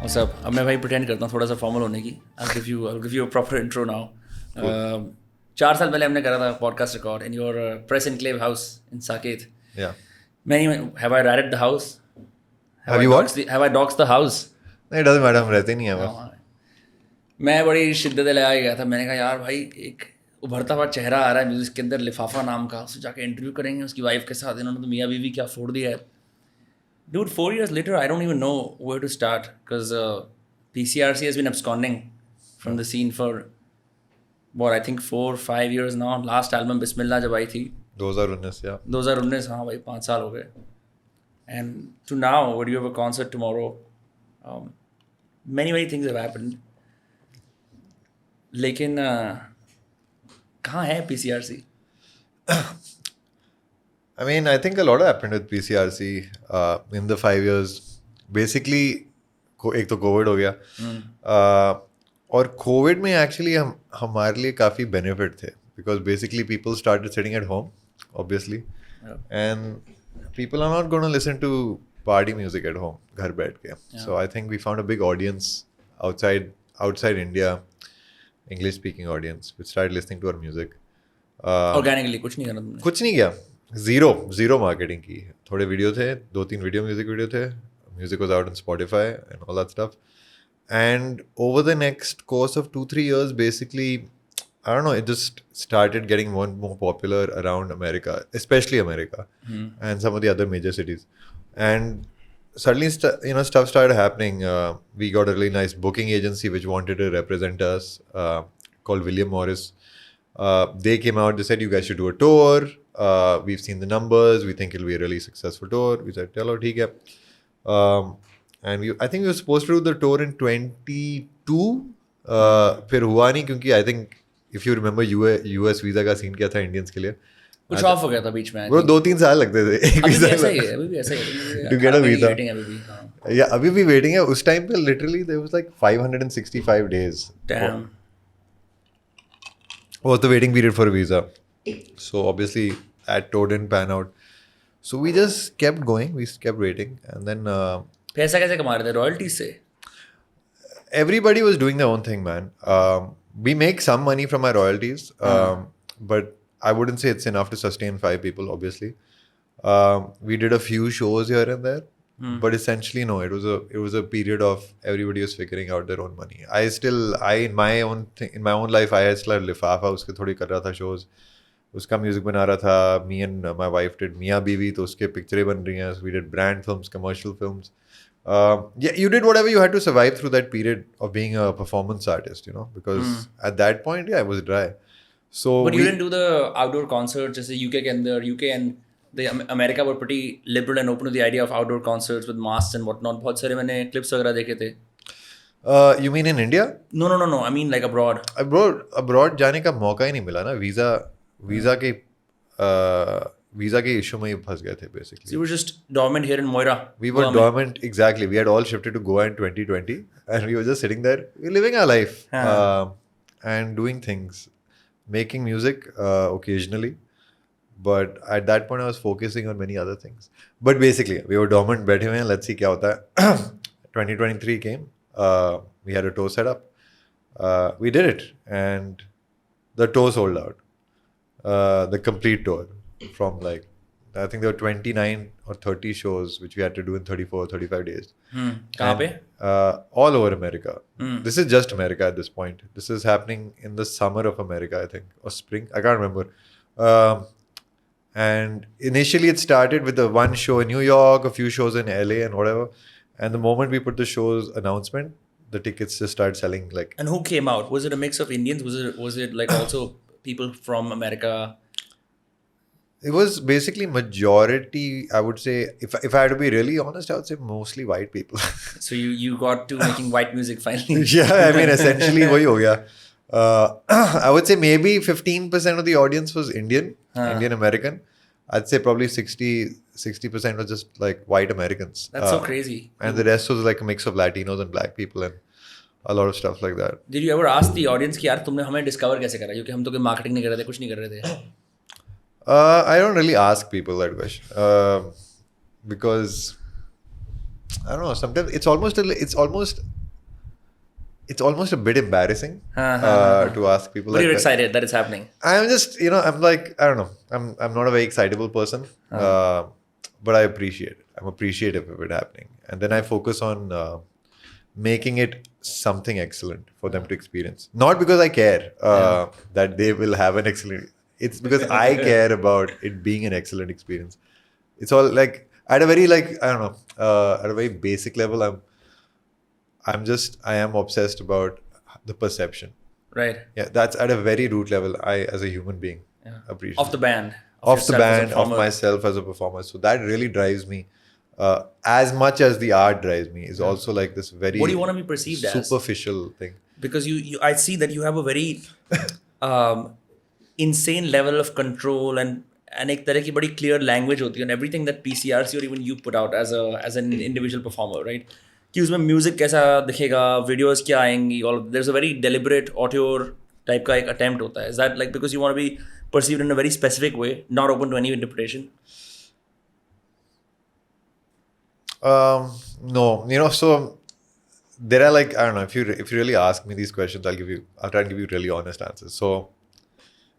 What's up? अब मैं भाई pretend करता हूँ थोड़ा सा formal होने की. I'll give you a proper intro now. 4 साल पहले हमने करा था podcast record in your press enclave house in Saket. Yeah. Have I ratted the house? Have you what? Have I doxed the house? नहीं, it doesn't matter, हम रहते नहीं हैं वहाँ. मैं बड़ी शिद्दत लगा गया था. मैंने कहा यार भाई एक उभरता हुआ चेहरा आ रहा है म्यूजिक के अंदर, लिफाफा नाम का. उससे जाके इंटरव्यू करेंगे उसकी वाइफ के साथ. इन्होंने तो मियाँ बीवी क्या फोड़ दिया है. Dude, 4 years later, I don't even know where to start because PCRC has been absconding from the scene for what I think 4-5 years now. Last album Bismillah जब आई थी 2019, yeah. 2019, हाँ भाई 5 साल हो गए. And to now, where you have a concert tomorrow, many things have happened. लेकिन कहाँ है PCRC? I mean, I think a lot happened with PCRC in the 5 years. Basically, एक तो कोविड हो गया. और कोविड में एक्चुअली हमारे लिए काफ़ी बेनिफिट थे because basically people started sitting at home, obviously. And people are not going to listen to party music at home, घर बैठ के. So I think we found a big audience outside India, English-speaking audience, which started listening to our music. Organically, कुछ नहीं करना तुमने? कुछ नहीं किया. जीरो मार्केटिंग की. थोड़े वीडियो थे, 2-3 म्यूजिक वीडियो थे. Music was out on Spotify and all that stuff. And over the next course of 2-3 years, basically, I don't know, it just started getting more and more popular around America, especially America, and some of the other major cities. And suddenly, stuff started happening. We got a really nice booking agency which wanted to represent us, called William Morris. They came out, they said, you guys should do a tour. We've seen the numbers. We think it'll be a really successful tour. We said, chalo, theek hai. And I think we were supposed to do the tour in 22. फिर हुआ नहीं क्योंकि I think if you remember US visa का scene क्या था Indians के लिए. कुछ ऑफ हो गया था बीच में. वो 2-3 साल लगते थे एक वीजा में. अभी भी ऐसा ही है. To get a visa. या अभी भी वेटिंग है. उस टाइम पे literally there was like 565 days. Damn. Was the waiting period for a visa. So obviously that tour didn't pan out. So we just kept going. We kept waiting. And then पैसा कैसे कमा रहे थे? Royalties से? Everybody was doing their own thing, man. We make some money from our royalties. But I wouldn't say it's enough to sustain 5 people, obviously. We did a few shows here and there. But essentially, no, it was a period of everybody was figuring out their own money. In my own life, I still had Lifafa, उसके थोड़ी कर रहा था shows. उसका music बना रहा था. Me and my wife did मियाँ बीवी, तो उसके पिक्चरें बन रही हैं. We did brand films, commercial films. Yeah, you did whatever you had to survive through that period of being a performance artist, because at that point, yeah, it was dry. So but you didn't do the outdoor concerts जैसे UK के अंदर. UK and America were pretty liberal and open to the idea of outdoor concerts with masks and whatnot. बहुत सारे मैंने clips वगैरह देखे थे. You mean in India? No. I mean like abroad. Abroad जाने का मौका ही नहीं मिला ना. वीजा के इशू में ही फंस गए थे basically. So you were just dormant here in Moira. We were dormant, exactly. We had all shifted to Goa in 2020 and we were just sitting there. We were living our life and doing things, making music occasionally. But at that point, I was focusing on many other things. But basically, we were dormant, बैठे हुए हैं. Let's see क्या होता है. 2023 came. We had a tour set up. We did it. And the tour sold out. The complete tour. From like, I think there were 29 or 30 shows which we had to do in 34-35 days. कहाँ पे? All over America. This is just America at this point. This is happening in the summer of America, I think. Or spring. I can't remember. And initially it started with the one show in New York, a few shows in LA and whatever. And the moment we put the show's announcement, the tickets just started selling like. And who came out? Was it a mix of Indians? Was it like also people from America? It was basically majority, I would say, if I had to be really honest, I would say mostly white people. So you got to making white music finally. Yeah, I mean, essentially वही हो गया. I would say maybe 15% of the audience was Indian American. I'd say probably 60% was just like white Americans. That's so crazy. And the rest was like a mix of Latinos and black people and a lot of stuff like that. Did you ever ask the audience कि यार तुमने हमें discover कैसे करा? क्योंकि हम तो कोई marketing नहीं कर रहे थे, कुछ नहीं कर रहे थे. I don't really ask people that question because I don't know. Sometimes it's almost it's almost a bit embarrassing to ask people. But like you're that. excited that it's happening. I'm just, I'm like, I don't know. I'm not a very excitable person, but I appreciate it. I'm appreciative of it happening, and then I focus on making it something excellent for them to experience. Not because I care that they will have an excellent. It's because I care about it being an excellent experience. It's all like at a very like I don't know at a very basic level. I am obsessed about the perception. Right. Yeah, that's at a very root level. I, as a human being, appreciate Of the band. of the yourself as a band, of performer. myself as a performer. So that really drives me. As much as the art drives me, is also like this very What do you want to be perceived as? superficial thing. Because I see that you have a very insane level of control and एक तरह की बड़ी clear language होती है on everything that PCRC or even you put out as an individual performer, right? कि उसमें music कैसा दिखेगा, videos क्या आएंगी, all there's a very deliberate auteur type का एक attempt होता है. Is that like because you want to be perceived in a very specific way, not open to any interpretation? No, so there are like I don't know if you really ask me these questions, I'll try and give you really honest answers. So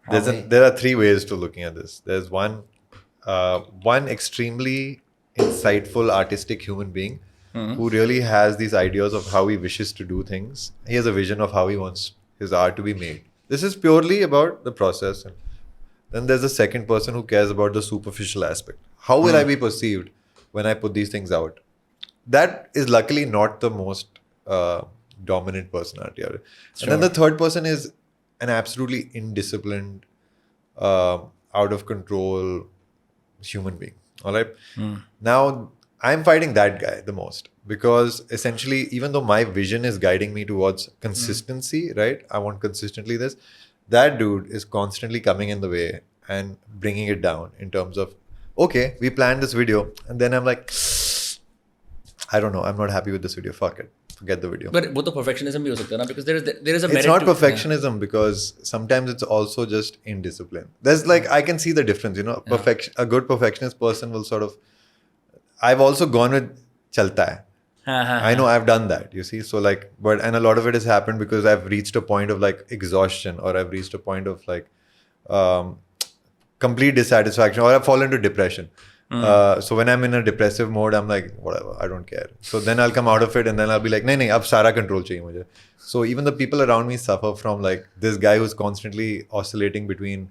there are three ways to looking at this. There's one extremely insightful artistic human being who really has these ideas of how he wishes to do things. He has a vision of how he wants his art to be made. This is purely about the process. And then there's the second person who cares about the superficial aspect. How will I be perceived when I put these things out? That is luckily not the most dominant personality. And then the third person is an absolutely indisciplined, out of control human being. All right. Now, I'm fighting that guy the most because essentially, even though my vision is guiding me towards consistency, right? I want consistently this. That dude is constantly coming in the way and bringing it down in terms of, okay, we planned this video. And then I'm like, I don't know. I'm not happy with this video. Fuck it. Forget the video. But वो तो perfectionism भी हो सकता है ना, because there is a merit. It's not to, perfectionism because sometimes it's also just indiscipline. There's like, I can see the difference, a good perfectionist person will sort of, I've also gone with chalta hai. I know I've done that, you see. So like, and a lot of it has happened because I've reached a point of like exhaustion or I've reached a point of like complete dissatisfaction or I've fallen into depression. So when I'm in a depressive mode, I'm like, whatever, I don't care. So then I'll come out of it and then I'll be like, nahi, ab sara control chahiye mujhe. So even the people around me suffer from like this guy who's constantly oscillating between,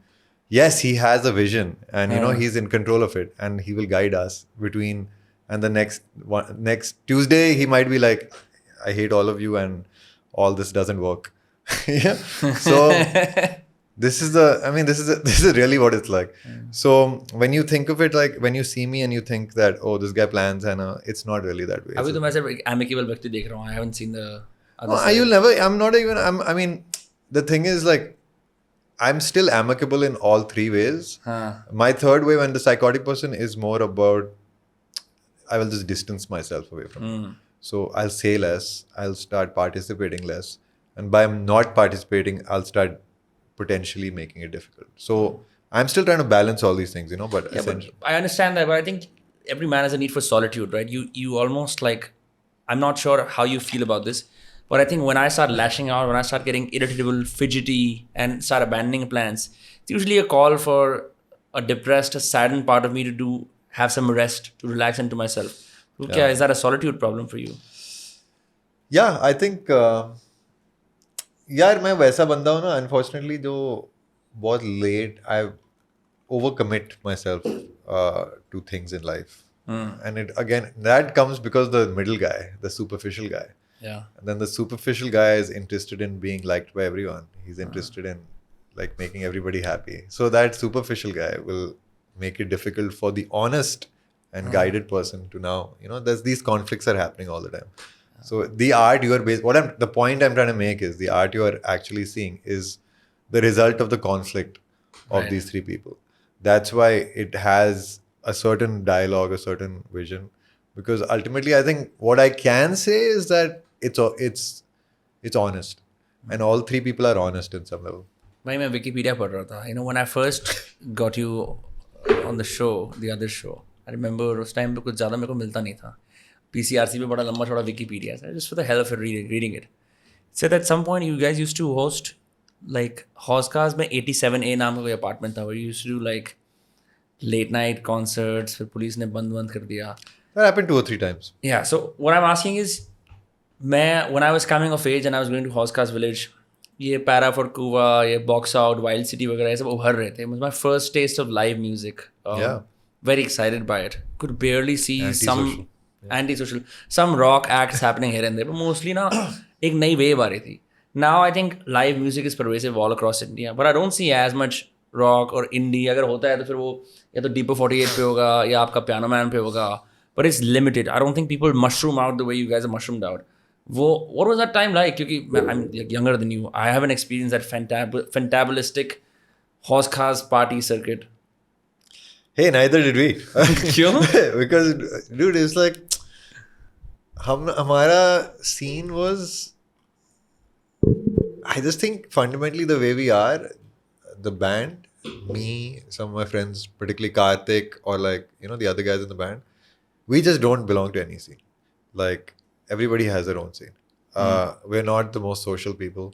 yes, he has a vision and he's in control of it and he will guide us between, and the next Tuesday he might be like, I hate all of you and all this doesn't work. Yeah. So this is really what it's like. So when you think of it, like when you see me and you think that, oh, this guy plans and it's not really that way. अभी तो मैं सिर्फ amicable व्यक्ति देख रहा हूँ. I haven't seen the other No, side. you'll never. I'm not even. I mean, the thing is like, I'm still amicable in all three ways. My third way, when the psychotic person is more about, I will just distance myself away from it. So I'll say less. I'll start participating less, and by not participating, I'll start potentially making it difficult. So I'm still trying to balance all these things, but essentially. But I understand that, but I think every man has a need for solitude, right? You almost like, I'm not sure how you feel about this, but I think when I start lashing out, when I start getting irritable, fidgety, and start abandoning plans, it's usually a call for a depressed, a saddened part of me to have some rest, to relax into myself. Okay, is that a solitude problem for you? Yeah, I think यार मैं वैसा बंदा हूँ ना, unfortunately जो बहुत late I overcommit myself to things in life. And it again, that comes because the middle guy, the superficial guy. Yeah. And then the superficial guy is interested in being liked by everyone. He's interested in like making everybody happy. So that superficial guy will make it difficult for the honest and guided person to now, there's these conflicts are happening all the time. So the art you are the point I'm trying to make is the art you are actually seeing is the result of the conflict of these three people. That's why it has a certain dialogue, a certain vision. Because ultimately, I think what I can say is that it's honest, and all three people are honest in some level. भाई मैं Wikipedia पढ़ रहा था. When I first got you on the show, the other show, I remember उस time पे कुछ ज़्यादा मेरे को मिलता नहीं था. PCRC पे बड़ा लंबा छोड़ा Wikipedia था, just for the hell of it reading it. said at some point you guys used to host like Hauz में 87A नाम का कोई apartment था where you used to do like late night concerts, फिर police ने बंद कर दिया. That happened 2 or 3 times. Yeah, so what I'm asking is, when I was coming of age and I was going to Hauz village, ये Para for Kuva, ये Box Out, Wild City वगैरह ये सब उभर रहे थे. It was my first taste of live music. Yeah. Very excited by it. Could barely see Antisocial. antisocial, some rock acts happening here and there, but mostly ना एक नई wave आ रही थी. Now I think live music is pervasive all across India, but I don't see as much rock or indie. अगर होता है तो फिर वो या तो Deeper 48 पे होगा या आपका Piano Man पे होगा, but it's limited. I don't think people mushroom out the way you guys are mushroomed out. What was that time like? क्योंकि I'm younger than you. I haven't experienced that fantabulistic Hauz party circuit. Hey, neither did we. क्यों? Because, dude, it's like, हमारा scene was, I just think fundamentally the way we are, the band, me, some of my friends, particularly Karthik or like, the other guys in the band, we just don't belong to any scene. Like, everybody has their own scene. We're not the most social people.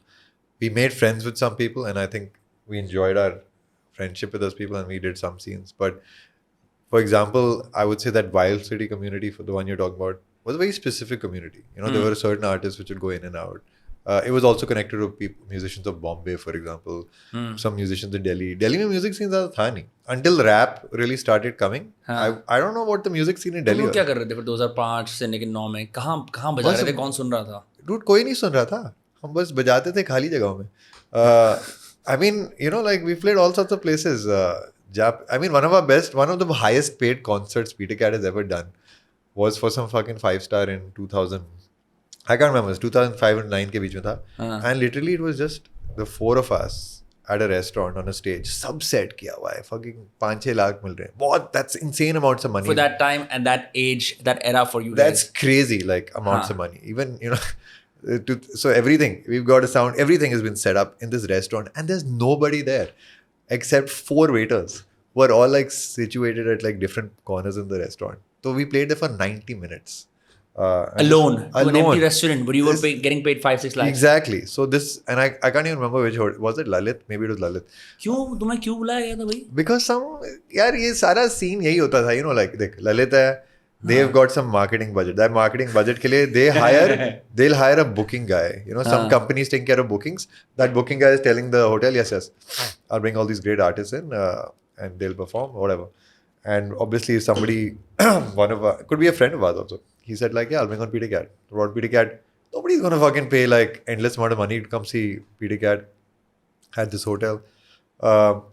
We made friends with some people and I think we enjoyed our friendship with those people and we did some scenes. But for example, I would say that Wild City community, for the one you're talking about, was a very specific community. There were certain artists which would go in and out. It was also connected to musicians of Bombay, for example. Some musicians in Delhi. Delhi में music scene ज़्यादा था नहीं. Until rap really started coming. I don't know what the music scene in Delhi was. क्या कर रहे थे फिर 2005 से लेकर 9 में कहाँ बजा रहे थे, कौन सुन रहा था? Dude, कोई नहीं सुन रहा था. हम बस बजाते थे खाली जगहों में. I mean, like we played all sorts of places. I mean, one of the highest paid concerts Peter Cat has ever done was for some fucking 5-star in 2000. I can't remember. It was 2005 and 9 के बीच में था. And literally it was just the 4 of us at a restaurant on a stage. Subset किया हुआ है. Fucking 5-6 lakh मिल रहे हैं. What? That's insane amounts of money. For that time and that age, that era for you That's guys. crazy, like amounts of money. Even, so everything, we've got a sound, everything has been set up in this restaurant and there's nobody there except 4 waiters who are all like situated at like different corners in the restaurant. So we played there for 90 minutes. Alone. To an empty restaurant, but you were getting paid 5-6 lakhs. Exactly. So this, and I can't even remember which hotel. Was it Lalit? Maybe it was Lalit. क्यों तुम्हें क्यों बुलाया गया था भाई? Because यार ये सारा scene यही होता था, like देख Lalit है, they've got some marketing budget. That marketing budget के लिए they'll hire a booking guy. Some companies taking care of bookings. That booking guy is telling the hotel, yes, I'll bring all these great artists in and they'll perform, whatever. And obviously if somebody, could be a friend of ours also. He said like, yeah, I'll bring on Peter Cat. Brought Peter Cat. Nobody's going to fucking pay like endless amount of money to come see Peter Cat at this hotel.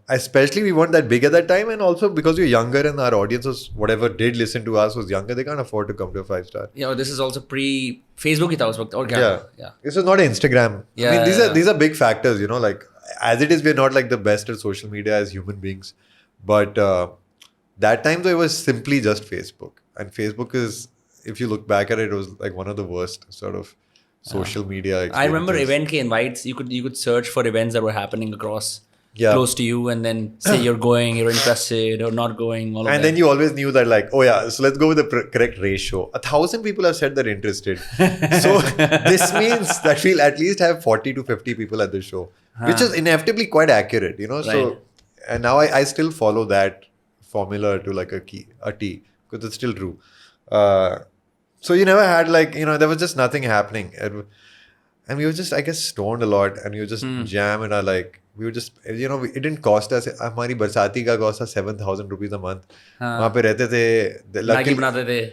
Especially we weren't that big at that time, and also because we're younger and our audience was, whatever did listen to us was younger, they can't afford to come to a 5-star. Yeah, this is also pre-Facebook ही था उस वक्त और क्या? Yeah. This was not Instagram. Yeah, I mean, these are big factors, like as it is, we're not like the best at social media as human beings. But that time though, it was simply just Facebook. And Facebook is, if you look back at it, it was like one of the worst sort of social media experiences. I remember event ke invites. You could search for events that were happening across close to you, and then say you're going, you're interested, or not going. All of and that. then you always knew that, like, oh yeah, so let's go with the correct ratio. 1,000 people have said they're interested. So this means that we'll at least have 40 to 50 people at the show, which is inevitably quite accurate, So, and now I still follow that formula to like a T, because it's still true. So you never had like, there was just nothing happening. And we were just, I guess, stoned a lot, and we would just jam and like, we would just, it didn't cost us. हमारी बरसाती का cost था 7,000 rupees a month. वहाँ पे रहते थे. Maggie बनाते थे.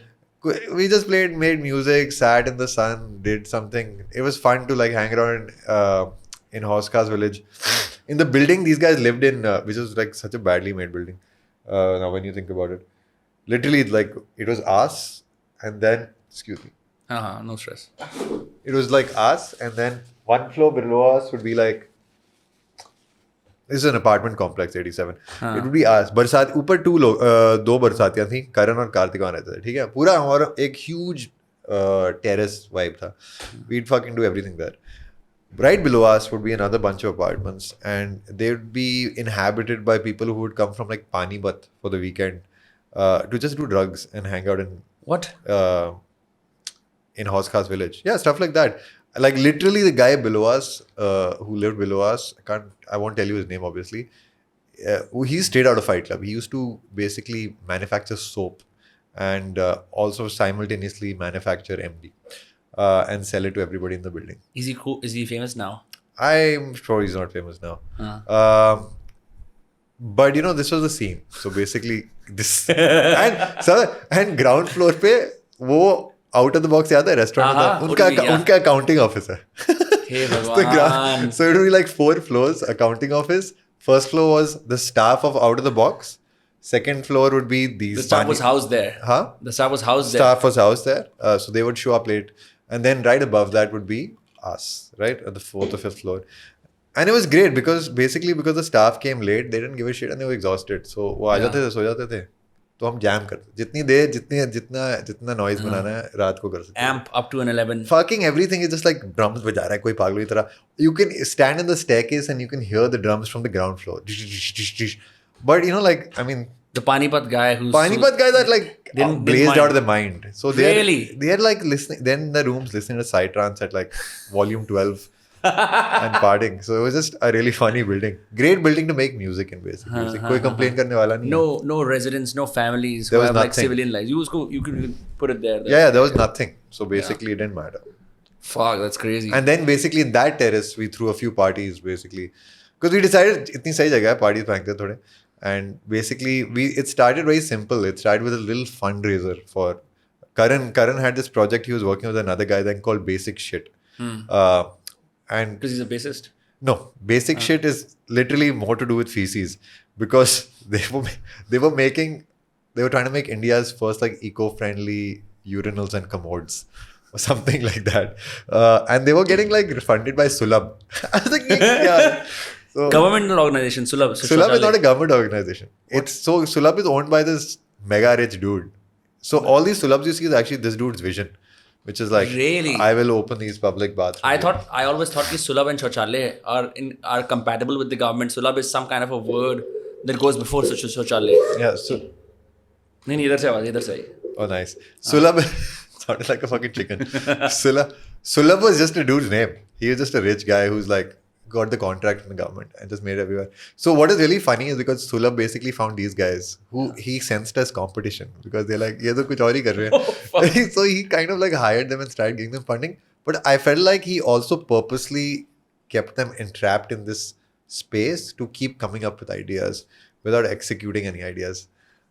We just made music, sat in the sun, did something. It was fun to like hang around in Hauz village. In the building these guys lived in, which was like such a badly made building. Now when you think about it, literally like it was us, and then excuse me. No stress. It was like us, and then one floor below us would be like, this is an apartment complex 87. It would be us. बरसात ऊपर दो बरसातियाँ थी, करण और कार्तिक वहाँ रहते थे, ठीक है? पूरा हमारा एक huge terrace vibe था. We'd fucking do everything there. Right below us would be another bunch of apartments, and they would be inhabited by people who would come from like Panipat for the weekend to just do drugs and hang out in What? In Hauz village. Yeah, stuff like that. Like literally the guy below us, who lived below us, I won't tell you his name obviously. He's straight out of Fight Club. He used to basically manufacture soap and also simultaneously manufacture MD and sell it to everybody in the building. Is he cool? Is he famous now? I'm sure he's not famous now. But this was the scene. So basically this and ground floor पे वो out of the box याद है restaurant था उनका accounting office है. Hey भगवान. So it would be like 4 floors accounting office. First floor was the staff of Out of the Box. Second floor would be these. The staff was housed there. Huh? The staff was housed there. Staff was housed there. So they would show up late. And then right above that would be us, right? At the 4th or 5th floor. And it was great because the staff came late, they didn't give a shit and they were exhausted. So वो आ जाते थे, सो जाते थे. तो हम jam करते. जितनी देर, जितना noise बनाना है, रात को कर सकते. Amp up to an 11. Fucking everything is just like drums बजा रहा है कोई पागलों की तरह. You can stand in the staircase and you can hear the drums from the ground floor. But the Panipat guy that like blazed out of their mind. So they're like listening. Then in the rooms listening to Psytrance at like volume 12 and partying. So it was just a really funny building. Great building to make music in basic music. कोई complain करने वाला नहीं. No residents, no families there who was have nothing. like civilian lives. You could put it there. Yeah, there was nothing. So basically it didn't matter. Fuck, that's crazy. And then basically in that terrace we threw a few parties basically. Because we decided इतनी सही जगह है parties फेंकते थोड़े. And basically it started very simple. It started with a little fundraiser for Karan had this project he was working with another guy then called Basic Shit. And because he's a bassist? No, Basic Shit is literally more to do with feces because they were trying to make India's first like eco-friendly urinals and commodes or something like that. And they were getting like funded by Sulabh. I was like, yeah. So, governmental organization, Sulabh. Sulabh is not a government organization. Sulabh is owned by this mega rich dude. So all these Sulabhs you see is actually this dude's vision. Which is like, really? I will open these public bathrooms. I always thought that Sulabh and Shauchalaya are compatible with the government. Sulabh is some kind of a word that goes before Shauchalaya. Yeah, so... No, idhar se aaye. Oh, nice. Sulabh sounded like a fucking chicken. Sulabh was just a dude's name. He was just a rich guy who's like, got the contract from the government and just made it everywhere. So what is really funny is because Sulabh basically found these guys who he sensed as competition because they're like, ye to kuch aur hi kar rahe hain. So he kind of like hired them and started giving them funding. But I felt like he also purposely kept them entrapped in this space to keep coming up with ideas without executing any ideas.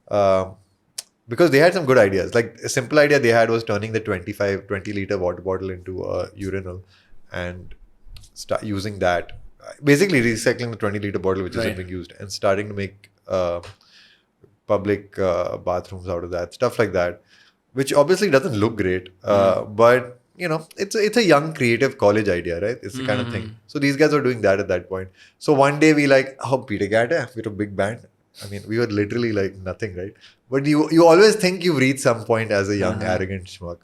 Because they had some good ideas. Like a simple idea they had was turning the 20 liter water bottle into a urinal and start using that, basically recycling the 20 liter bottle which isn't being used and starting to make public bathrooms out of that, stuff like that, which obviously doesn't look great, but it's a young creative college idea, right? It's the kind of thing. So these guys were doing that at that point. So one day we like, Peter Gatta, we're a big band. I mean, we were literally like nothing, right? But you always think you've reached some point as a young arrogant schmuck.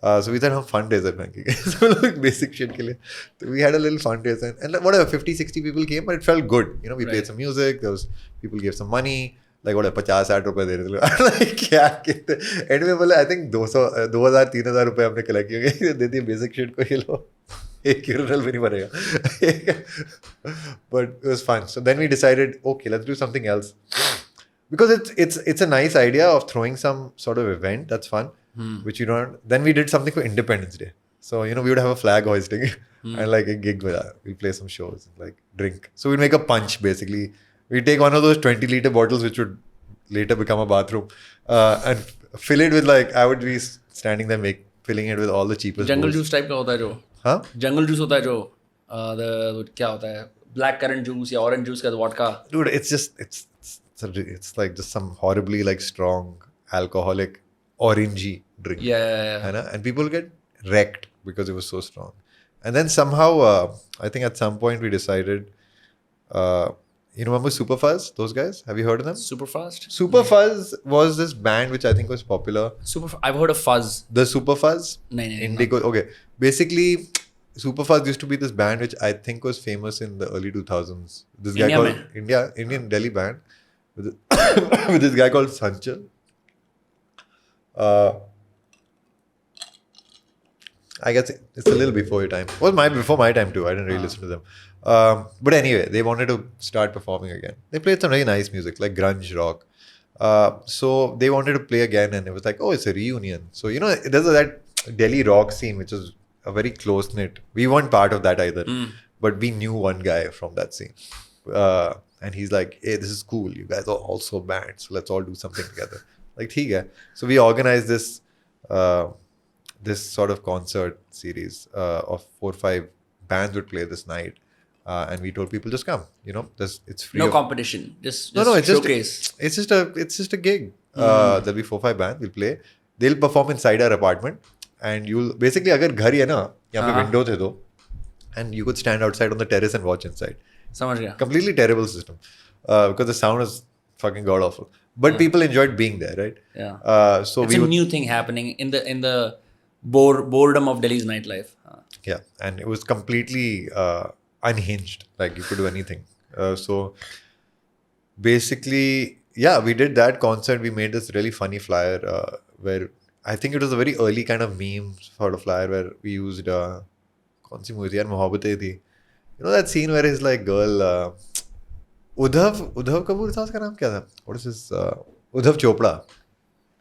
So we thought हम fundraiser banking. So like basic shit के लिए. So we had a little fundraiser and like, whatever 50-60 people came, but it felt good. We played some music. There was people gave some money. Like whatever 50-60 रुपए दे रहे थे. Like क्या कितने? End में बोले I think 2,000-3,000 रुपए हमने collect किए. दे दिए basic shit को ये लो. एक urinal भी नहीं बनेगा. But it was fun. So then we decided, okay, let's do something else. Because it's a nice idea of throwing some sort of event. That's fun. Which you don't. Then we did something for Independence Day. So we would have a flag hoisting and like a gig with we play some shows and like drink. So we'd make a punch basically. We'd take one of those 20 liter bottles which would later become a bathroom and fill it with like I would be standing there filling it with all the cheapest. Jungle juice type का होता है जो. हाँ? Jungle juice होता है जो क्या होता है? Black currant juice या orange juice का vodka. Dude, it's like just some horribly like strong alcoholic orangey drink. Yeah. And people get wrecked because it was so strong. And then somehow, I think at some point we decided, you remember Superfuzz, those guys? Have you heard of them? Superfast? Superfuzz was this band which I think was popular. I've heard of Fuzz. The Superfuzz? No. Indigo. Okay. Basically, Superfuzz used to be this band which I think was famous in the early 2000s. This guy called Indian Delhi band with this guy called Sanchal. I guess it's a little before your time. Well, before my time too. I didn't really listen to them. But anyway, they wanted to start performing again. They played some really nice music, like grunge rock. So they wanted to play again, and it was like, oh, it's a reunion. So there's that Delhi rock scene, which is a very close knit. We weren't part of that either, but we knew one guy from that scene, and he's like, hey, this is cool. You guys are also bands, so let's all do something together. Like, theek hai. So we organized this. This sort of concert series of 4 or 5 bands would play this night, and we told people just come. It's free. No competition, just it's showcase. It's just a gig. There'll be 4 or 5 bands. We'll play. They'll perform inside our apartment, and you'll basically अगर घर ही है ना, यहाँ पे window थे दो, and you could stand outside on the terrace and watch inside. समझ गया. Completely terrible system, because the sound is fucking god awful. But people enjoyed being there, right? Yeah. So it's a new thing happening in the boredom of Delhi's nightlife. Yeah, and it was completely unhinged. Like, you could do anything. So basically, yeah, we did that concert. We made this really funny flyer where I think it was a very early kind of meme sort of flyer where we used kaun si movie thi yaar, Mohabbatein thi. You know that scene where his like girl Udhav Kapoor था, उसका नाम क्या था? What is his Udhav Chopra.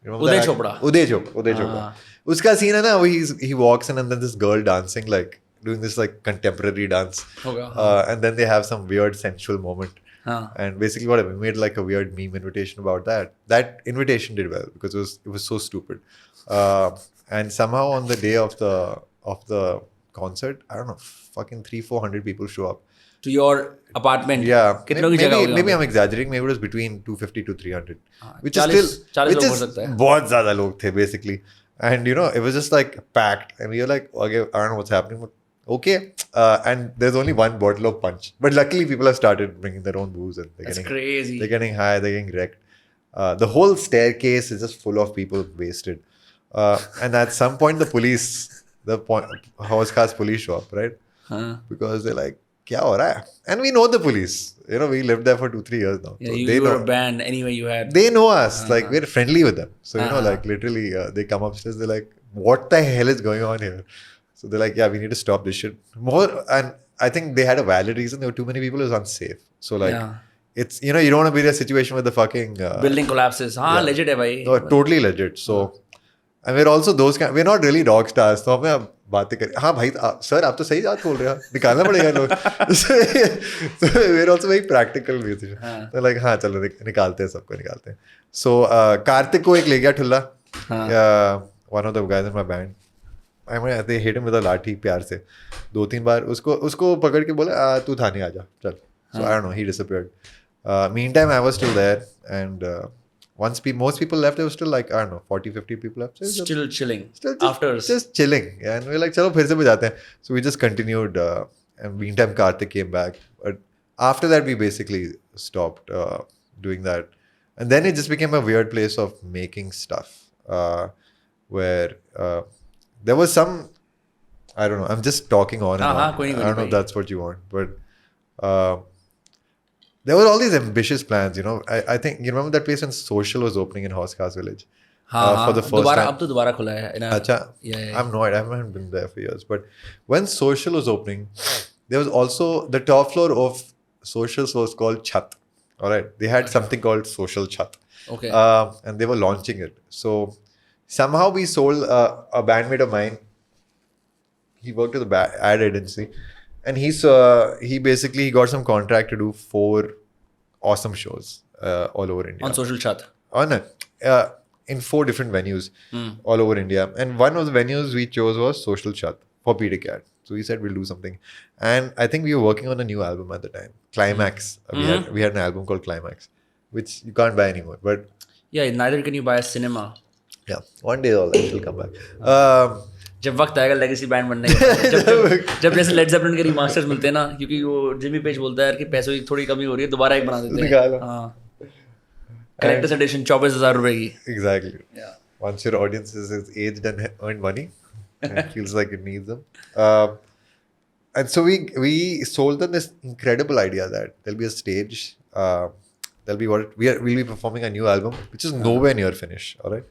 Uday Chopra. Uday Chopra. Uska scene है ना, he walks in and then this girl dancing, like doing this like contemporary dance. And then they have some weird sensual moment. And basically whatever, we made like a weird meme invitation about that. That invitation did well because it was so stupid. And somehow on the day of the concert, I don't know, fucking 300-400 people show up. To your apartment? Yeah. Maybe I'm exaggerating. Maybe it was between 250 to 300. Which is still... which is बहुत ज़्यादा लोग थे basically. And it was just like packed. And we were like, okay, I don't know what's happening, but okay. And there's only one bottle of punch. But luckily people have started bringing their own booze. And That's crazy. They're getting high, they're getting wrecked. The whole staircase is just full of people wasted. And at some point the Hauz Khaas police show up, right? Because they're like, kya ho raha hai? And we know the police. We lived there for 2-3 years now. Yeah, so you were a band anyway. You had. They know us. Like, we're friendly with them. So like literally, they come upstairs. They're like, "What the hell is going on here?" So they're like, "Yeah, we need to stop this shit." And I think they had a valid reason. There were too many people. It was unsafe. So like, it's you don't want to be in a situation where the fucking building collapses. Legit hai bhai. No, totally legit. So. And we're also those kind. We're not really rock stars. So हमें बातें करें. हाँ भाई, sir, आप तो सही बात बोल रहे हो. निकालना पड़ेगा लोग. So we're also very practical musician. So like हाँ चलो निकालते हैं, सबको निकालते हैं. So कार्तिक को एक ले गया ठुल्ला. One of the guys in my band. They hit him with a लाठी प्यार से 2-3 बार. उसको पकड़ के बोले तू थाने आ जा चल. So I don't know. He disappeared. Meantime, I was still there, and once most people left, there was still like, I don't know, 40-50 people left. So still chilling. Just chilling. Yeah, and we were like, chalo phir se bajate hain. So we just continued. And meantime, Karthik came back. But after that, we basically stopped doing that. And then it just became a weird place of making stuff. Where there was some, I don't know, I'm just talking on and on. I don't know if that's what you want. But there were all these ambitious plans, I think, you remember that place when Social was opening in Hauz Khaas village? For the first time. Ab to dobara khula hai. Yeah. I have no idea. I haven't been there for years. But when Social was opening, there was also the top floor of Socials was called Chat. All right. They had something called Social Chat. Okay. And they were launching it. So somehow we sold a bandmate of mine. He worked with the ad agency. And he basically got some contract to do 4 awesome shows all over India. On Social Chat? In 4 different venues all over India. And one of the venues we chose was Social Chat for Peter Cat. So we said we'll do something. And I think we were working on a new album at the time. Climax. We had an album called Climax, which you can't buy anymore. But yeah, neither can you buy a cinema. Yeah, one day all that will come back. जब वक्त आएगा legacy band बनने का, जब जैसे lead ज़ेपलिन के रिमास्टर्स मिलते हैं ना, क्योंकि वो जिमी पेज बोलता है यार कि पैसों की थोड़ी कमी हो रही है, दोबारा एक बना देते हैं. हाँ, कलेक्टर्स एडिशन 24,000 रुपए की. Exactly. Yeah. Once your audience is aged and earned money, it feels like it needs them. And so we sold them this incredible idea that there'll be a stage. There'll be we'll be performing a new album, which is nowhere near finished. All right.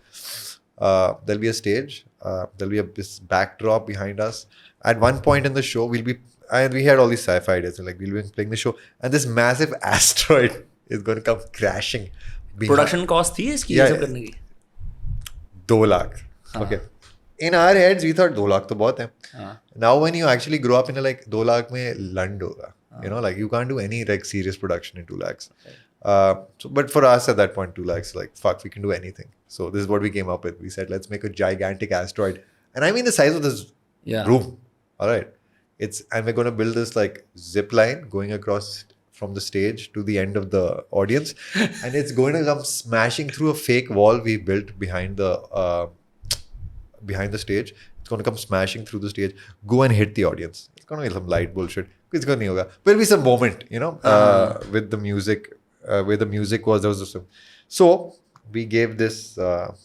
There'll be a stage. There'll be this backdrop behind us. At one point in the show, we had all these sci-fi ideas. So like we'll be playing the show, and this massive asteroid is going to come crashing. Production cost थी इसकी ये सब करने की 2 lakh. Okay. In our heads, we thought 2 lakh तो बहुत है. Now when you actually grow up in a like 2 lakh में land होगा. You know, like you can't do any like serious production in 2 lakhs. But for us at that point, 2 lakhs, like fuck, we can do anything. So this is what we came up with. We said, let's make a gigantic asteroid. And I mean the size of this room. All right. And we're going to build this like zip line going across from the stage to the end of the audience. And it's going to come smashing through a fake wall we built behind the stage. It's going to come smashing through the stage, go and hit the audience. It's going to be some light bullshit. It's going to be There'll be some moment, you know, with the music, where the music was. There was so we gave this,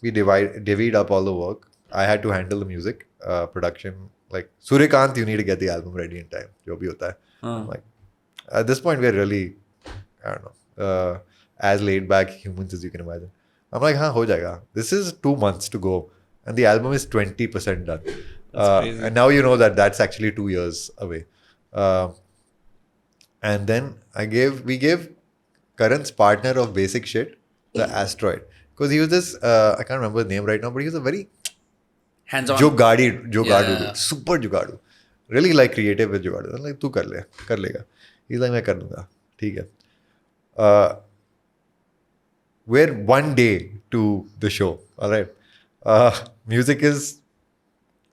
we divvied up all the work. I had to handle the music, production. Like, Suryakant, you need to get the album ready in time. Jo bhi hota hai. Like, at this point, we're really, I don't know, as laid back humans as you can imagine. I'm like, ho jayega. This is 2 months to go. And the album is 20% done. That's crazy. And now you know that that's actually 2 years away. And then we gave Karan's partner of basic shit the asteroid. Because he was this, I can't remember the name right now, but he was a very hands-on. Jugadu. Super Jugadu. Really like creative with Jugadu. I'm like, tu kar lega. He's like, main kar lunga. Theek hai. We're 1 day to the show. All right. Music is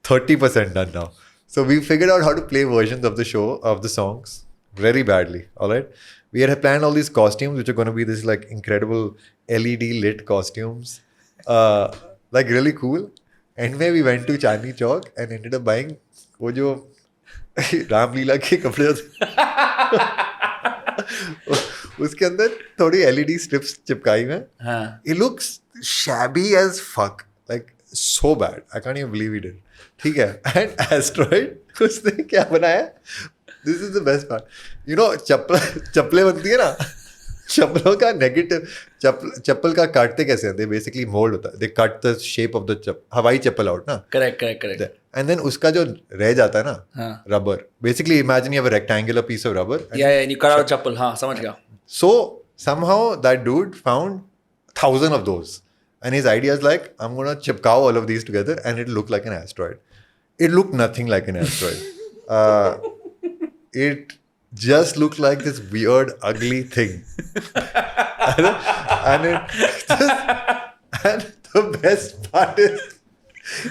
30% done now. So we figured out how to play versions of the show, of the songs, very badly. All right. We had planned all these costumes, which are going to be this like incredible LED lit costumes, like really cool. And where we went to Chandni Chowk and ended up buying वो जो राम लीला के कपड़े उसके अंदर थोड़ी LED strips चिपकाई में. It looks shabby as fuck, like so bad. I can't even believe he did. ठीक है. And asteroid उसने क्या बनाया? This is the best part. You know, चप्पलें बनती है ना, चप्पलों का नेगेटिव, चप्पल का काटते कैसे हैं? They basically mold होता है. They cut the shape of the हवाई चप्पल out ना. Correct. And then उसका जो रह जाता है ना, rubber. Basically, imagine you have a rectangular piece of rubber. And you cut out चप्पल. हाँ, समझ गया. So somehow that dude found 1,000 of those. And his idea is like, I'm going to chipkao all of these together and it'll look like an asteroid. It looked nothing like an asteroid. It just looked like this weird, ugly thing. and the best part is,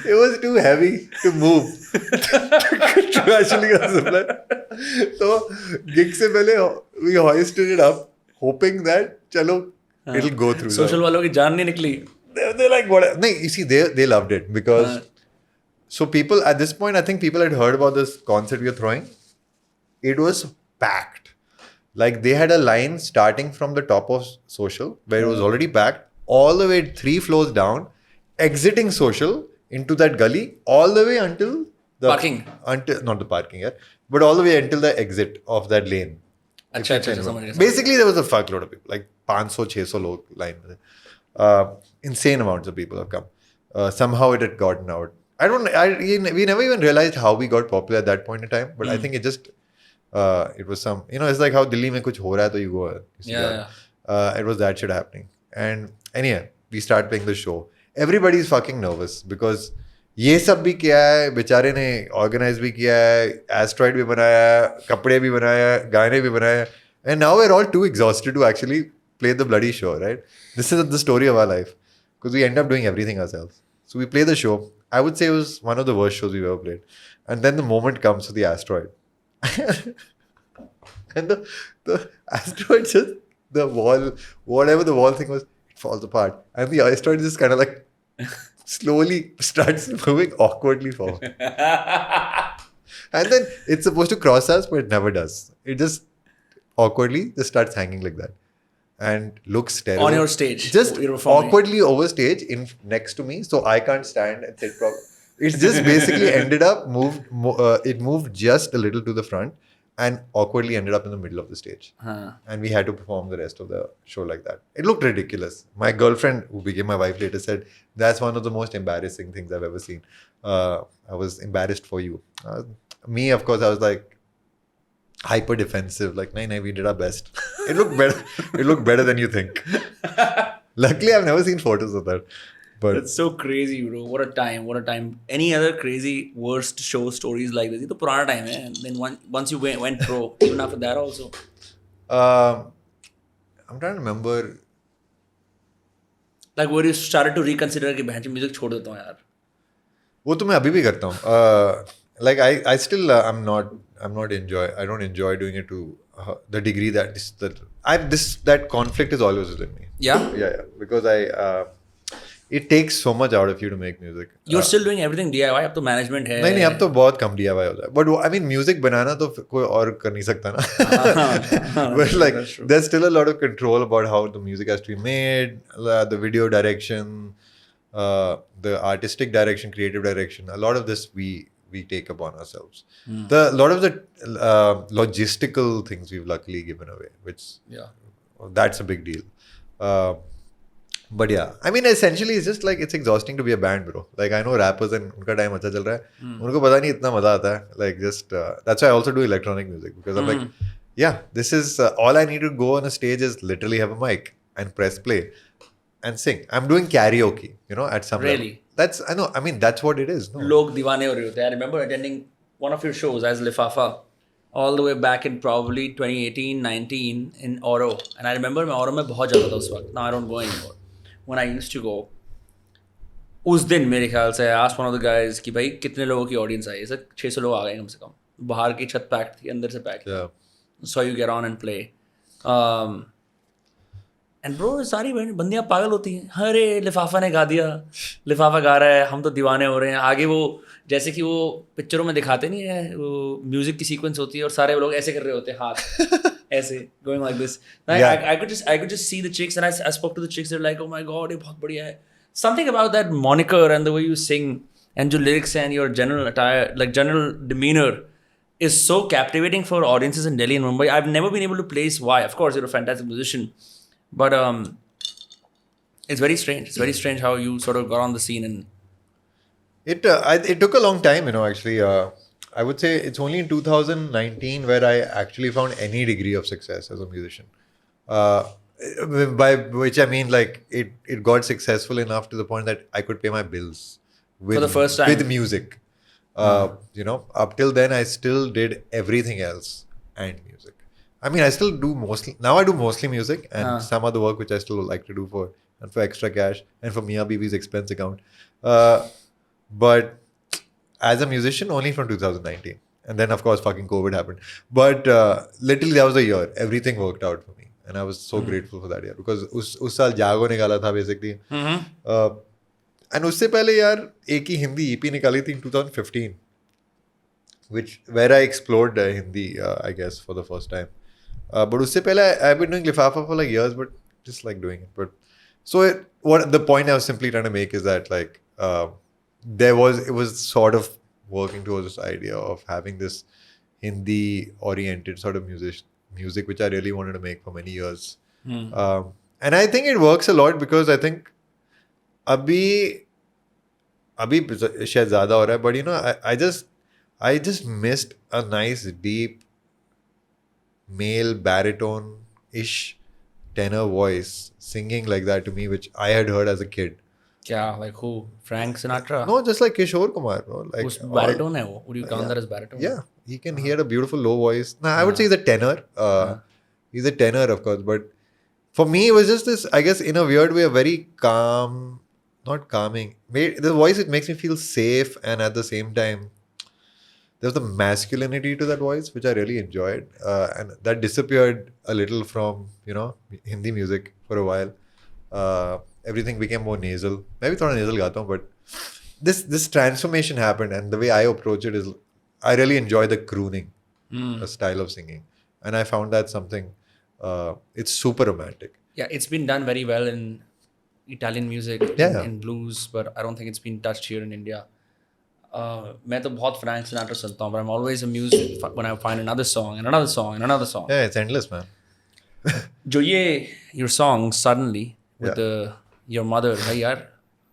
it was too heavy to move to actually get a zipline. So, gig se pehle, we hoisted it up, hoping that, chalo, it'll go through. Social वालों की जान नहीं निकली. They're like, what? No, you see, they loved it because. So people at this point, I think people had heard about this concert we were throwing. It was packed. Like they had a line starting from the top of Social, where it was already packed, all the way 3 floors down, exiting Social into that gully, all the way until the parking. Not the parking, yeah, but all the way until the exit of that lane. Achha. Basically, there was a fuckload of people, like 500-600 log line. Insane amounts of people have come. Somehow it had gotten out. We never even realized how we got popular at that point in time. But I think it just, it was some, it's like how Delhi mein kuch ho raha hai, to you go. It was that shit happening. And anyway, we start playing the show. Everybody's fucking nervous because ये सब भी किया है, बेचारे ने organize भी किया है, asteroid भी बनाया है, कपड़े भी बनाया है, गाने भी बनाया है. And now we're all too exhausted to actually play the bloody show, right? This is the story of our life. Because we end up doing everything ourselves. So we play the show. I would say it was one of the worst shows we've ever played. And then the moment comes for the asteroid. And the asteroid just, the wall, whatever the wall thing was, it falls apart. And the asteroid just kind of like slowly starts moving awkwardly forward. And then it's supposed to cross us, but it never does. It just awkwardly just starts hanging like that. And looks terrible. On your stage. Just awkwardly over stage next to me, so I can't stand and sit properly. It's just basically ended up, it moved just a little to the front and awkwardly ended up in the middle of the stage. And we had to perform the rest of the show like that. It looked ridiculous. My girlfriend, who became my wife later, said, that's one of the most embarrassing things I've ever seen. I was embarrassed for you. Me, of course, I was like hyper defensive. Like, no, we did our best. It looked better. It looked better than you think. Luckily, I've never seen photos of that. But it's so crazy, bro. What a time. What a time. Any other crazy worst show stories like this? It's a purana time, eh? And then once you went pro, even after that also. I'm trying to remember. Like where you started to reconsider कि बहन music छोड़ देता हूँ यार. वो तो मैं अभी भी करता हूँ. Like I still I don't enjoy doing it to the degree that that conflict is always within me. Yeah. Because it takes so much out of you to make music. You're still doing everything DIY. अब तो management है. नहीं अब तो बहुत कम DIY होता है. But I mean music बनाना तो कोई और कर नहीं सकता ना. But like there's still a lot of control about how the music has to be made, the video direction, the artistic direction, creative direction. A lot of this we take upon ourselves. A lot of the logistical things we've luckily given away, which that's a big deal. But yeah, I mean, essentially, it's just like it's exhausting to be a band, bro. Like I know rappers and उनका time अच्छा चल रहा है, उनको पता नहीं इतना मजा आता है. Like just that's why I also do electronic music because I'm like, yeah, this is all I need to go on a stage is literally have a mic and press play and sing. I'm doing karaoke, at some level. Really? That's I know. I mean, that's what it is. No? लोग दीवाने हो रहे होते हैं. I remember attending one of your shows as Lifafa all the way back in probably 2018-19 in Oro. And I remember मैं Oro में बहुत जाता था उस वक्त. Now I don't go anymore. When I used to go, उस दिन मेरे ख्याल से I asked one of the guys कि भाई कितने लोगों की ऑडियंस आई. सर 600 लोग आ गए कम से कम. बाहर की छत पैक थी, अंदर से pack. So you get on and play. And bro, सारी बंदियाँ पागल होती हैं. अरे लिफाफा ने गा दिया, लिफाफा गा रहा है, हम तो दीवाने हो रहे हैं. आगे वो जैसे कि वो पिक्चरों में दिखाते नहीं है, वो म्यूजिक की सीक्वेंस होती है और सारे लोग ऐसे कर रहे होते हैं हाथ ऐसे going like this. I could just see the chicks and I spoke to the chicks. They're like, oh my god, ये बहुत बढ़िया है. Something about that moniker and the way you sing and your lyrics and your general attire, like general demeanor, is so captivating for audiences in Delhi and Mumbai. I've never been able to place why. Of course, you're a fantastic musician, but it's very strange. It's very strange how you sort of got on the scene and. It took a long time, actually. I would say it's only in 2019 where I actually found any degree of success as a musician. By which I mean like it got successful enough to the point that I could pay my bills with, for the first time with music. Up till then I still did everything else and music. I mean I still do mostly music and some other work which I still like to do for extra cash and for Mia Bibi's expense account. But as a musician, only from 2019. And then, of course, fucking COVID happened. But literally, that was a year. Everything worked out for me. And I was so grateful for that year. Because उस साल जागो निकाला था, basically. And उससे पहले यार एक ही Hindi EP निकाली थी in 2015. Where I explored Hindi, I guess, for the first time. But उससे पहले I've been doing Lifafa for like years, but just like doing it. But so what the point I was simply trying to make is that like it was sort of working towards this idea of having this Hindi oriented sort of music which I really wanted to make for many years. And I think it works a lot because I think अभी शायद ज़्यादा हो रहा है, but I just missed a nice deep male baritone-ish tenor voice singing like that to me, which I had heard as a kid. Yeah, like who? Frank Sinatra? No, just like Kishore Kumar, bro. Like baritone hai wo. Would you count that as baritone? Yeah, he had a beautiful low voice. Nah, I would say he's a tenor. He's a tenor, of course. But for me, it was just this, I guess, in a weird way, a very calm, not calming. The voice, it makes me feel safe, and at the same time, there's the masculinity to that voice, which I really enjoyed. And that disappeared a little from, Hindi music for a while. Everything became more nasal. Maybe थोड़ा nasal गाता हूँ, but this transformation happened, and the way I approach it is, I really enjoy the crooning, a style of singing, and I found that something. It's super romantic. Yeah, it's been done very well in Italian music, in blues, but I don't think it's been touched here in India. मैं तो बहुत Frank Sinatra सुनता हूँ, but I'm always amused when I find another song and another song and another song. Yeah, it's endless, man. जो ये your song Suddenly with Yeah. your mother, भाई यार,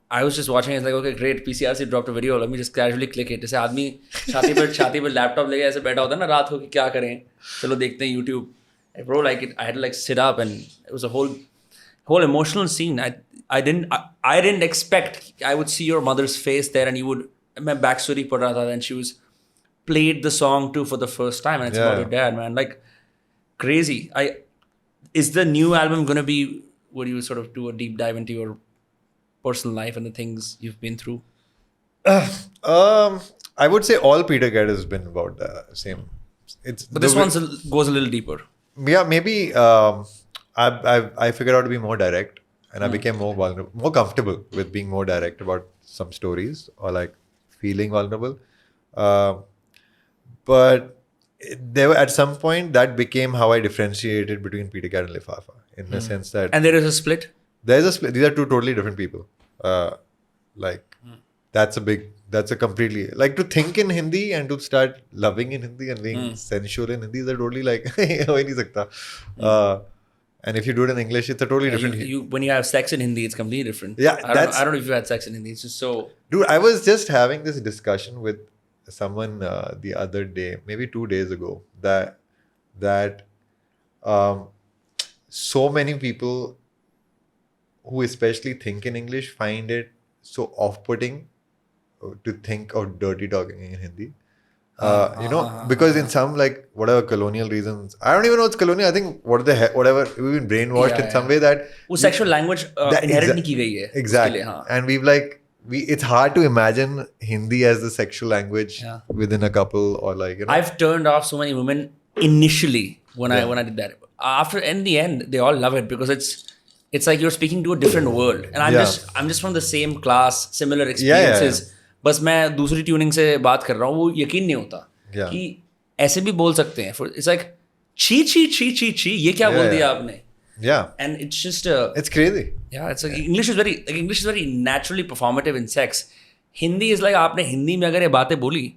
I was just watching it, like okay great, PCRC dropped a video, let me just casually click it. जैसे आदमी छाती पर laptop लेके ऐसे बैठा होता है ना रात को कि क्या करें, चलो देखते हैं YouTube. Bro, like I had to like sit up, and it was a whole emotional scene. I didn't expect I would see your mother's face there, and you would, मैं backstory पढ़ रहा था, and she was played the song too for the first time, and it's about your dad, man. Like crazy. Is the new album gonna be, would you sort of do a deep dive into your personal life and the things you've been through? I would say all Peter Gadd has been about the same. But this one goes a little deeper. Yeah, maybe I figured out to be more direct, and I became more vulnerable, more comfortable with being more direct about some stories, or like feeling vulnerable. But there were, at some point, that became how I differentiated between Peter Gadd and Lifafa, in the sense that And there is a split? there's a split. These are two totally different people. That's a completely, like, to think in Hindi and to start loving in Hindi and being sensual in Hindi is a totally like, ho hi nahi sakta. And if you do it in English, it's a totally different. When you have sex in Hindi, it's completely different. Yeah, I don't know if you had sex in Hindi. It's just so. Dude, I was just having this discussion with someone the other day, maybe 2 days ago, that so many people who especially think in English find it so off-putting to think of dirty talking in Hindi. Because in some, like, whatever colonial reasons, I don't even know it's colonial. I think whatever, we've been brainwashed in some way that वो sexual language inherit नहीं की गई है. Exactly. And it's hard to imagine Hindi as the sexual language within a couple, or like, I've turned off so many women initially when I did that. After, in the end, they all love it because it's like you're speaking to a different world, and I'm just from the same class, similar experiences. बस मैं दूसरी tuning से बात कर रहा हूँ, वो यकीन नहीं होता कि ऐसे भी बोल सकते हैं. It's like छी छी छी छी छी, ये क्या बोल दिया आपने? Yeah. And it's just it's crazy. Yeah, it's like English is very naturally performative in sex. Hindi is like आपने हिंदी में अगर ये बातें बोली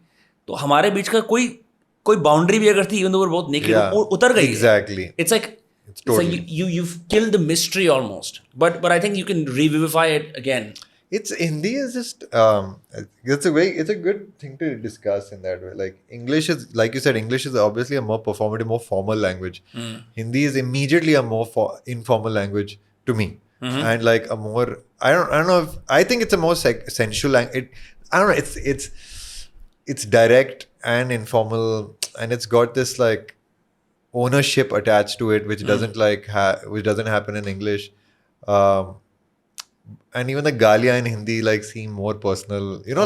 तो हमारे बीच का कोई बाउंड्री भी अगर थी, even though we're both naked, उतर गई. Exactly. It's like you've killed the mystery almost. But I think you can revivify it again. Hindi is just it's a good thing to discuss in that way. Like, English is, like you said, English is obviously a more performative, more formal language. Hindi is immediately a more informal language to me, and like a more, I don't know if, I think it's a more sensual language. I don't know. It's direct and informal, and it's got this like ownership attached to it, which doesn't which doesn't happen in English. And even the galia in Hindi like seem more personal. These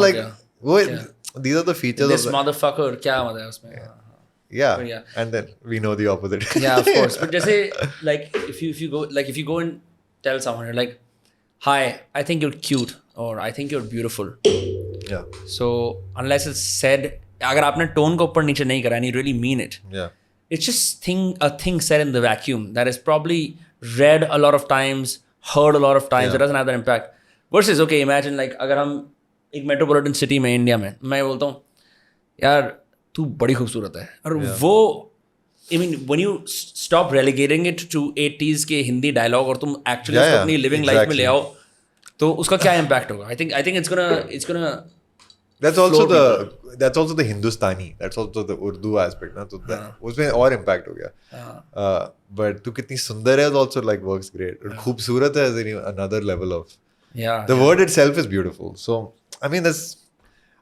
are the features this of motherfucker. क्या मतलब है उसमें? Yeah. And then we know the opposite. Yeah, of course. But जैसे like if you go and tell someone, you're like, hi, I think you're cute, or I think you're beautiful. Yeah. So unless it's said, अगर आपने tone को ऊपर नीचे नहीं करा and you really mean it. Yeah. It's just a thing said in the vacuum that is probably read a lot of times, heard a lot of times. It doesn't have that impact. Versus, okay, imagine like अगर हम एक metropolitan city में India में मैं बोलता हूँ यार तू बड़ी खूबसूरत है, और वो I mean when you stop relegating it to 80s के हिंदी डायलॉग और तुम एक्चुअली उसको अपनी लिविंग लाइफ में ले आओ तो उसका क्या इम्पैक्ट होगा? I think it's gonna That's also the Hindustani. That's also the Urdu aspect. ना तो उसमें और impact हो गया. But तू कितनी सुंदर है also like works great. और खूबसूरत है is another level of. The word itself is beautiful. So I mean,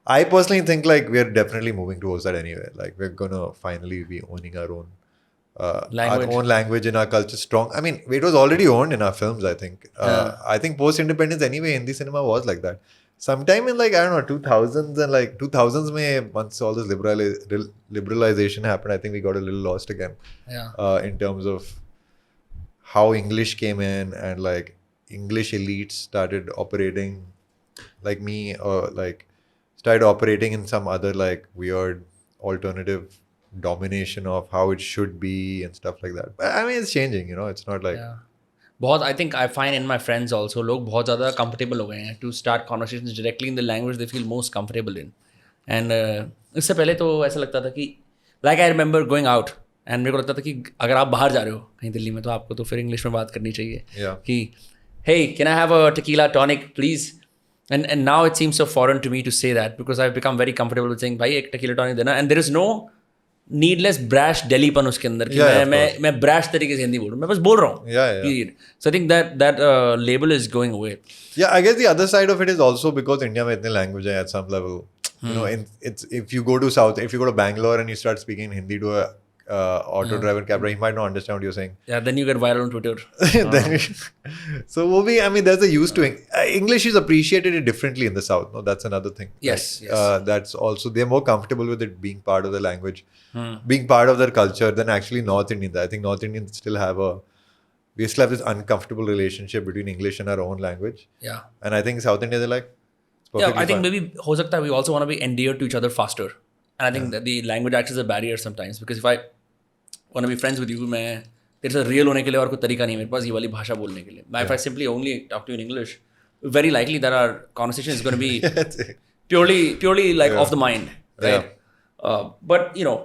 I personally think like we're definitely moving towards that anyway. Like we're gonna finally be owning our own language in our culture strong. I mean, it was already owned in our films, I think. I think post-independence anyway, Hindi cinema was like that. Sometime in like, I don't know, 2000s and like 2000s mein, once all this liberalization happened, I think we got a little lost again. In terms of how English came in and like English elites started operating like me, or like started operating in some other like weird alternative domination of how it should be and stuff like that. But I mean, it's changing, it's not like... बहुत I think I find in my friends also लोग बहुत ज़्यादा comfortable हो गए हैं to start conversations directly in the language they feel most comfortable in. And इससे पहले तो ऐसा लगता था कि like I remember going out and मेरे को लगता था कि अगर आप बाहर जा रहे हो कहीं दिल्ली में तो आपको तो फिर इंग्लिश में बात करनी चाहिए कि hey can I have a tequila tonic please and now it seems so foreign to me to say that because I've become very comfortable with saying भाई एक tequila tonic देना and there is no needless brash Delhi-पन उसके अंदर कि मैं brash तरीके से हिंदी बोल रहा हूँ मैं बस बोल रहा हूँ period so I think that label is going away. Yeah, I guess the other side of it is also because India में इतने language है at some level. You know, it's if you go to South, if you go to Bangalore and you start speaking Hindi to a auto driver, cab driver, he might not understand what you're saying. Yeah, then you get viral on Twitter. So I mean, there's a use to it. English is appreciated differently in the South. No, that's another thing. Yes, like, yes. That's also they're more comfortable with it being part of the language, being part of their culture than actually North Indians. I think North Indians still have this uncomfortable relationship between English and our own language. Yeah. And I think South Indians are like. Yeah, I think maybe हो सकता है we also want to be endeared to each other faster. And I think that the language acts as a barrier sometimes because if I want to be friends with you, मैं तेरे से real होने के लिए और कोई तरीका नहीं है मेरे पास ये वाली भाषा बोलने के लिए. If I simply only talk to you in English, very likely that our conversation is going to be purely like off the mind, right? But you know,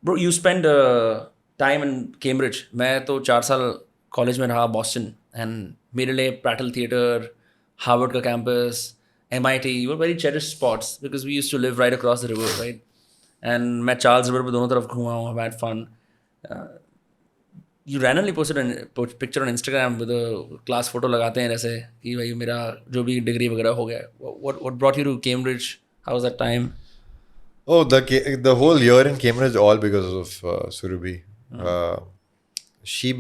bro, you spend time in Cambridge. मैं तो 4 साल college में रहा Boston and मेरे लिए Prattle Theatre, Harvard का campus, MIT were very cherished spots because we used to live right across the river, right? And मैं Charles River पे दोनों तरफ घूमा हूँ, I've had fun. You randomly posted a picture on Instagram with a class photo लगाते हैं जैसे कि भाई मेरा जो भी डिग्री वगैरह हो गया. What brought you to Cambridge? How was that time? Oh, the whole year in Cambridge all because of Surabhi. She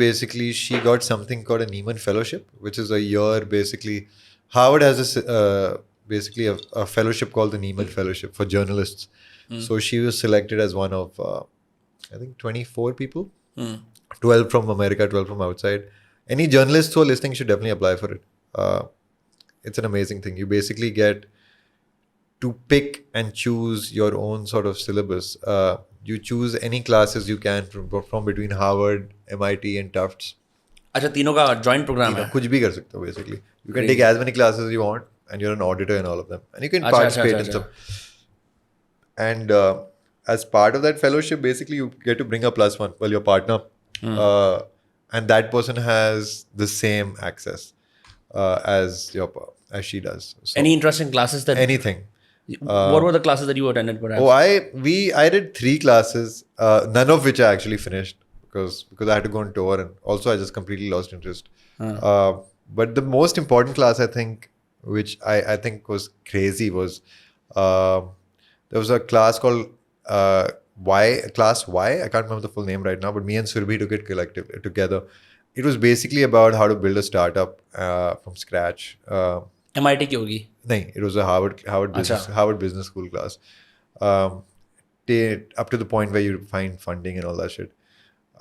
got something called a Nieman Fellowship, which is a year basically. Harvard has this. Basically a fellowship called the Nieman Fellowship for journalists. So she was selected as one of, I think 24 people, 12 from America, 12 from outside. Any journalists who are listening should definitely apply for it. It's an amazing thing. You basically get to pick and choose your own sort of syllabus. You choose any classes you can from between Harvard, MIT and Tufts. अच्छा तीनों का joint program है. कुछ भी कर सकते हो basically. You can take as many classes as you want. And you're an auditor in all of them. And you can participate in stuff. And as part of that fellowship, basically you get to bring a +1. Well, your partner. And that person has the same access as she does. So any interesting classes that... Anything. What were the classes that you attended perhaps? Oh, I did 3 classes, none of which I actually finished because I had to go on tour and also I just completely lost interest. But the most important class I think which I think was crazy was there was a class called Class Y. I can't remember the full name right now, but me and Surabhi took it together. It was basically about how to build a startup from scratch. MIT की होगी? नहीं, it was a Harvard Business School class. Up to the point where you find funding and all that shit.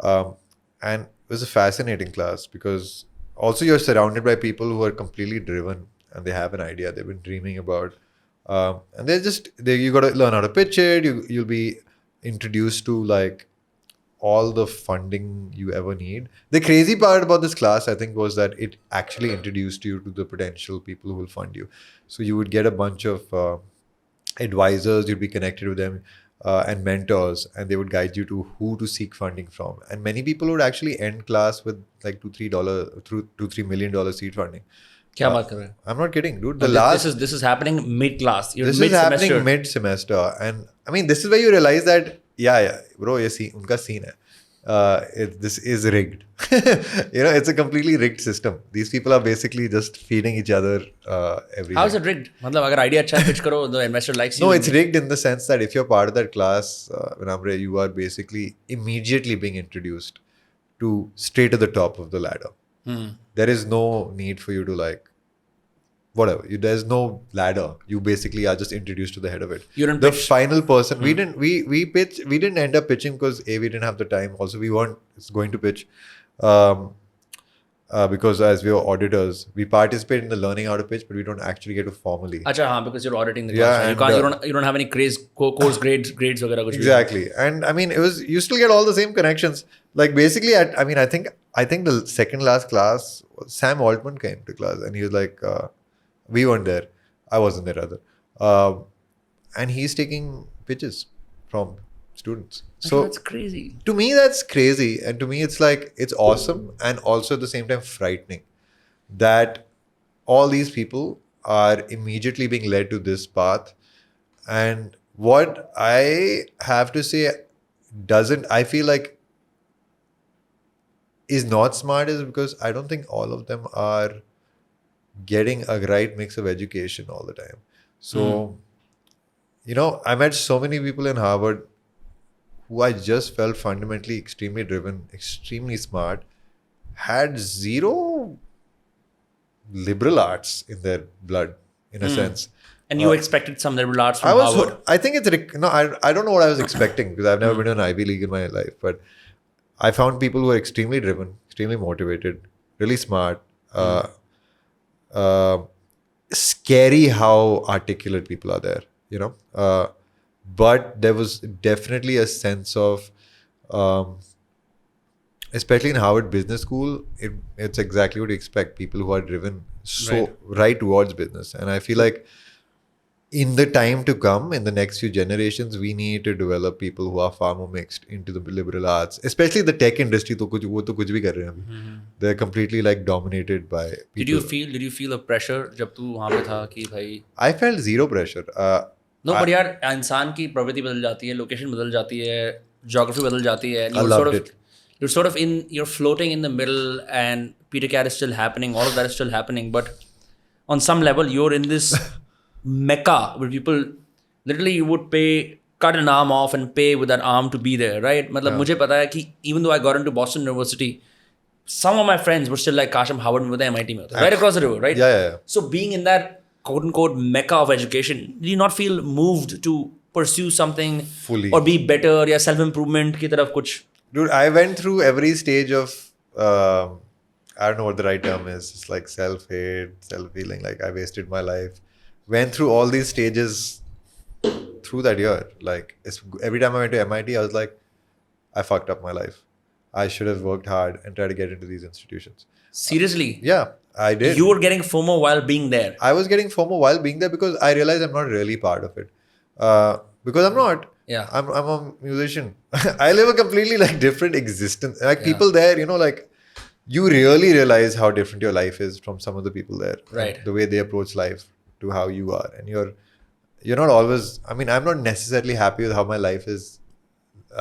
And it was a fascinating class because also you're surrounded by people who are completely driven. And they have an idea they've been dreaming about, and you got to learn how to pitch it. You'll be introduced to like all the funding you ever need. The crazy part about this class, I think, was that it actually introduced you to the potential people who will fund you. So you would get a bunch of advisors. You'd be connected with them and mentors, and they would guide you to who to seek funding from. And many people would actually end class with like $2-3 million seed funding. क्या बात कर रहे हैं? I'm not kidding, dude. This is happening mid-class. This is happening mid-semester, and I mean, this is where you realize that bro, ये उनका scene है. This is rigged. It's a completely rigged system. These people are basically just feeding each other every How is it rigged? मतलब अगर idea अच्छा pitch करो, the investor likes you. No, it's rigged in the sense that if you're part of that class, Vinamre, you are basically immediately being introduced to straight to the top of the ladder. There is no need for you to like whatever. There's no ladder. You basically are just introduced to the head of it. You didn't the pitch. Final person. We didn't end up pitching because we didn't have the time. Also, we weren't going to pitch because as we are auditors, we participate in the learning how to pitch, but we don't actually get to formally. अच्छा हाँ, because you're auditing the class. And you don't have any course grades वगैरह कुछ. Exactly, and I mean you still get all the same connections. Like basically, I think the second last class, Sam Altman came to class and he was like, we weren't there. I wasn't there either. and he's taking pitches from students. So that's crazy. To me, that's crazy. And to me, it's like, it's awesome. And also at the same time, frightening that all these people are immediately being led to this path. And what I have to say I feel like is not smart is because I don't think all of them are getting a right mix of education all the time. So, I met so many people in Harvard who I just felt fundamentally extremely driven, extremely smart, had zero liberal arts in their blood, in a sense. And you expected some liberal arts from Harvard? I think I don't know what I was expecting because I've never been to an Ivy League in my life, but I found people who are extremely driven, extremely motivated, really smart, scary how articulate people are there, but there was definitely a sense of, especially in Harvard Business School, it's exactly what you expect. People who are driven right towards business. And I feel like in the time to come, in the next few generations, we need to develop people who are far more mixed into the liberal arts, especially the tech industry. वो तो कुछ भी कर रहे हैं अभी. They're completely like dominated by people. Did you feel a pressure जब तू वहाँ पे था कि भाई? I felt zero pressure. No, but यार इंसान की प्रवृत्ति बदल जाती है, लोकेशन बदल जाती है, geography बदल जाती है. I loved it. You're floating in the middle, and Peter Cat is still happening. All of that is still happening, but on some level, you're in this mecca where people literally would cut an arm off and pay with that arm to be there, right? मतलब मुझे पता है कि even though I got into Boston University, some of my friends were still like, "Kash, I'm Howard में होता है, MIT में होता है," right across the river, right? Yeah. So being in that quote unquote mecca of education, did you not feel moved to pursue something fully or be better या self improvement की तरफ कुछ? Dude, I went through every stage of, I don't know what the right term is. It's like self-hate, self-feeling like I wasted my life. Went through all these stages through that year. Like every time I went to MIT, I was like, I fucked up my life. I should have worked hard and tried to get into these institutions. Seriously? Yeah, I did. You were getting FOMO while being there? I was getting FOMO while being there because I realized I'm not really part of it. Because I'm not. Yeah. I'm a musician. I live a completely like different existence. Like people there, like you really realize how different your life is from some of the people there. Right. The way they approach life to how you are. And you're not always, I'm not necessarily happy with how my life is,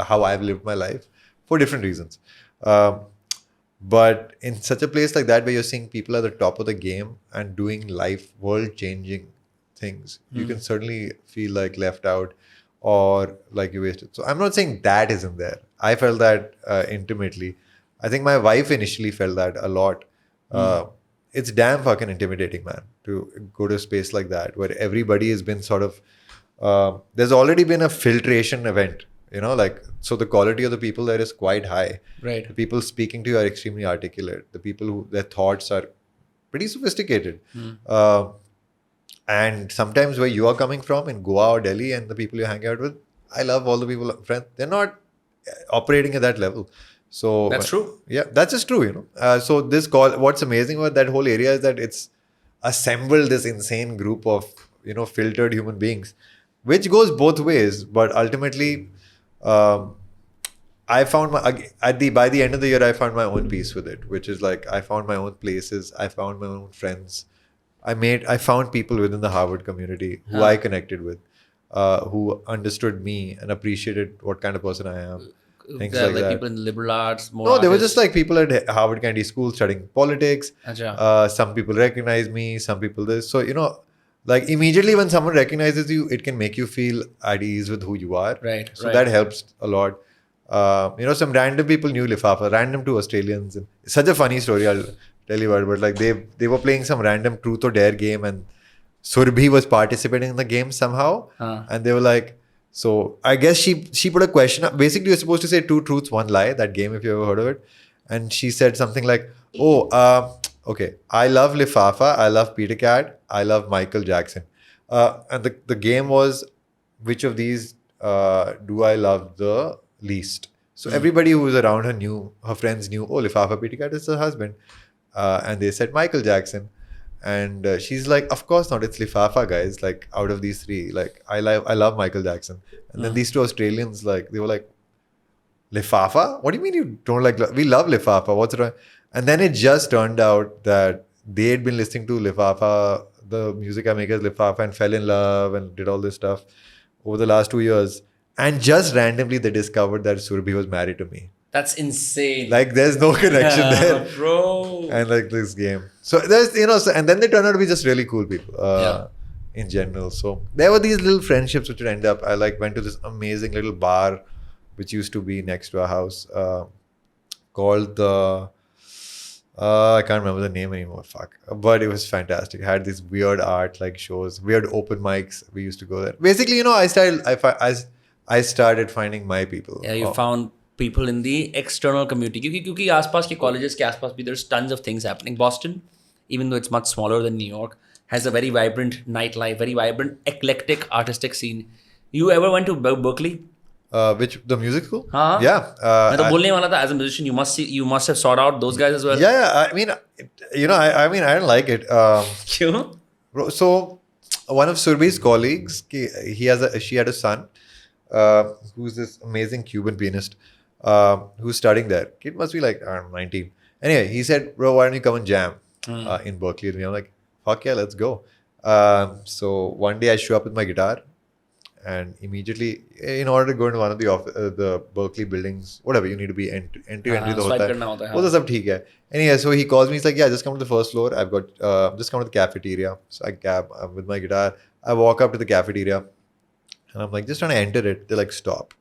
how I've lived my life for different reasons. But in such a place like that where you're seeing people at the top of the game and doing world-changing things, you can certainly feel like left out or like you wasted. So I'm not saying that isn't there. I felt that intimately. I think my wife initially felt that a lot. It's damn fucking intimidating, man, to go to a space like that where everybody has been sort of, there's already been a filtration event, so the quality of the people there is quite high. Right. The people speaking to you are extremely articulate. The people who, their thoughts are pretty sophisticated. And sometimes where you are coming from in Goa or Delhi and the people you hang out with, I love all the people, friends, they're not operating at that level. So that's true. Yeah, that's just true, So what's amazing about that whole area is that it's assembled this insane group of, filtered human beings, which goes both ways. But ultimately, I found by the end of the year, I found my own peace with it, which is like, I found my own places. I found my own friends. I found people within the Harvard community who I connected with, who understood me and appreciated what kind of person I am. Things like that. People in liberal arts. They were just like people at Harvard Kennedy School studying politics. Some people recognize me, some people this. So, like immediately when someone recognizes you, it can make you feel at ease with who you are. Right. So that helps a lot. Some random people knew Lifafa, random 2 Australians. And it's such a funny story, I'll tell you about it. But like they were playing some random truth or dare game and Surbhi was participating in the game somehow. And they were like, so I guess she put a question up. Basically, you're supposed to say 2 truths, 1 lie, that game, if you ever heard of it. And she said something like, okay, I love Lifafa, I love Peter Cat, I love Michael Jackson. And the game was, which of these do I love the least? So everybody who was around her friends knew, Lifafa Peter Cat is her husband. And they said Michael Jackson. And she's like, of course not. It's Lifafa, guys. Like, out of these three, like, I love Michael Jackson. And then these two Australians, like, they were like, Lifafa? What do you mean you don't like? We love Lifafa. What's wrong? And then it just turned out that they had been listening to Lifafa, the music I make as Lifafa, and fell in love and did all this stuff over the last 2 years. And just randomly, they discovered that Surbhi was married to me. That's insane. Like, there's no connection there. Bro. And like this game. So there's, and then they turn out to be just really cool people in general. So there were these little friendships which would end up. I like went to this amazing little bar which used to be next to our house called the, I can't remember the name anymore. Fuck. But it was fantastic. It had these weird art like shows, weird open mics. We used to go there. Basically, I started finding my people. Yeah, you found people in the external community. क्योंकि आसपास के colleges के आसपास भी there's tons of things happening. Boston, even though it's much smaller than New York, has a very vibrant nightlife, very vibrant, eclectic artistic scene. You ever went to Berkeley? Which the music school? हाँ. Yeah. मैं तो बोलने वाला था, as a musician, you must have sought out those guys as well. Yeah. I mean, I didn't like it. क्यों? Bro, so one of Surbhi's colleagues, she had a son who's this amazing Cuban pianist who's studying there. Kid must be like, I don't know, 19. Anyway, he said, bro, why don't you come and jam in Berkeley with me? I'm like, fuck yeah, let's go. So one day I show up with my guitar, and immediately, in order to go into one of the Berkeley buildings, whatever, you need to be entry तो होता है. वो तो सब ठीक है. Anyway, so he calls me. He's like, yeah, just come to the first floor. I've got just come to the cafeteria. So I'm with my guitar. I walk up to the cafeteria, and I'm like, just trying to enter it. They're like, stop.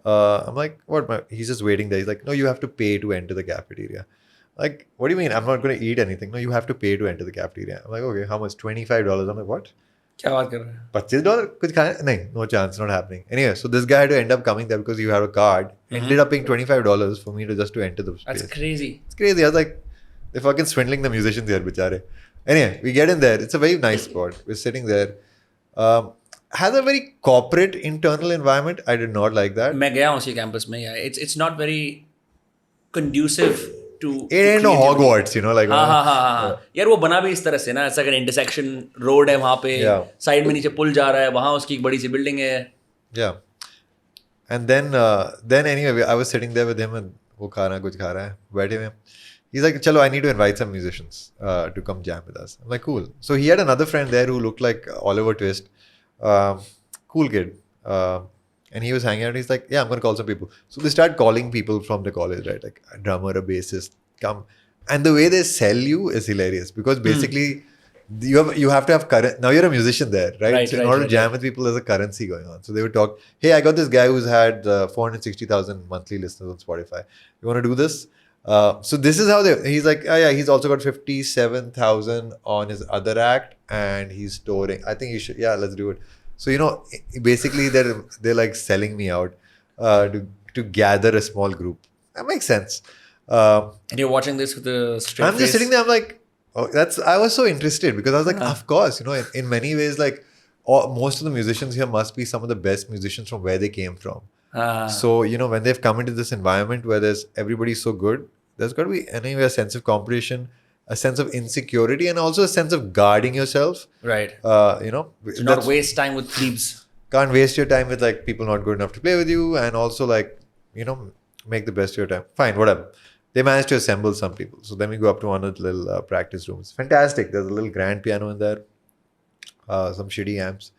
I'm like, what? He's just waiting there. He's like, no, you have to pay to enter the cafeteria. Like, what do you mean? I'm not going to eat anything. No, you have to pay to enter the cafeteria. I'm like, okay, how much? $25. I'm like, what? क्या बात कर रहे हैं? $25? कुछ खाना? नहीं, no chance, not happening. Anyway, so this guy had to end up coming there because you had a card. Ended up paying $25 for me to enter the space. That's crazy. It's crazy. I was like, they're fucking swindling the musicians here, bichare. Anyway, we get in there. It's a very nice spot. We're sitting there. Has a very corporate internal environment. I did not like that. मैं गया हूँ उसी campus में. Yeah, it's not very conducive to. It ain't no Hogwarts, like. हाँ. यार वो बना भी इस तरह से ना, ऐसा अगर intersection road है वहाँ पे, side में नीचे पुल जा रहा है, वहाँ उसकी एक बड़ी सी building है. Yeah. And then anyway, I was sitting there with him and वो खाना कुछ खा रहा है, बैठे हुए. He's like, chalo, I need to invite some musicians to come jam with us. I'm like, cool. So he had another friend there who looked like Oliver Twist. Cool kid. And he was hanging out. He's like, yeah, I'm going to call some people. So they start calling people from the college, right? Like a drummer, a bassist, come. And the way they sell you is hilarious because basically you have to have current. Now you're a musician there, right? So in order to jam with people, there's a currency going on. So they would talk, hey, I got this guy who's had 460,000 monthly listeners on Spotify. You want to do this? So this is how he's like, oh yeah, he's also got 57,000 on his other act and he's touring. I think let's do it. So, basically they're like selling me out to gather a small group. That makes sense. And you're watching this with a straight face? I'm just sitting there, I'm like, I was so interested because I was like, of course, in many ways, like most of the musicians here must be some of the best musicians from where they came from. So, when they've come into this environment where everybody's so good, there's got to be anyway a sense of competition, a sense of insecurity, and also a sense of guarding yourself. Right. To not waste time with plebes. Can't waste your time with like people not good enough to play with you, and also like, make the best of your time. Fine, whatever. They managed to assemble some people. So then we go up to one of the little practice rooms. Fantastic. There's a little grand piano in there, some shitty amps,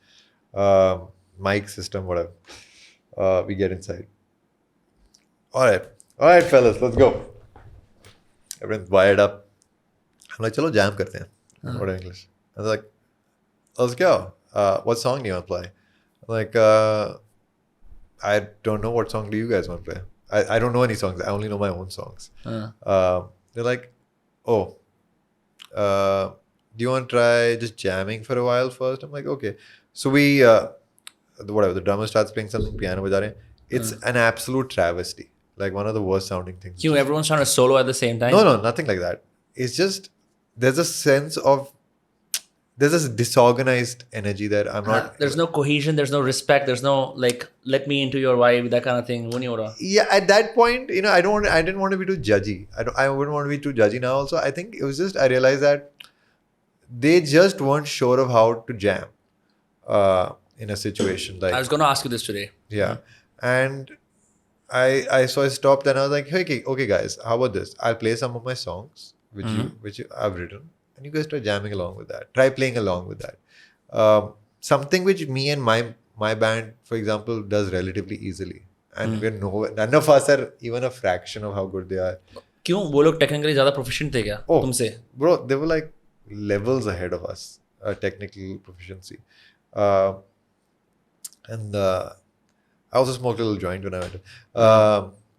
mic system, whatever. We get inside. All right, fellas, let's go. Everyone's wired up. I'm like, chalo, jam karte hain. What English? I was like, let's go. What song do you want to play? I'm like, I don't know. What song do you guys want to play? I don't know any songs. I only know my own songs. They're like, do you want to try just jamming for a while first? I'm like, okay. So we, the drummer starts playing something, piano baja rahe hain. It's an absolute travesty. Like one of the worst sounding things. Everyone's trying to solo at the same time? No, nothing like that. It's just, there's a sense of, there's this disorganized energy there. There's no cohesion, there's no respect, there's no like, let me into your vibe, that kind of thing. Yeah, at that point, I didn't want to be too judgy. I wouldn't want to be too judgy now also. I think it was just, I realized that they just weren't sure of how to jam in a situation like. I was going to ask you this today. Yeah. And I stopped and I was like, hey, okay guys, how about this? I'll play some of my songs which I've written, and you guys try jamming along with that. Try playing along with that. Something which me and my band, for example, does relatively easily. And none of us are even a fraction of how good they are. क्यों वो लोग technically ज़्यादा proficient थे क्या तुमसे? Bro, they were like levels ahead of us, technical proficiency. And I also smoked a little joint when I went.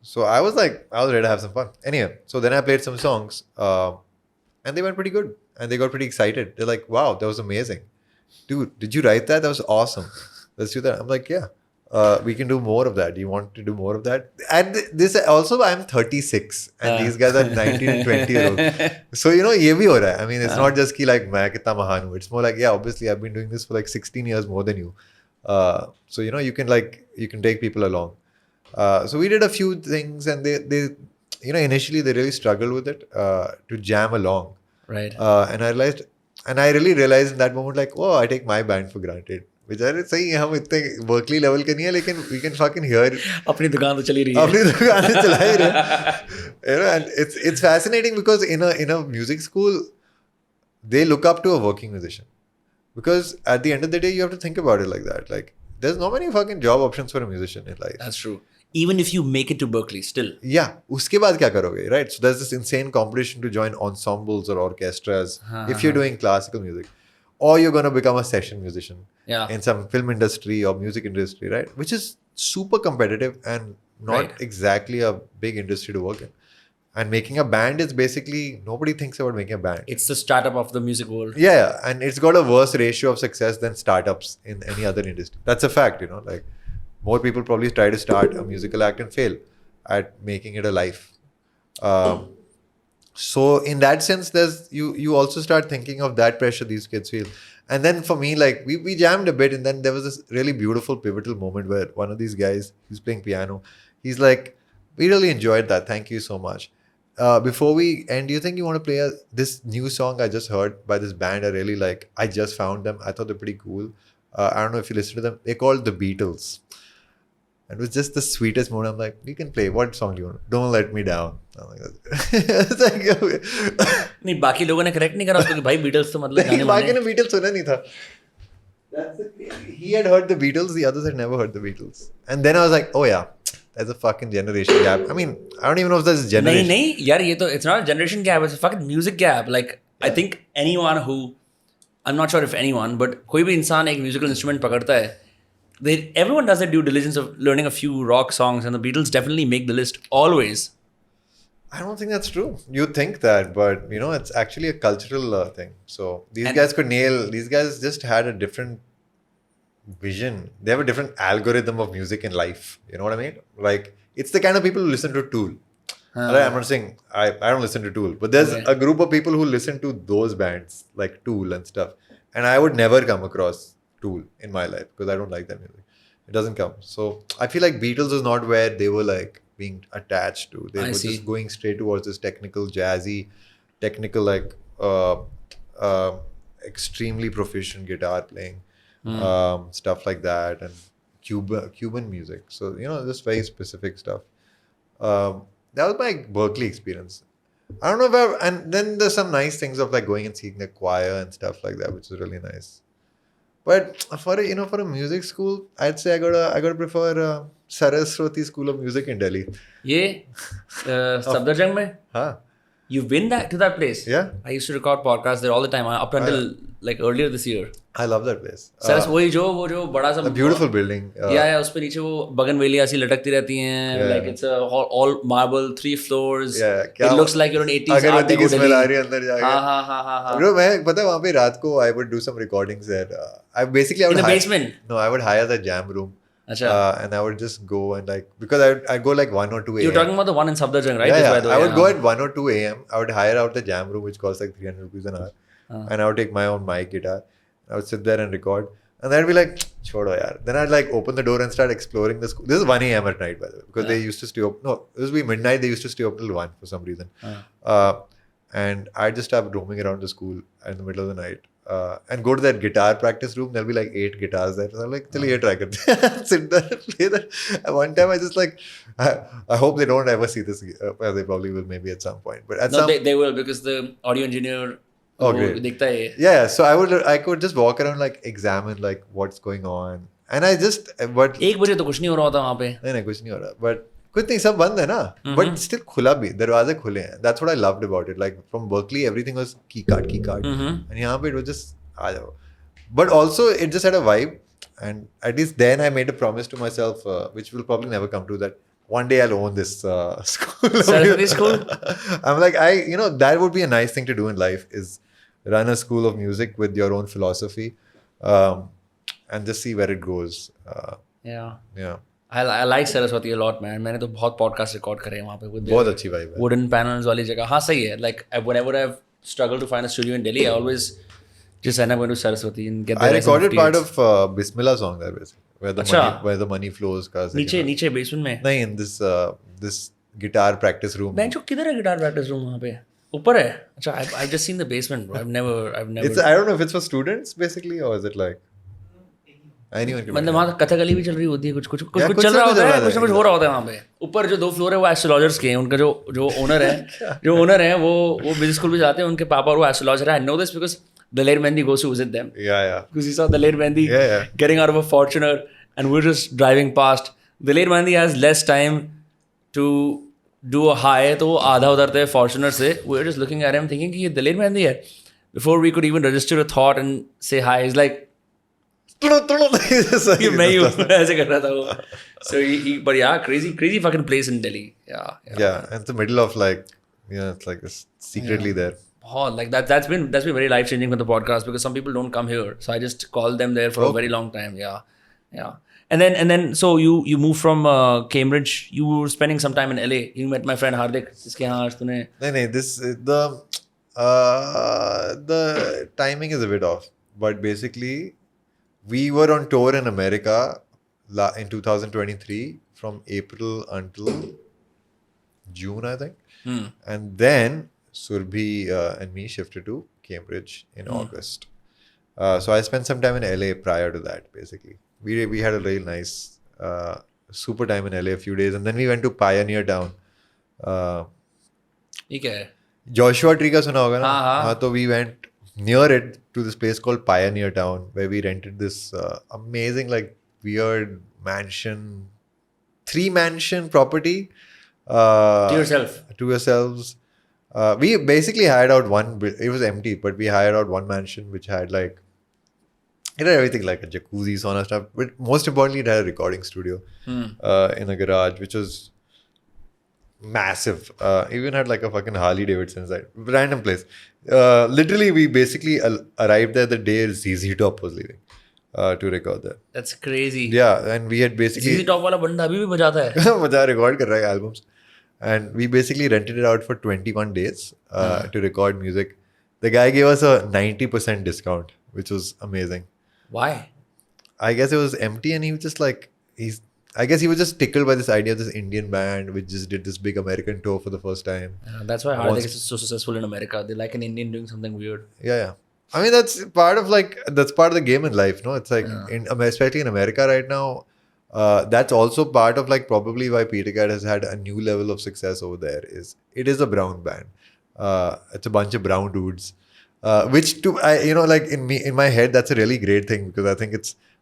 So I was ready to have some fun. Anyway, so then I played some songs, and they went pretty good, and they got pretty excited. They're like, "Wow, that was amazing, dude! Did you write that? That was awesome. Let's do that." I'm like, "Yeah, we can do more of that. Do you want to do more of that?" And this also, I'm 36, and these guys are 19 and 20 year old. So ये भी हो रहा है. I mean, it's not just कि like मैं कितना महान हूँ. It's more like, yeah, obviously I've been doing this for like 16 years more than you. So you can take people along. So we did a few things, and they initially they really struggled with it to jam along. Right. And I really realized in that moment, like, oh, I take my band for granted. Which I सही है, हम इतने Berkeley level के नहीं है, लेकिन we can fucking hear. अपनी दुकान तो चली रही है. अपनी दुकान तो चला ही रहे. And it's fascinating because in a music school, they look up to a working musician. Because at the end of the day, you have to think about it like that. Like, there's not many fucking job options for a musician in life. That's true. Even if you make it to Berkeley, still. Yeah. उसके बाद क्या करोगे, right? So there's this insane competition to join ensembles or orchestras if you're doing classical music. Or you're going to become a session musician in some film industry or music industry, right? Which is super competitive and not exactly a big industry to work in. And making a band is basically, nobody thinks about making a band. It's the startup of the music world. Yeah, and it's got a worse ratio of success than startups in any other industry. That's a fact, like more people probably try to start a musical act and fail at making it a life. So in that sense, there's you also start thinking of that pressure these kids feel. And then for me, like we jammed a bit, and then there was this really beautiful pivotal moment where one of these guys, he's playing piano, he's like, we really enjoyed that, thank you so much. Before we end, do you think you want to play this new song I just heard by this band I really like? I just found them. I thought they're pretty cool. I don't know if you listen to them. They're called The Beatles. And it was just the sweetest moment. I'm like, you can play. What song do you want? Don't Let Me Down. I'm like, it's like, नहीं बाकी लोगों ने correct नहीं करा उसको कि भाई Beatles तो मतलब गाने बाकी ने Beatles सुना नहीं था. He had heard the Beatles. The others had never heard the Beatles. And then I was like, oh yeah. There's a fucking generation gap. I mean, I don't even know if there's a generation. नहीं यार ये तो it's not a generation gap. It's a fucking music gap. Like I think anyone who, I'm not sure if anyone, but कोई भी इंसान एक musical instrument पकड़ता है, everyone does their due diligence of learning a few rock songs, and the Beatles definitely make the list always. I don't think that's true. You think that, but it's actually a cultural thing. So these guys just had a different vision. They have a different algorithm of music in life. You know what I mean? Like, it's the kind of people who listen to Tool. I'm not saying I don't listen to Tool, but there's a group of people who listen to those bands like Tool and stuff. And I would never come across Tool in my life because I don't like that music. It doesn't come. So I feel like Beatles is not where they were like being attached to. They were just going straight towards this technical, jazzy, like extremely proficient guitar playing. Stuff like that, and Cuban music. So just very specific stuff. That was my Berkeley experience. I don't know if and then there's some nice things of like going and seeing the choir and stuff like that, which is really nice. But for a music school, I'd say I gotta prefer Saraswati School of Music in Delhi. ये Safdarjung में? हाँ. You've been to that place? Yeah. I used to record podcasts there all the time up until like earlier this year. I love that place. Saras वो जो बड़ा सा a beautiful building. Yeah, उस पे नीचे वो बगनवेलियाँ सी लटकती रहती हैं. Like it's all marble, 3 floors. Yeah. It looks like you're in 80s. अगरबत्ती की smell आ रही है अंदर जाके. हाँ. Bro, मैं पता है वहाँ पे रात को I would do some recordings there. I would in the basement. No, I would hire the jam room. And I would just go and like, because I'd go like 1 or 2 a.m. You're talking about the one in Safdarjung, right? Yeah. I would go at 1 or 2 a.m. I would hire out the jam room, which costs like 300 rupees an hour. And I would take my own mic guitar. I would sit there and record. And then I'd be like, chodo yaar. Then I'd like open the door and start exploring the school. This is 1 a.m. at night, by the way. Because they used to stay open. No, this would be midnight. They used to stay open till 1 for some reason. and I'd just start roaming around the school in the middle of the night and go to that guitar practice room. There'll be like 8 guitars there. So I'm like, chalo ye try karte hain." Sit there, play that. And one time I just like, I hope they don't ever see this. Well, they probably will maybe at some point. But at some they will, because the audio engineer great. dikhta hai. Yeah, so I could just walk around, like examine like what's going on. And I just, but 1 बजे तो कुछ नहीं हो रहा होता वहाँ पे. नहीं कुछ नहीं हो रहा, but कुछ नहीं, सब बंद है ना, but still खुला भी, दरवाजे खुले हैं. That's what I loved about it. Like from Berkeley, everything was key card, and यहाँ पे it was just आ जाओ. But also it just had a vibe, and at least then I made a promise to myself, which will probably never come true, that one day I'll own this school. Saraswati school? I'm like, that would be a nice thing to do in life, is run a school of music with your own philosophy, and just see where it goes. Yeah. I like Saraswati a lot, man. मैंने तो बहुत podcast record करे हैं वहाँ पे. बहुत अच्छी vibe है. Wooden panels वाली जगह. हाँ सही है. Like whenever I've struggled to find a studio in Delhi, I always just end up going to Saraswati and get there. I recorded part of Bismillah song there, basically, where the money flows. नीचे basement में. नहीं, in this guitar practice room. बेंचो किधर है guitar practice room वहाँ पे? ऊपर है. अच्छा, I've just seen the basement, bro. I've never. I don't know if it's for students basically, or is it like anyone can. मतलब वहाँ कथकली भी चल रही होती है, कुछ चल रहा होता है, कुछ ना कुछ हो रहा होता है वहाँ पे. ऊपर जो 2 फ्लोर है वो एस्ट्रोलॉजर्स के हैं. उनका जो ओनर है वो म्यूजिक स्कूल भी जाते हैं. उनके पापा और वो एस्ट्रोलॉजर है. I know this because Daler Mehndi goes to visit them. Yeah. Because he saw Daler Mehndi getting out of a Fortuner, and we're just driving past. Daler Mehndi has less time to do a high, तो वो आधा उतरते हैं Fortuner से. We're just looking at him thinking कि ये Daler Mehndi है. Before we could even register a thought and say hi, he's like, ये मैं ही हूँ, ऐसे कर रहा था वो. So but yeah, crazy fucking place in Delhi. Yeah. And it's the middle of like, it's like it's secretly there. Like that's been very life changing for the podcast, because some people don't come here, so I just called them there for a very long time. Yeah. And then so you moved from Cambridge. You were spending some time in LA. You met my friend Hardik. इसके यहाँ आज तूने. नहीं, this the timing is a bit off, but basically we were on tour in America in 2023 from April until June, I think. And then Surbhi and me shifted to Cambridge in August. So I spent some time in LA prior to that, basically. We had a really nice super time in LA, a few days, and then we went to Pioneer Town. ये क्या है? Joshua Tree का सुना होगा ना? हाँ, तो we went near it to this place called Pioneer Town, where we rented this amazing, like, weird 3-mansion property. To yourselves. We basically hired out it was empty, but we hired out one mansion which had like, it had everything, like a jacuzzi, sauna stuff, but most importantly it had a recording studio in a garage, which was massive. Even had like a fucking Harley Davidson inside. Random place. Literally we basically arrived there the day ZZ Top was leaving to record there. That's crazy. Yeah, and we had basically ZZ Top वाला बंदा अभी भी बजाता है. बजा record कर रहा है albums. And we basically rented it out for 21 days to record music. The guy gave us a 90% discount, which was amazing. Why? I guess it was empty, and he was just like, I guess he was just tickled by this idea of this Indian band which just did this big American tour for the first time. That's why Hardik is so successful in America. They like an Indian doing something weird. Yeah. I mean, that's part of the game in life, no? It's like, especially in America right now, that's also part of like probably why Peter Cat has had a new level of success over there. It is a brown band. It's a bunch of brown dudes, which like in my head that's a really great thing, because I think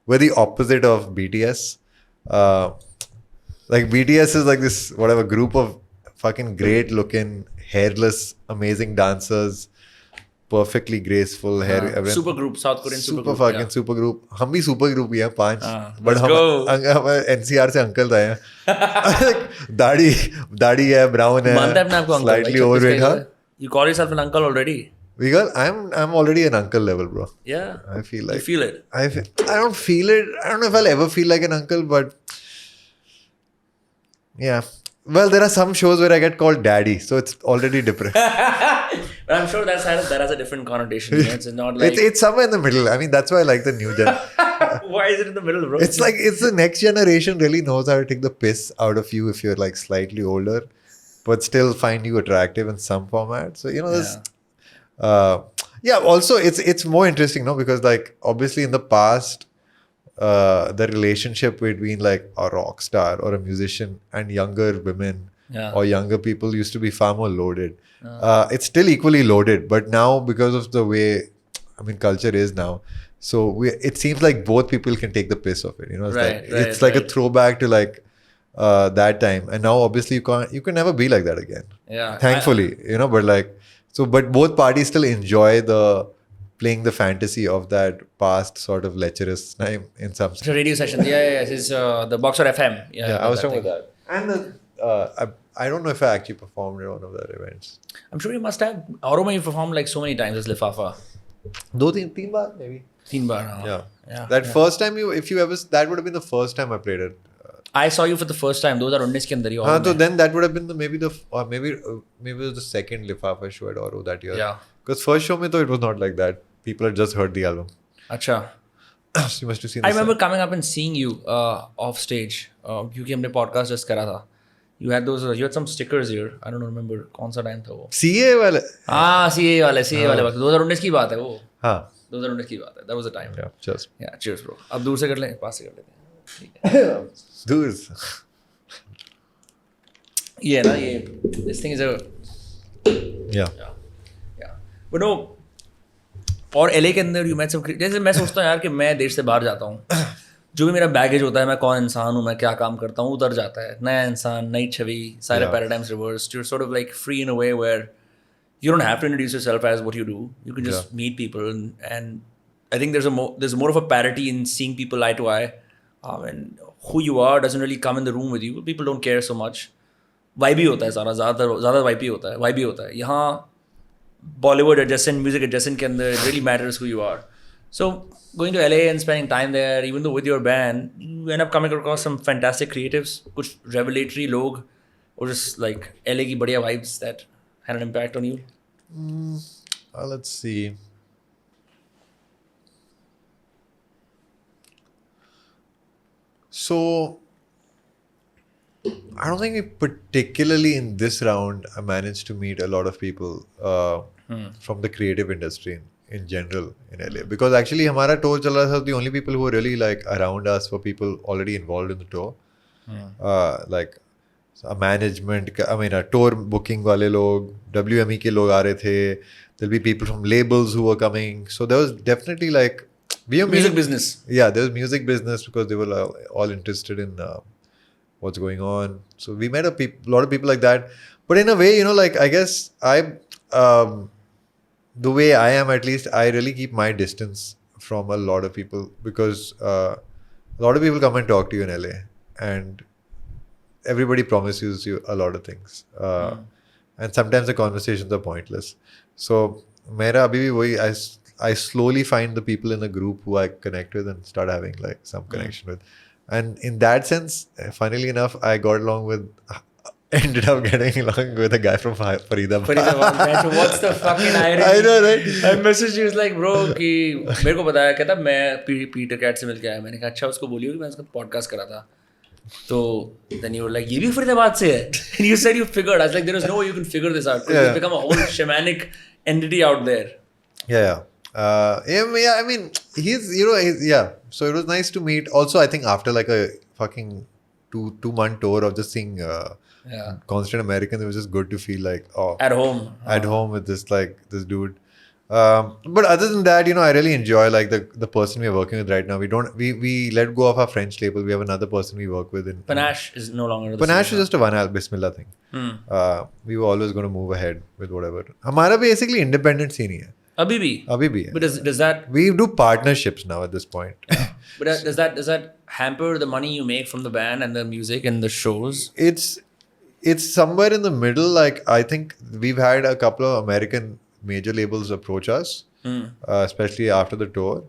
we're the opposite of BTS. Like BTS is like this whatever group of fucking great looking hairless amazing dancers, perfectly graceful hair. Super group, South Korean super group. Fucking super group. हम भी super group ही हैं 5. But हम NCR से uncle आए हैं. दाढ़ी है, brown है, मानता है अपने आपको uncle, slightly overweight. You call yourself an uncle already? I'm already an uncle level, bro. Yeah. I feel like. You feel it? I don't feel it. I don't know if I'll ever feel like an uncle, but yeah. Well, there are some shows where I get called daddy, so it's already different. But I'm sure that has a different connotation. It's not like... It's somewhere in the middle. I mean, that's why I like the new gen. Why is it in the middle, bro? It's like, it's the next generation really knows how to take the piss out of you if you're like slightly older. but still find you attractive in some format. So this. Yeah. Also it's more interesting, no? Because like obviously in the past, the relationship between like a rock star or a musician and younger women or younger people used to be far more loaded. It's still equally loaded, but now because of the way, culture is now, so it seems like both people can take the piss of it. It's like a throwback to like that time, and now obviously you can never be like that again. Yeah, thankfully, but like but both parties still enjoy playing the fantasy of that past sort of lecherous time in some sense. It's a radio session. Yeah. It's the Boxer FM. Yeah, I was talking about that. And I don't know if I actually performed at one of their events. I'm sure you must have. Auro you performed like so many times as Lifafa. 2-3 baar maybe. 3 baar. Yeah. First time that would have been the first time I played it. I saw you for the first time. 2019 के अंदर ही. So then that would have been maybe it was the second Lifafa show at Auro that year. Yeah. Because first show mein though it was not like that. People had just heard the album. Acha. So you must have seen. I remember coming up and seeing you off stage. क्योंकि हमने podcast just करा था. You had some stickers here. I don't remember कौन सा time था वो. CA वाले. CA वाले वक्त. 2019 की बात है वो. हाँ. 2019 की बात है. That was the time. Yeah. Cheers. Yeah. Cheers, bro. अब दूर से कर लें, पास से कर लेते हैं. दूर. ये ना ये. This thing is a. Yeah. But no. और LA के अंदर you met some. जैसे मैं सोचता हूँ यार कि मैं देश से बाहर जाता हूँ. जो भी मेरा बैगेज होता है, मैं कौन इंसान हूँ, मैं क्या काम करता हूँ, उतर जाता है. नया इंसान, नई छवि, सारे paradigms reversed. You're sort of like free in a way where you don't have to introduce yourself as what you do. You can just meet people, and I think there's more of a parity in seeing people eye to eye. And who you are doesn't really come in the room with you. People don't care so much. Vibe होता है सारा, ज़्यादा vibe होता है. यहाँ Bollywood adjacent, music adjacent के अंदर it really matters who you are. So going to LA and spending time there, even though with your band, you end up coming across some fantastic creatives, कुछ revelatory लोग, or just like LA की बढ़िया vibes that had an impact on you. Let's see. So I don't think particularly in this round I managed to meet a lot of people from the creative industry in general in LA, because actually हमारा tour चल रहा था. The only people who were really like around us were people already involved in the tour. Like a management, a tour booking वाले लोग, WME के लोग आ रहे थे. There'll be people from labels who were coming. So there was definitely like music business. Yeah, there was music business because they were all interested in what's going on. So we met a lot of people like that. But in a way, like I guess the way I am, at least, I really keep my distance from a lot of people, because a lot of people come and talk to you in LA, and everybody promises you a lot of things. And sometimes the conversations are pointless. So mera abhi bhi wahi, I slowly find the people in the group who I connect with and start having like some connection with. And in that sense, funnily enough, I ended up getting along with a guy from Faridabad. What's the fucking irony? I know, right? I messaged you, like, bro, कि मेरे को बताया, कहता मैं Peter cat से मिल के आया. मैंने कहा अच्छा, उसको बोलियो कि मैं उसका पॉडकास्ट करा था. So then you were like, ये भी फरीदाबाद से है. And you said you figured. I was like, there is no way you can figure this out. It's become a whole shamanic entity out there. Yeah. I mean, he's. So it was nice to meet. Also, I think after like a fucking two-month tour of just seeing constant Americans, it was just good to feel like at home with this dude. But other than that, I really enjoy like the person we're working with right now. We let go of our French label. We have another person we work with. Panache is no longer. Panache is just a one-album Bismillah thing. We were always going to move ahead with whatever. हमारा basically independent scene ही है. Abhi bhi. But does that? We do partnerships now at this point. But does that hamper the money you make from the band and the music and the shows? It's somewhere in the middle. Like I think we've had a couple of American major labels approach us, especially after the tour.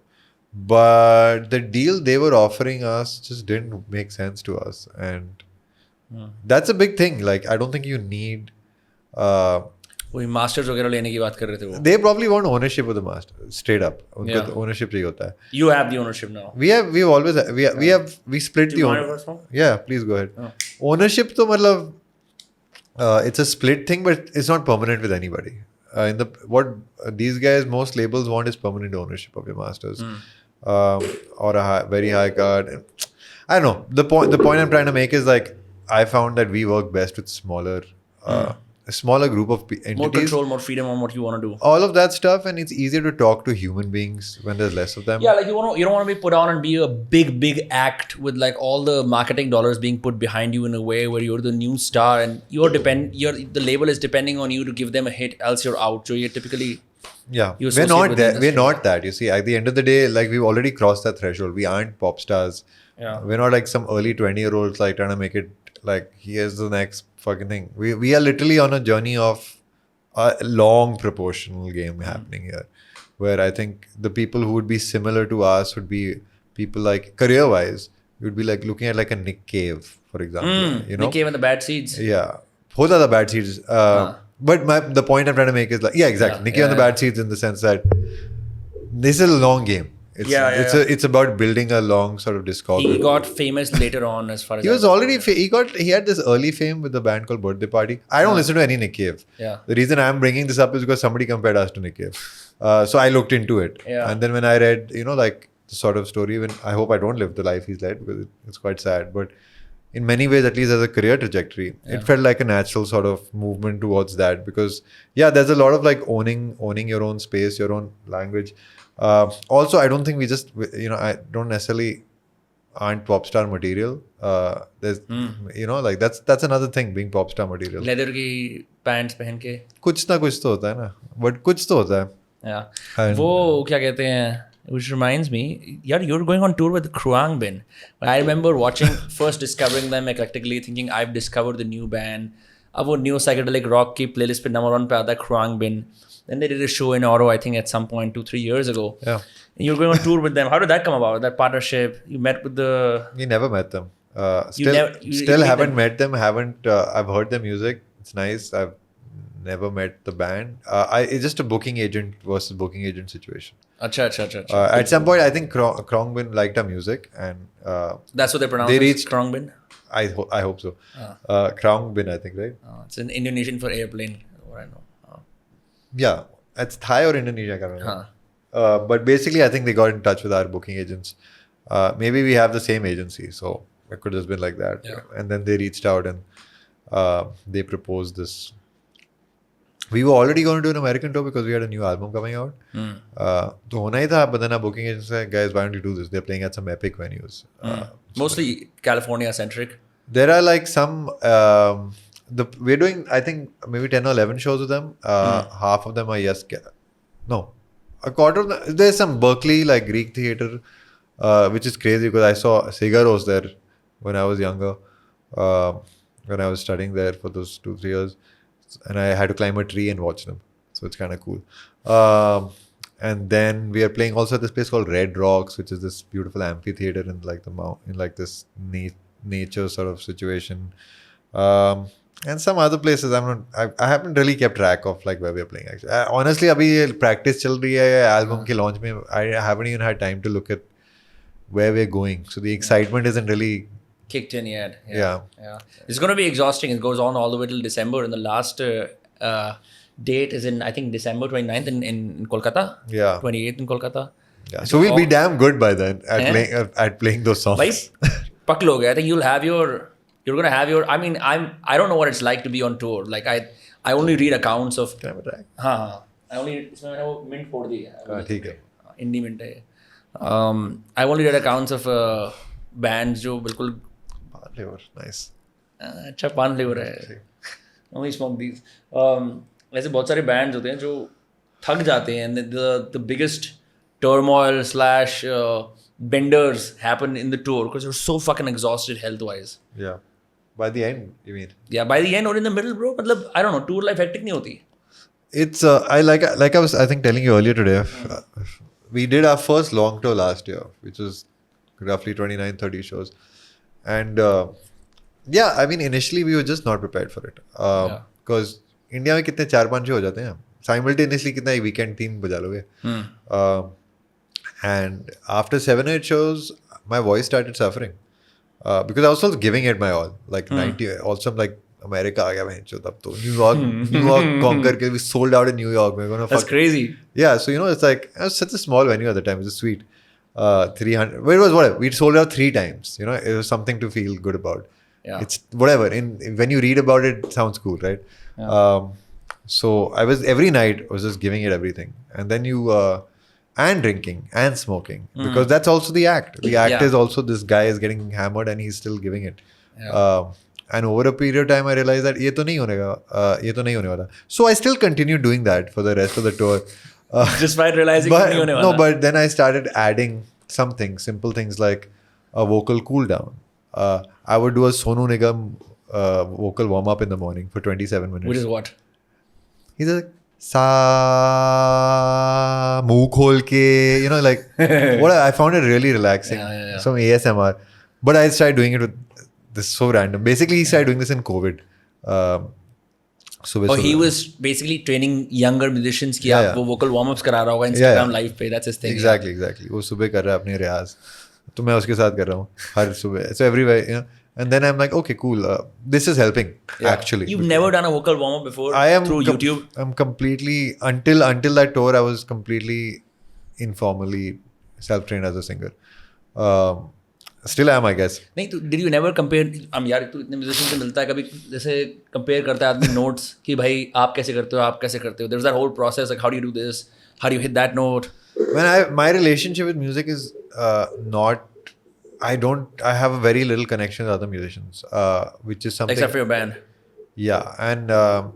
But the deal they were offering us just didn't make sense to us, and that's a big thing. Like I don't think you need. वही masters वगैरह लेने की बात कर रहे थे वो. They probably want ownership of the master, straight up. उनको ownership चाहिए होता है. You have the ownership now. We split the ownership. Yeah, please go ahead. Ownership तो मतलब It's a split thing, but it's not permanent with anybody. These guys, most labels want is permanent ownership of your masters, or a very high card. I don't know. The point I'm trying to make is like I found that we work best with a smaller group of entities. More control, more freedom on what you want to do. All of that stuff, and it's easier to talk to human beings when there's less of them. Yeah, like you don't want to be put on and be a big act with like all the marketing dollars being put behind you in a way where you're the new star and the label is depending on you to give them a hit, else you're out. So you're typically we're not that. We're not that. You see, at the end of the day, like we've already crossed that threshold. We aren't pop stars. Yeah. We're not like some early 20-year-olds like trying to make it like here's the next fucking thing. We are literally on a journey of a long proportional game happening here, where I think the people who would be similar to us would be people like career-wise. You would be like looking at like a Nick Cave, for example. You know, Nick Cave and the Bad Seeds. Yeah, those are the Bad Seeds. But the point I'm trying to make is like exactly. Nick Cave and the Bad Seeds in the sense that this is a long game. It's about building a long sort of discography. He got famous later on, as far as he was already he had this early fame with the band called Birthday Party. I don't listen to any Nick Cave. Yeah. The reason I'm bringing this up is because somebody compared us to Nick Cave. So I looked into it. Yeah. And then when I read, like the sort of story, when I hope I don't live the life he's led because it's quite sad. But in many ways, at least as a career trajectory, it felt like a natural sort of movement towards that because there's a lot of like owning your own space, your own language. Also, I don't think we just, I don't necessarily aren't pop star material. There's, like that's another thing being pop star material. Leather की pants पहन के. कुछ ना कुछ तो होता है ना, but कुछ तो होता है. Yeah. वो क्या कहते हैं? Which reminds me, you're going on tour with Kruang Bin. I remember first discovering them eclectically, thinking I've discovered the new band. अब वो new psychedelic rock की playlist पे number 1 पे आता है Kruang Bin. Then they did a show in Oro, I think at some point 2-3 years ago. Yeah. And you're going on tour with them. How did that come about? That partnership? You met with We never met them. Still haven't met them. I've heard their music. It's nice. I've never met the band. It's just a booking agent versus booking agent situation. Acha. At some point, I think Krong Bin liked our music and that's what they pronounce it? Krong Bin? I hope so. Krong Bin, I think, right? It's an Indonesian for airplane, what I know. Yeah, it's Thai or Indonesia, I can't remember. But basically, I think they got in touch with our booking agents. Maybe we have the same agency, so it could have been like that. Yeah. And then they reached out and they proposed this. We were already going to do an American tour because we had a new album coming out. तो होना ही था, but then our booking agent said, guys, why don't you do this? They're playing at some epic venues. Mostly California-centric. There are like some... we're doing, I think, maybe 10 or 11 shows with them. Half of them are a quarter of them. There's some Berkeley, like Greek theater, which is crazy because I saw Sigaros there when I was younger, when I was studying there for those 2-3 years. And I had to climb a tree and watch them. So it's kind of cool. And then we are playing also at this place called Red Rocks, which is this beautiful amphitheater in like in like this nature sort of situation. And some other places I haven't really kept track of like where we're playing actually. Honestly, abhi practice chal rahi hai album ke launch mein. I haven't even had time to look at where we're going. So the excitement isn't really kicked in yet. Yeah. It's going to be exhausting. It goes on all the way till December. And the last date is in, I think, December 29th in Kolkata. Yeah. 28th in Kolkata. Yeah. So we'll be damn good by then at playing those songs. Bhai, pak loge. I think you're going to have your, I mean, I don't know what it's like to be on tour. Like I only read accounts of. Can I have a track? I only, इसमें मैंने वो mint फोड़ दी है. ठीक है. Indie mint है. I only read accounts of bands जो बिल्कुल. Pan flavor, nice. अच्छा पान फ्लेवर है. Only smoke these. ऐसे बहुत सारे bands होते हैं जो थक जाते हैं and the biggest turmoil / benders happen in the tour because you're so fucking exhausted health-wise. Yeah. By the end, you mean? Yeah, by the end or in the middle, bro. मतलब, I don't know, tour life hectic नहीं होती. It's I was I think telling you earlier today. We did our first long tour last year, which was roughly 29-30 shows, and I mean initially we were just not prepared for it because India में कितने 4-5 show हो जाते हैं simultaneously कितना एक weekend 3 बजा लोगे. And after 7 or 8 shows, my voice started suffering because I was still giving it my all, like 90. Also, I'm like America आ गया बहनचो तब तो न्यूयॉर्क conquer के we sold out in New York. We're gonna That's crazy. Yeah, so it's like it was such a small venue at the time. It was sweet. 300. But it was whatever. We sold out 3 times. It was something to feel good about. Yeah. It's whatever. When you read about it, it sounds cool, right? Yeah. So I was every night I was just giving it everything, and then you and drinking and smoking because that's also the act. The act is also this guy is getting hammered and he's still giving it. Yeah. And over a period of time, I realized that ये तो नहीं होने वाला. So I still continued doing that for the rest of the tour. Just by realizing but, नहीं होने वाला. No, but then I started adding simple things like a vocal cool down. I would do a Sonu Nigam vocal warm up in the morning for 27 minutes. Which is what? He's like sa muh khol ke, like what I found it really relaxing. Yeah. Some ASMR, but I started doing it with this is so random. Basically, he started doing this in COVID. He was basically training younger musicians कि आप वो vocal warm ups करा रहा होगा Instagram live पे. That's his thing. Exactly. वो सुबह कर रहा है अपने रियाज. तो मैं उसके साथ कर रहा हूँ हर सुबह. So everywhere, and then I'm like, okay, cool. This is helping actually. You've never done a vocal warm up before through YouTube? I'm completely until that tour. I was completely informally self-trained as a singer. Still am, I guess. नहीं तो did you never compare? यार तू इतने musician से मिलता है कभी जैसे compare करता है आदमी notes कि भाई आप कैसे करते हो आप कैसे करते हो. There's that whole process like how do you do this? How do you hit that note? My relationship with music is not. I have a very little connection with other musicians, which is something. Except for your band. Yeah, and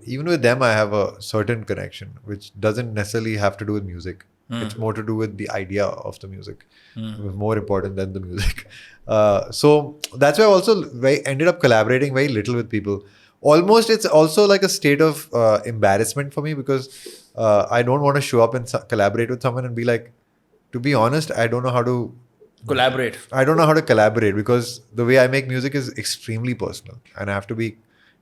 even with them, I have a certain connection, which doesn't necessarily have to do with music. It's more to do with the idea of the music. It's more important than the music. So that's why I also ended up collaborating very little with people. Almost, it's also like a state of embarrassment for me because I don't want to show up and collaborate with someone and be like, to be honest, I don't know how to collaborate. I don't know how to collaborate because the way I make music is extremely personal and I have to be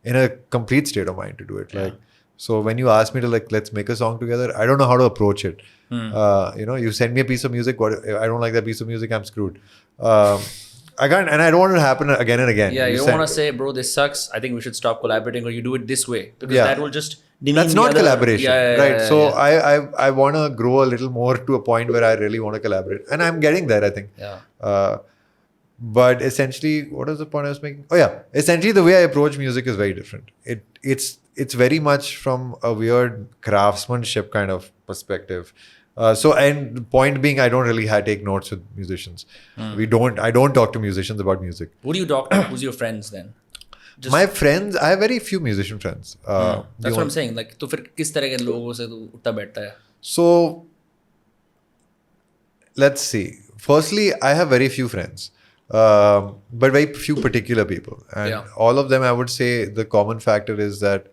in a complete state of mind to do it. Like, so when you ask me to let's make a song together, I don't know how to approach it. You send me a piece of music. I don't like that piece of music. I'm screwed. I can't, and I don't want it to happen again and again. Yeah, you don't want to say, bro, this sucks. I think we should stop collaborating, or you do it this way because that will just demean That's not collaboration, right? So yeah. I want to grow a little more to a point where I really want to collaborate, and I'm getting there, I think. Yeah. But essentially, what was the point I was making? Oh yeah, essentially the way I approach music is very different. It's very much from a weird craftsmanship kind of perspective. And the point being, I don't really take notes with musicians. I don't talk to musicians about music. Who do you talk to? Who's your friends then? My friends, I have very few musician friends. That's what I'm saying. Like, तो फिर किस तरह के लोगों से तू उठता बैठता है? So, let's see. Firstly, I have very few friends, but very few particular people, and all of them, I would say, the common factor is that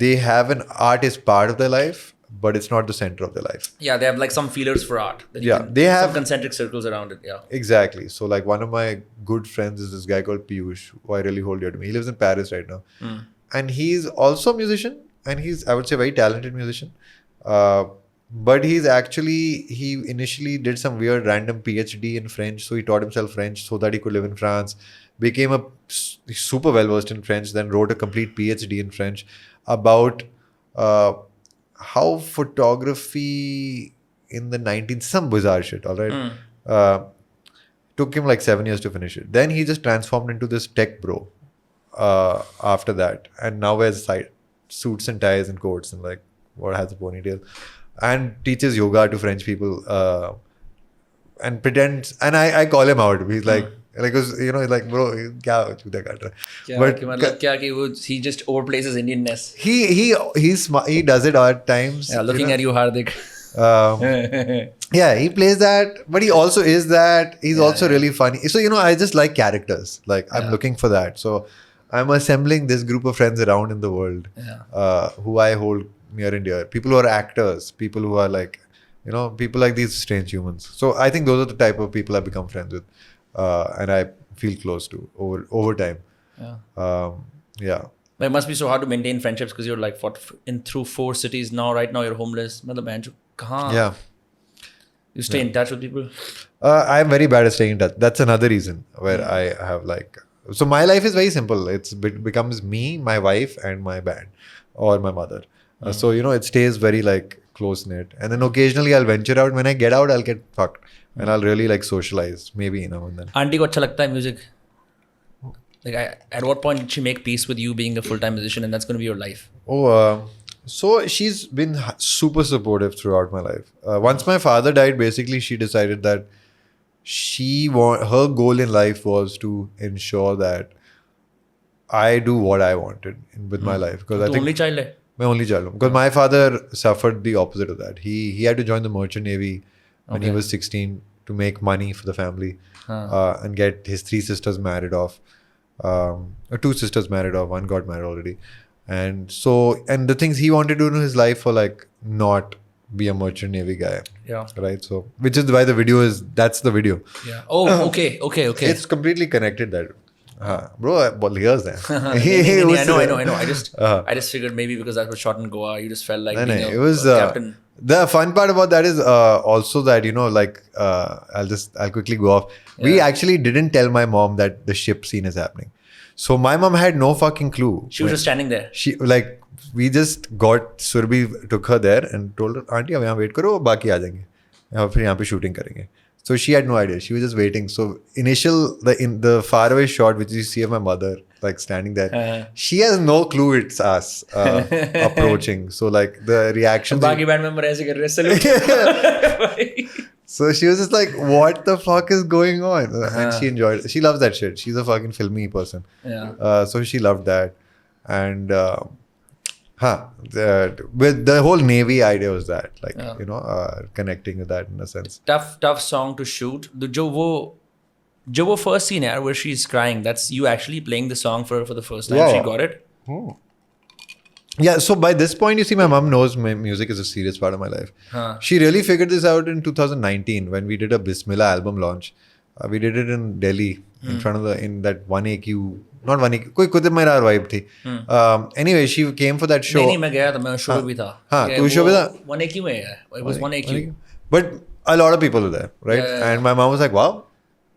they have an art is part of their life. But it's not the center of their life. Yeah, they have like some feelers for art. They have some concentric circles around it. Yeah, exactly. So like one of my good friends is this guy called Piyush, who I really hold dear to me. He lives in Paris right now, and he's also a musician, and he's, I would say, a very talented musician. But he initially did some weird random PhD in French, so he taught himself French so that he could live in France. Became super well versed in French, then wrote a complete PhD in French about how photography in the 19th, some bizarre shit, all right? Took him like 7 years to finish it. Then he just transformed into this tech bro after that. And now wears suits and ties and coats and like has a ponytail. And teaches yoga to French people and pretends, and I call him out. He's like, because he's like, bro, क्या चूतिया काट रहा है? But मतलब क्या कि वो he just overplays his Indianness. He does it at times. Yeah, looking at you, Hardik. Yeah, he plays that, but he also is that. He's also really funny. So I just like characters. Like I'm looking for that. So I'm assembling this group of friends around in the world who I hold near and dear. People who are actors. People who are like, people like these strange humans. So I think those are the type of people I've become friends with. And I feel close to over time. Yeah. But it must be so hard to maintain friendships because you're like through 4 cities now. Right now you're homeless. Yeah. You stay in touch with people? I'm very bad at staying in touch. That's another reason where I have like So my life is very simple. It becomes me, my wife, and my band, or my mother. So it stays very like close knit. And then occasionally I'll venture out. When I get out, I'll get fucked, and I'll really like socialize, maybe now and then. Auntie को अच्छा लगता है music? Like, at what point did she make peace with you being a full-time musician and that's going to be your life? So she's been super supportive throughout my life. Once my father died, basically she decided that her goal in life was to ensure that I do what I wanted with my life. Because I think only child है? my only child. Because my father suffered the opposite of that. He had to join the merchant navy when he was 16 to make money for the family and get his 3 sisters married off. 2 sisters married off, 1 got married already. And the things he wanted to do in his life were like not be a merchant navy guy. Yeah. Right. So, which is why that's the video. Yeah. Oh, okay. It's completely connected that. Bro, what years then? I know. I just figured maybe because that was shot in Goa, you just felt like being a captain. The fun part about that is also that, I'll quickly go off. Yeah. We actually didn't tell my mom that the ship scene is happening. So my mom had no fucking clue. She was just standing there. We just got, Surbhi took her there and told her, Auntie, अब यहाँ wait करो, बाकी आ जाएंगे. फिर यहाँ पे shooting करेंगे. So she had no idea. She was just waiting. So in the faraway shot, which you see of my mother, like standing there, she has no clue it's us approaching. So like the reactions. बाकी band member ऐसे कर रहे salute. So she was just like, what the fuck is going on? And she enjoyed it. She loves that shit. She's a fucking filmy person. Yeah. So she loved that. And with the whole Navy idea was that, like, connecting with that in a sense. Tough song to shoot. जो वो first scene है where she's crying, that's you actually playing the song for the first time. Yeah. She got it. Oh. Yeah, so by this point, you see, my mom knows music is a serious part of my life. She really figured this out in 2019 when we did a Bismillah album launch. We did it in Delhi in front of in that 1AQ, not 1AQ, कोई कुछ मेरा vibe थी. Anyway, she came for that show. नहीं मैं गया था, मैं show भी था. हाँ, तू show भी था. 1AQ में है. It was 1AQ. But a lot of people were there, right? And my mom was like, wow,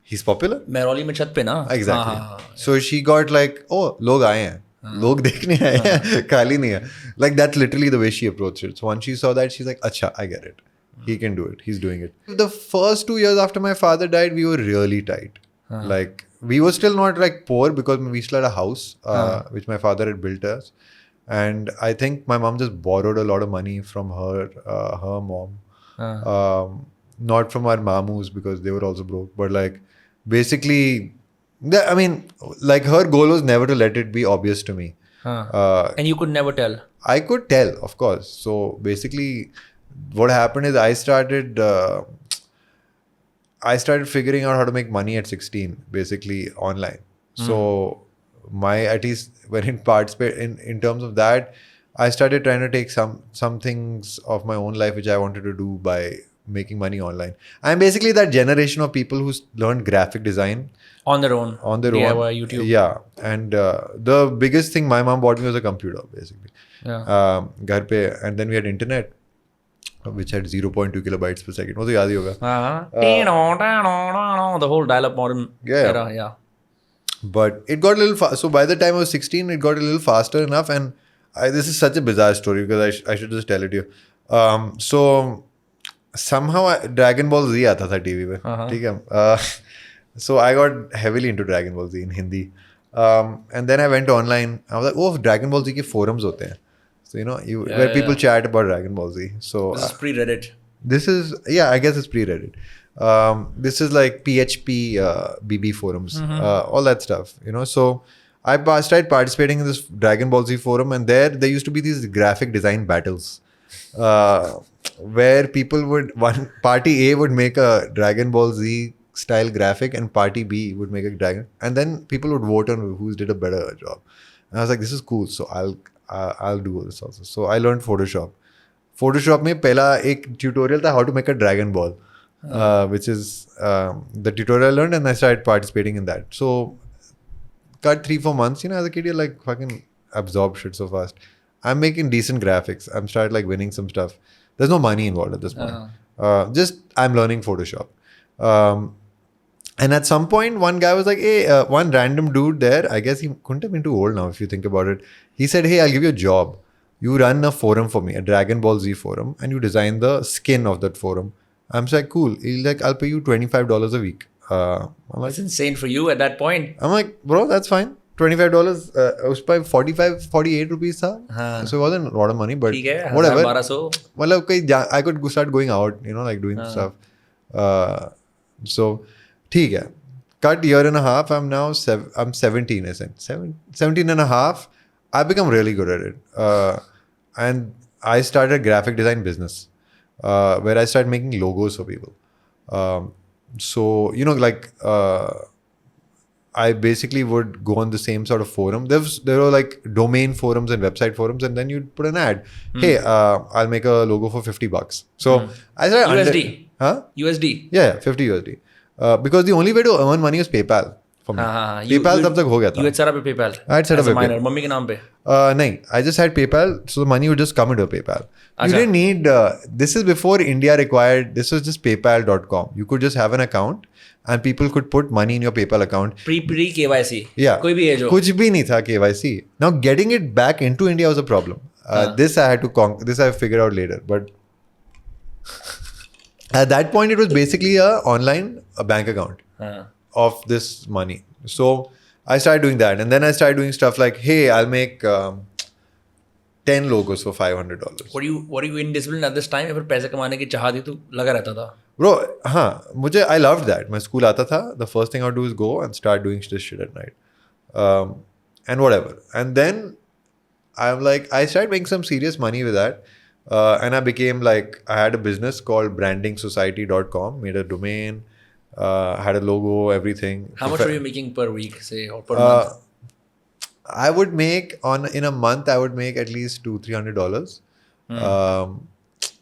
he's popular. Mehrauli में छत पे ना. Exactly. So she got like, oh, लोग आए हैं. लोग देखने आए हैं, खाली नहीं है. Like that's literally the way she approached it. So once she saw that, she's like, acha, I get it. He can do it. He's doing it. The first 2 years after my father died, we were really tight. Like we were still not like poor because we still had a house, which my father had built us. And I think my mom just borrowed a lot of money from her mom. Not from our mamus because they were also broke, but like basically, I mean, like her goal was never to let it be obvious to me. And you could never tell? I could tell, of course. So basically, what happened is I started figuring out how to make money at 16, basically online. So at least when in participate in terms of that, I started trying to take some things of my own life which I wanted to do by making money online. I'm basically that generation of people who learned graphic design on their own. DIY, YouTube. Yeah, and the biggest thing my mom bought me was a computer, basically. Yeah. घर पे, and then we had internet, which had 0.2 kilobytes per second. वो तो याद ही होगा. The whole dial-up modem era. Yeah. But it got a little fast. So by the time I was 16, it got a little faster enough. And this is such a bizarre story because I should just tell it to you. So somehow Dragon Ball Z आता था TV पे. ठीक है. So I got heavily into Dragon Ball Z in Hindi. And then I went online. I was like, oh, Dragon Ball Z के forums होते हैं. So, where people chat about Dragon Ball Z. So this is pre-Reddit. I guess it's pre-Reddit. This is like PHP, BB forums, all that stuff, So I started participating in this Dragon Ball Z forum, and there used to be these graphic design battles where people party A would make a Dragon Ball Z style graphic and party B would make a dragon, and then people would vote on who did a better job. And I was like, this is cool, so I'll do this also. So I learned Photoshop. Photoshop में पहला एक tutorial था how to make a Dragon Ball, which is the tutorial I learned, and I started participating in that. So cut 3-4 months, as a kid, you're like fucking absorb shit so fast. I'm making decent graphics. I'm started like winning some stuff. There's no money involved at this point. Just I'm learning Photoshop. And at some point, one guy was like, hey, one random dude there, I guess he couldn't have been too old now if you think about it. He said, hey, I'll give you a job. You run a forum for me, a Dragon Ball Z forum, and you design the skin of that forum. I'm like, cool. He's like, I'll pay you $25 a week. I'm like, That's insane for you at that point. I'm like, bro, that's fine. $25. उस पर 48 rupees था. So it wasn't a lot of money, but whatever. 1200. मतलब कहीं I could start going out, like doing stuff. So ठीक है. Cut year and a half. I'm now I'm 17. I said 17 and a half. I become really good at it. And I started a graphic design business where I started making logos for people. So, I basically would go on the same sort of forum. There were like domain forums and website forums, and then you'd put an ad. Hey, I'll make a logo for $50. So I started USD. USD. Yeah, 50 USD. Because the only way to earn money was PayPal. For me. PayPal तब तक हो गया था. You had set up a PayPal. I had set up a PayPal. Mummy के नाम पे. नहीं, I just had PayPal, so the money would just come into PayPal. You didn't need. This is before India required. This was just PayPal.com. You could just have an account, and people could put money in your PayPal account. Pre KYC. Yeah. कोई भी है जो. कुछ भी नहीं था KYC. Now getting it back into India was a problem. This I had to conquer. This I figured out later, but at that point it was basically a bank account of this money. So I started doing that, and then I started doing stuff like, hey, I'll make 10 logos for $500. Were you indisciplined at this time? या फिर पैसे कमाने की चाह थी तो लगा रहता था? Bro, I loved that. My school आता था. The first thing I would do is go and start doing this shit at night, and whatever. And then I started making some serious money with that, and I became like, I had a business called brandingsociety.com, made a domain. Had a logo, everything. How much were you making per week, say, or per month? I would make in a month. I would make at least $200-300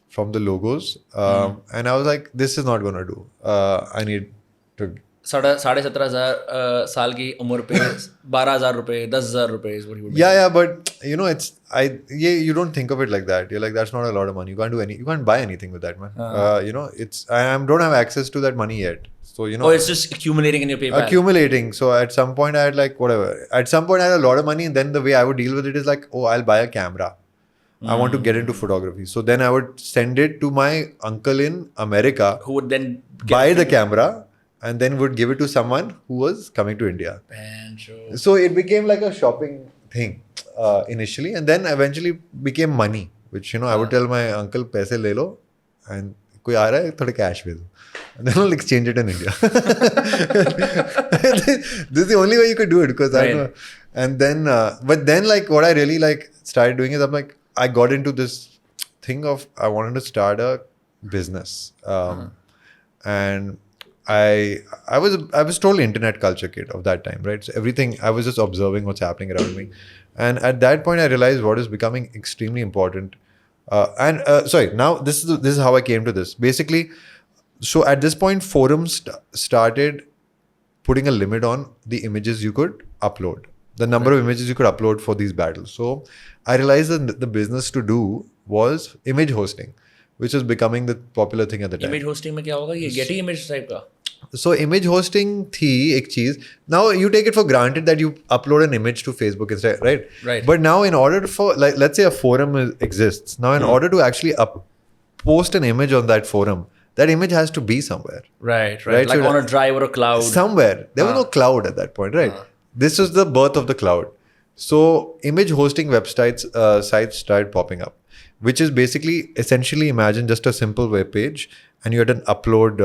from the logos, and I was like, "This is not gonna do. I need to." 17,500 साल की उम्र पे 12,000 रुपए 10,000 रुपए is what you would make. Yeah, but you don't think of it like that. You're like, that's not a lot of money. You can't buy anything with that, man. I don't have access to that money yet. So, it's just accumulating in your PayPal. Accumulating. So at some point I had like whatever. At some point I had a lot of money, and then the way I would deal with it is like, oh, I'll buy a camera. I want to get into photography. So then I would send it to my uncle in America, who would then buy the camera and then would give it to someone who was coming to India. So it became like a shopping thing initially, and then eventually became money, which I would tell my uncle, "Paise le lo, and koi aa raha hai, thode cash bhejo." And then I'll exchange it in India. This is the only way you could do it, because I don't know. And then, but then like what I really like started doing is I got into this thing of I wanted to start a business, and I was totally internet culture kid of that time, right? So everything, I was just observing what's happening around me, and at that point I realized what is becoming extremely important. Now this is how I came to this. Basically, so at this point, forums started putting a limit on the images you could upload, the number of images you could upload for these battles. So I realized that the business to do was image hosting, which was becoming the popular thing at the time. Image hosting में क्या होगा? ये Getty image type का? So image hosting थी एक चीज. Now you take it for granted that you upload an image to Facebook instead, right? Right. But now in order for, like, let's say a forum exists. Now in order to actually post an image on that forum, that image has to be somewhere. Right. Like so on a drive or a cloud. Somewhere. There was no cloud at that point, right? This was the birth of the cloud. So image hosting websites sites started popping up, which is basically essentially imagine just a simple web page, and you had an upload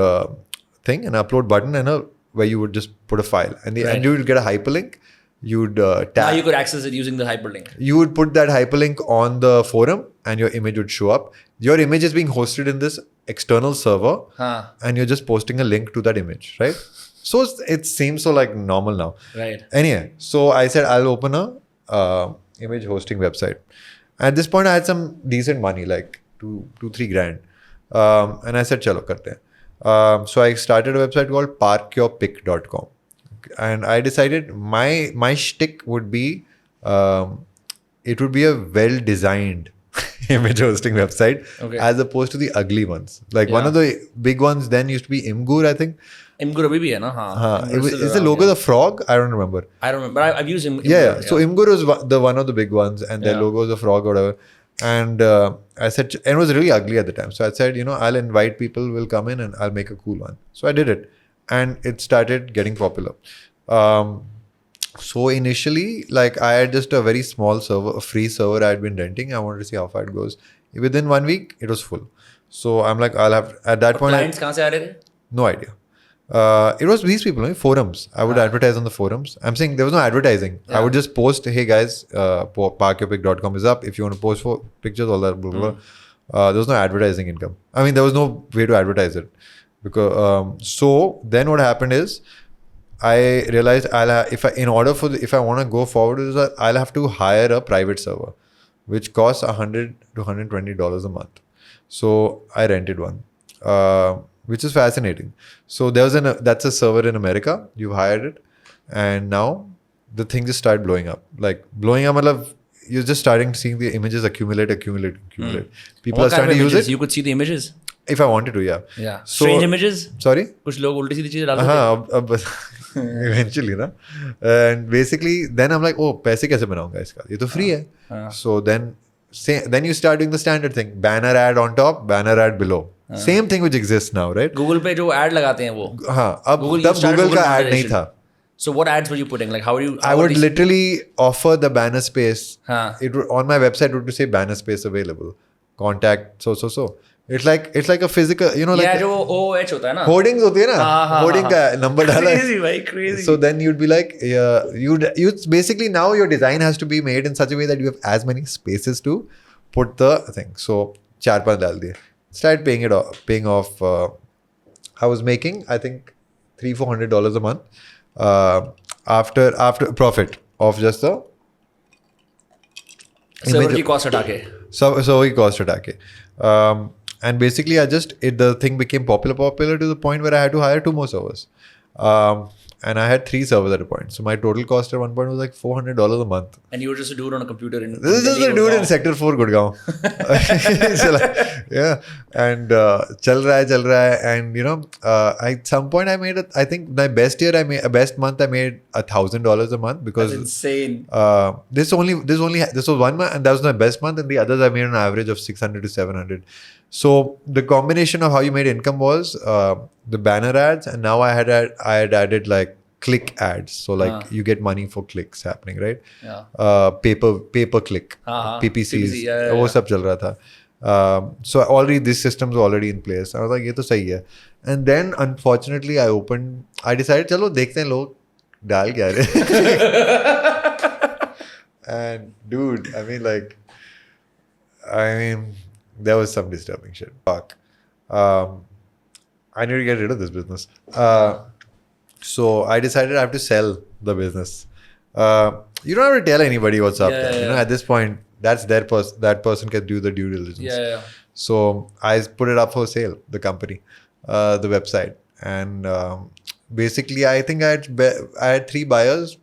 thing, an upload button, and where you would just put a file, and you would get a hyperlink. You'd tap. Now you could access it using the hyperlink. You would put that hyperlink on the forum, and your image would show up. Your image is being hosted in this external server, and you're just posting a link to that image, right? So it seems so like normal now. Right. Anyway, so I said I'll open a image hosting website. At this point, I had some decent money, like $2-3 grand, and I said, "Chalo, karte hain." So I started a website called parkyourpic.com, and I decided my shtick would be, it would be a well-designed image hosting website as opposed to the ugly ones. Like one of the big ones then used to be Imgur, I think. Imgur abhi bhi hai na? Haan. Is the logo the frog? I don't remember. I don't remember. But I've used Imgur. Yeah. So Imgur was one of the big ones, and their logo was a frog or whatever. And I said, and it was really ugly at the time. So I said, I'll invite people, will come in and I'll make a cool one. So I did it. And it started getting popular. So initially, like I had just a very small server, a free server I had been renting. I wanted to see how far it goes. Within 1 week, it was full. So I'm like, I'll have, at that point. Clients kahan se aa rahe the? No idea. It was these people, forums. I would advertise on the forums. I'm saying there was no advertising. I would just post, hey guys, parkyourpic.com is up. If you want to post for pictures, all that, blah, blah, blah. There was no advertising income. I mean, there was no way to advertise it. Because so then what happened is, I realized if I want to go forward with this, I'll have to hire a private server, which costs $100 to $120 a month. So I rented one. Which is fascinating. So that's a server in America. You hired it, and now the thing just started blowing up. Like blowing up, you're just starting seeing the images accumulate. People are starting to use it. You could see the images. If I wanted to, yeah. Yeah. Strange images. Sorry. कुछ लोग उल्टी सीधी चीजें डालते थे. Eventually, na. And basically, then I'm like, oh, पैसे कैसे बनाऊंगा इसका? ये तो free है. So then you start doing the standard thing: banner ad on top, banner ad below. Same thing which exists now, right? Google पे जो ad लगाते हैं वो. हाँ. अब तब Google का ad नहीं था. So what ads were you putting? Like how are you? I would literally offer the banner space. It would, on my website would say banner space available. Contact so. It's like a physical, like yeah, जो OH होता है ना. Hoardings होती है ना. Hoarding का number डाला. Crazy, भाई, crazy. So then you'd be like, you'd basically now your design has to be made in such a way that you have as many spaces to put the thing. So 4-5 डाल दिए. Started paying off. I was making, I think, $300-400 a month after profit of just the server की cost हटा के. Server की cost हटा के. And basically, the thing became popular to the point where I had to hire 2 more servers. And I had 3 servers at a point. So my total cost at one point was like $400 a month. And you were just a dude on a computer in This is just a dude in Sector 4, Gurgaon. Yeah. And chal raha hai. And at some point I made I think my best month I made $1,000 a month because that's insane. This was 1 month and that was my best month, and the others I made an average of 600 to 700. So the combination of how you made income was the banner ads, and now I had added like click ads. So like you get money for clicks happening, right? Yeah. Pay-per click, PPCs, वो सब चल रहा था. So already these systems were already in place. I was like, ये तो सही है. And then unfortunately I decided चलो देखते हैं लोग डाल क्या रहे. And dude, there was some disturbing shit. Fuck. I need to get rid of this business. So I decided I have to sell the business. You don't have to tell anybody what's up there. Yeah. At this point, that's that person can do the due diligence. Yeah. So I put it up for sale, the company, the website. And basically, I think I had 3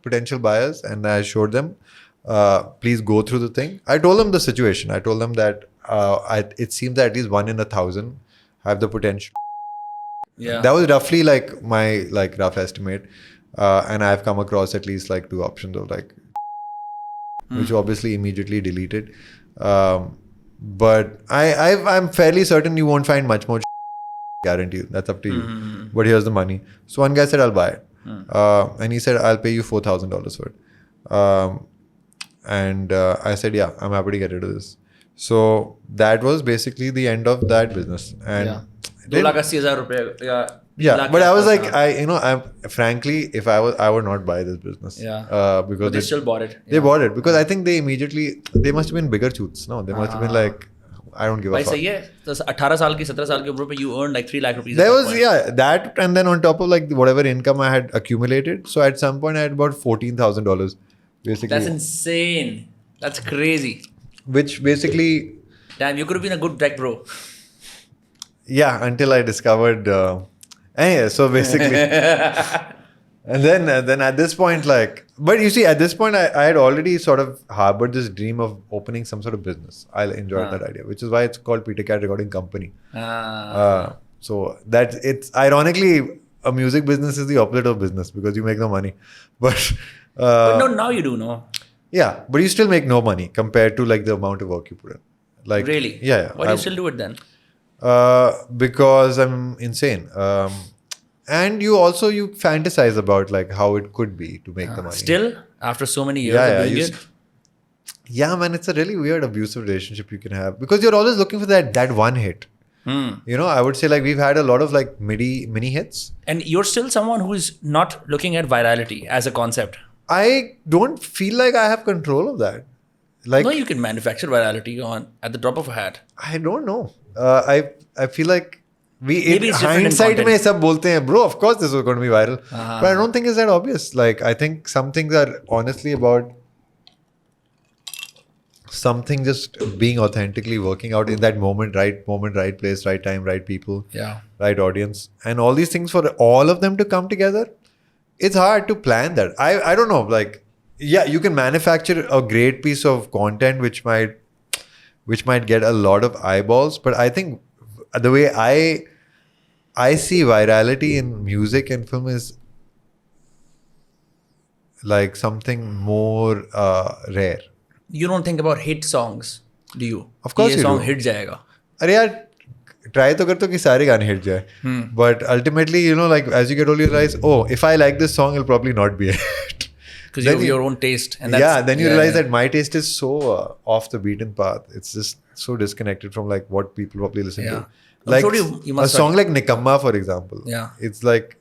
potential buyers, and I showed them, please go through the thing. I told them the situation. I told them that it seems that at least 1 in 1,000 have the potential. Yeah. That was roughly like my rough estimate. And I've come across at least like 2 options of which obviously immediately deleted. But I'm fairly certain you won't find much more. Guarantee you. That's up to you. But here's the money. So one guy said, I'll buy it. And he said, I'll pay you $4,000 for it. And I said, yeah, I'm happy to get rid of this. So that was basically the end of that business. And yeah, but I was like, I'm frankly, if I would not buy this business. Yeah. Because but they still bought it. They bought it because I think they must have been bigger choots. No, they must have been like, I don't give a fuck. सही है. तो 18 साल की 17 साल की उम्र पे you earned like 3 lakh rupees. There was that, and then on top of like whatever income I had accumulated. So at some point I had about $14,000 basically. That's insane. That's crazy. Which basically, damn, you could have been a good tech bro. Yeah, until I discovered. Anyway, so basically, and then at this point, like But you see, at this point, I had already sort of harbored this dream of opening some sort of business. I enjoyed that idea, which is why it's called Peter Cat Recording Company. So that it's ironically a music business is the opposite of business because you make no money. But no, now you do, no? Yeah, but you still make no money compared to like the amount of work you put in. Like Really? Yeah. Why do you still do it then? Because I'm insane. And you fantasize about like how it could be to make the money. Still, after so many years of doing it? Yeah, man, it's a really weird abusive relationship you can have because you're always looking for that one hit. You know, I would say like we've had a lot of like mini hits. And you're still someone who is not looking at virality as a concept. I don't feel like I have control of that. Like, no, you can manufacture virality at the drop of a hat. I don't know. I feel like Maybe it's different in hindsight content. mein sab bolte hain, bro, of course this was going to be viral. But I don't think it's that obvious. Like, I think some things are honestly about something just being authentically working out in that moment, right place, right time, right people, right audience. And all these things for all of them to come together, it's hard to plan that. I don't know. Like, yeah, you can manufacture a great piece of content which might get a lot of eyeballs. But I think the way I see virality in music and film is like something more rare. You don't think about hit songs, do you? Of course ये you song do. hit जाएगा. अरे यार try तो करते हो कि सारे गाने हिट जाए. But ultimately, you know, like as you get older, you realize, oh, if I like this song, it'll probably not be a hit. Because you have your own taste. And then you realize that my taste is so off the beaten path. It's just so disconnected from like what people probably listen to. Like I'm sure you a must song like Nikamma, for example. Yeah. It's like,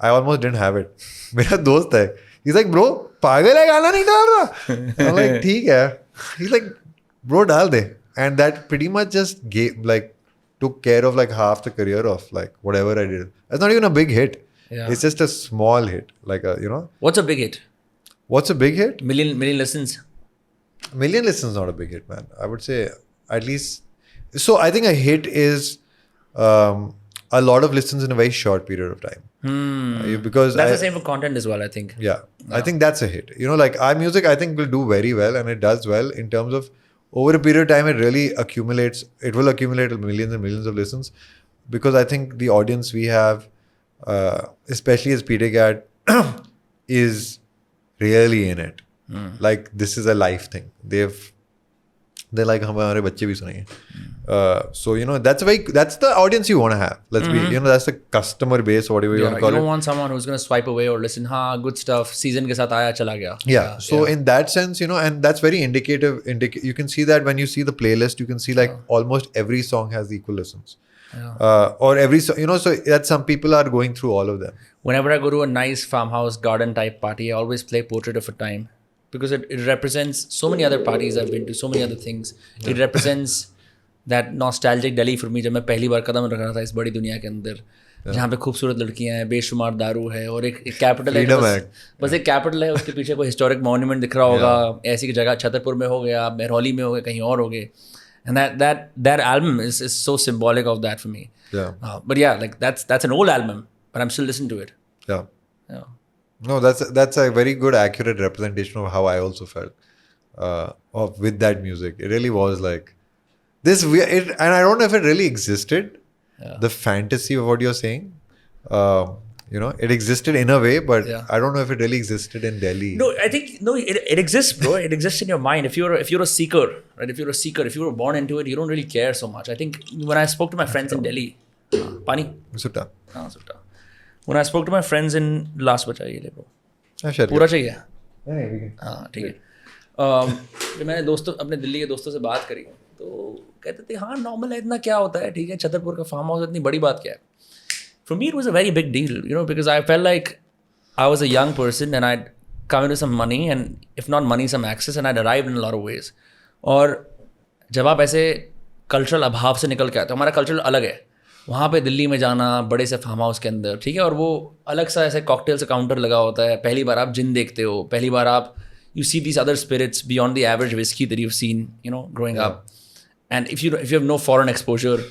I almost didn't have it. मेरा दोस्त है. He's like, bro, पागल है गाना नहीं डाल रहा. I'm like, ठीक है. He's like, bro, डाल दे. And that pretty much just took care of like half the career of like whatever I did. It's not even a big hit. Yeah. It's just a small hit. Like you know. What's a big hit? What's a big hit? Million listens. Million listens is not a big hit, man. I would say at least. So I think a hit is a lot of listens in a very short period of time. Because That's the same for content as well, I think. Yeah, I think that's a hit. You know, like our music, I think will do very well, and it does well in terms of over a period of time. It really accumulates. It will accumulate millions and millions of listens, because I think the audience we have, especially as Peter Cat, is really in it. Like this is a life thing. They're like हमारे बच्चे भी सुनेंगे. So you know that's the audience you want to have. Let's be, you know, that's the customer base, whatever you want to call it. You don't want someone who's going to swipe away or listen, हाँ good stuff, season के साथ आया चला गया. Yeah. So in that sense, you know, and that's very indicative. You can see that when you see the playlist, you can see like almost every song has equal listens. Or every song, you know, so that some people are going through all of them. Whenever I go to a nice farmhouse garden type party, I always play Portrait of a Time. Because it represents so many other parties I've been to, so many other things. It represents that nostalgic Delhi for me, जब मैं पहली बार कदम रख रहा था इस बड़ी दुनिया के अंदर, जहाँ पे खूबसूरत लड़कियाँ हैं, बेशुमार दारू है, और एक कैपिटल है, बस एक कैपिटल है, उसके पीछे कोई हिस्टोरिक मॉन्यूमेंट दिख रहा होगा, ऐसी जगह छतरपुर में हो गया, मेहरौली में हो गया, कहीं और हो गए. And that album is so symbolic of that for me. But yeah, like that's an old album, but I'm still listening to it. Yeah. No, that's a very good, accurate representation of how I also felt with that music. It really was like this weird, and I don't know if it really existed. The fantasy of what you're saying, you know, it existed in a way, but I don't know if it really existed in Delhi. No, I think it exists, bro. It exists in your mind. If you're a seeker, right? If you were born into it, you don't really care so much. I think when I spoke to my friends in Delhi, Pani, Sutta. Sutta. When I spoke to my friends in last बचा ये ले bro. Sure. पूरा चाहिए. नहीं, हाँ ठीक है. जब मैंने अपने दिल्ली के दोस्तों से बात करी तो कहते थे हाँ नॉर्मल है, इतना क्या होता है, ठीक है, छतरपुर का फार्म हाउस, इतनी बड़ी बात क्या है. For me it was a very big deal, you know, because I felt like I was a young person and I'd come into some money, and if not money, some access, and I'd arrived in a lot of ways. और जब आप ऐसे cultural अभाव से निकल के आते हो, हमारा कल्चर अलग है. वहाँ पे दिल्ली में जाना बड़े से फार्म हाउस के अंदर, ठीक है, और वो अलग सा ऐसे कॉकटेल से काउंटर लगा होता है. पहली बार आप जिन देखते हो, पहली बार आप you see these other spirits beyond the average whisky that you have seen, you know, growing up. And if you have no foreign exposure,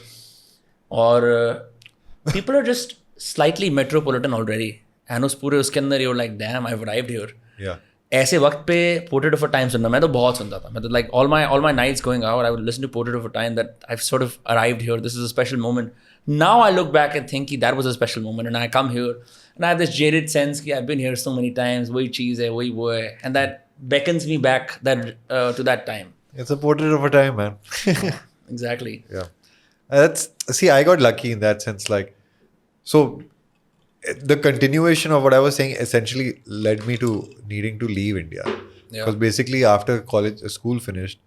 और people are just slightly metropolitan already, and उस पूरे उसके अंदर you are like damn I have arrived here. ऐसे वक्त पे portrait of a time सुनना मैं तो बहुत सुनता था. मैं तो like all my nights going out I would listen to Portrait of a Time that I've sort of arrived here. This is a special moment. Now I look back and think that was a special moment and I come here and I have this jaded sense कि I've been here so many times. वही चीज़ है वही वो है and that beckons me back that to that time. It's a portrait of a time, man. Exactly. Yeah. See, I got lucky in that sense. Like, so the continuation of what I was saying essentially led me to needing to leave India. Because basically after school finished,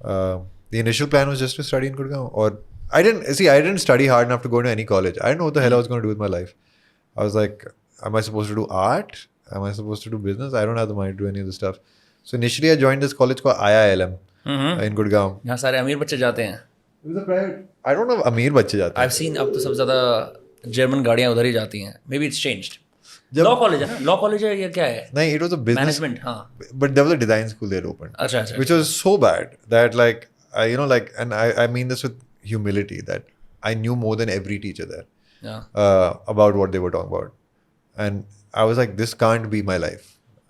the initial plan was just to study in Gurgaon. Or I didn't study hard enough to go to any college. I didn't know what the hell I was going to do with my life. I was like, am I supposed to do art? Am I supposed to do business? I don't have the money to do any of this stuff. So initially I joined this college called IILM in Gurgaon. यहाँ सारे अमीर बच्चे जाते हैं. It was a private. I don't know. अमीर बच्चे जाते हैं. I've seen अब तो सबसे ज़्यादा जर्मन गाड़ियाँ उधर ही जाती हैं. Maybe it's changed. Law college है ना? लॉ कॉलेज है या क्या है? नहीं, it was a business. Management, हाँ. But there was a design school there opened. अच्छा अच्छा. Which was so bad that like and I mean this with humility that I knew more than every teacher there. Yeah. About what they were talking about, and I was like, this can't be my life.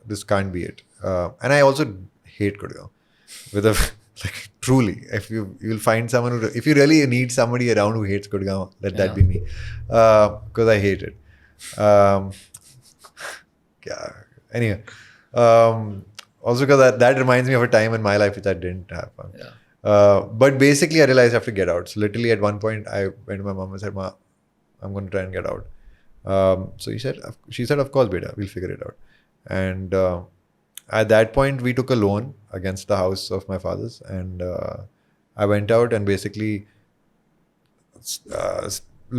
This can't be it. And I also hate Gurgaon with a like truly. If you'll find someone if you really need somebody around who hates Gurgaon, let that be me, because I hate it. Yeah. Anyway, also because that reminds me of a time in my life which I didn't have. Yeah. But basically, I realized I have to get out. So literally, at one point, I went to my mom and said, "Ma, I'm going to try and get out." So she said, "Of course, beta, we'll figure it out." And at that point, we took a loan against the house of my father's, and I went out and basically